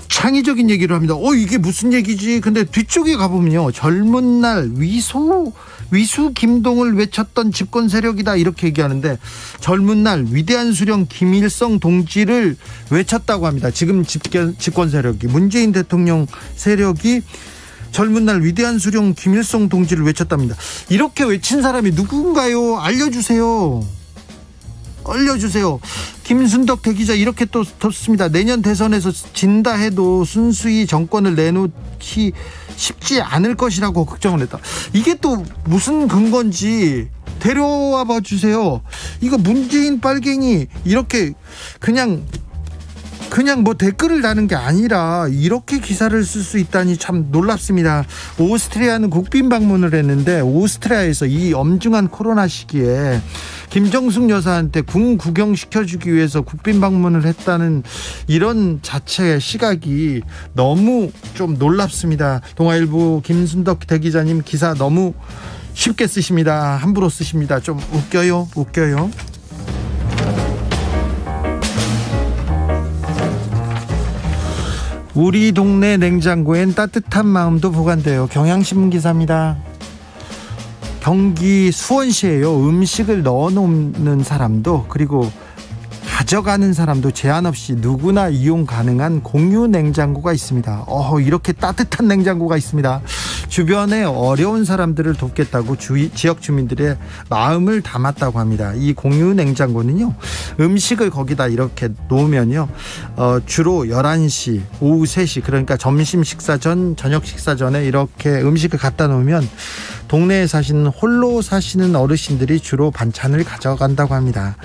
창의적인 얘기를 합니다. 이게 무슨 얘기지? 근데 뒤쪽에 가보면요, 젊은 날 위수 김동을 외쳤던 집권 세력이다 이렇게 얘기하는데, 젊은 날 위대한 수령 김일성 동지를 외쳤다고 합니다. 지금 집권 세력이, 문재인 대통령 세력이 젊은 날 위대한 수령 김일성 동지를 외쳤답니다. 이렇게 외친 사람이 누군가요? 알려주세요. 김순덕 대기자 이렇게 또 떴습니다. 내년 대선에서 진다 해도 순수히 정권을 내놓기 쉽지 않을 것이라고 걱정을 했다. 이게 또 무슨 근거인지 데려와 봐 주세요. 이거 문재인 빨갱이 이렇게 그냥 뭐 댓글을 다는 게 아니라 이렇게 기사를 쓸 수 있다니 참 놀랍습니다. 오스트리아는 국빈 방문을 했는데 오스트리아에서 이 엄중한 코로나 시기에 김정숙 여사한테 궁 구경시켜주기 위해서 국빈 방문을 했다는 이런 자체의 시각이 너무 좀 놀랍습니다. 동아일보 김순덕 대기자님 기사 너무 쉽게 쓰십니다. 함부로 쓰십니다. 좀 웃겨요. 우리 동네 냉장고엔 따뜻한 마음도 보관돼요. 경향신문 기사입니다. 경기 수원시에요. 음식을 넣어놓는 사람도 그리고 가져가는 사람도 제한 없이 누구나 이용 가능한 공유 냉장고가 있습니다. 이렇게 따뜻한 냉장고가 있습니다. 주변에 어려운 사람들을 돕겠다고 지역 주민들의 마음을 담았다고 합니다. 이 공유 냉장고는요, 음식을 거기다 이렇게 놓으면요, 주로 11시, 오후 3시, 그러니까 점심 식사 전, 저녁 식사 전에 이렇게 음식을 갖다 놓으면 동네에 홀로 사시는 어르신들이 주로 반찬을 가져간다고 합니다.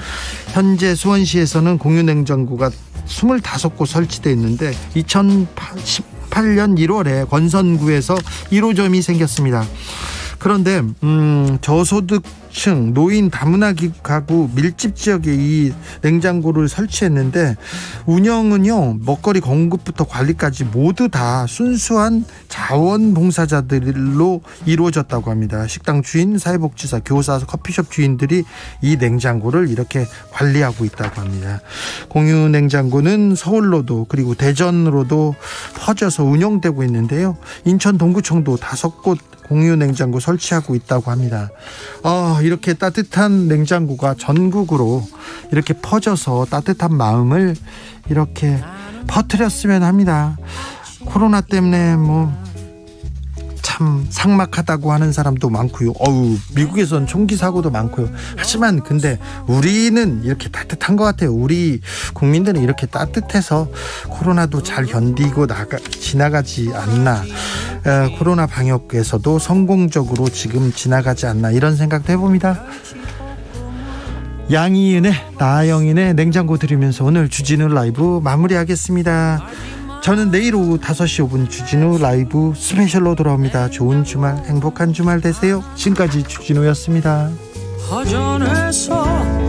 현재 수원시에서는 공유냉장고가 25곳 설치되어 있는데 2018년 1월에 권선구에서 1호점이 생겼습니다. 그런데 저소득층, 노인, 다문화 가구 밀집 지역에 이 냉장고를 설치했는데 운영은요, 먹거리 공급부터 관리까지 모두 다 순수한 자원봉사자들로 이루어졌다고 합니다. 식당 주인, 사회복지사, 교사, 커피숍 주인들이 이 냉장고를 이렇게 관리하고 있다고 합니다. 공유 냉장고는 서울로도 그리고 대전으로도 퍼져서 운영되고 있는데요, 인천 동구청도 5곳 공유 냉장고 설치하고 있다고 합니다. 이렇게 따뜻한 냉장고가 전국으로 이렇게 퍼져서 따뜻한 마음을 이렇게 퍼뜨렸으면 합니다. 코로나 때문에 참 삭막하다고 하는 사람도 많고요. 미국에선 총기 사고도 많고요. 하지만 근데 우리는 이렇게 따뜻한 것 같아요. 우리 국민들은 이렇게 따뜻해서 코로나도 잘 견디고 지나가지 않나. 코로나 방역에서도 성공적으로 지금 지나가지 않나 이런 생각도 해봅니다. 양희은의 나영인의 냉장고 들으면서 오늘 주진우 라이브 마무리하겠습니다. 저는 내일 오후 5시 5분 주진우 라이브 스페셜로 돌아옵니다. 좋은 주말, 행복한 주말 되세요. 지금까지 주진우였습니다. 허전해서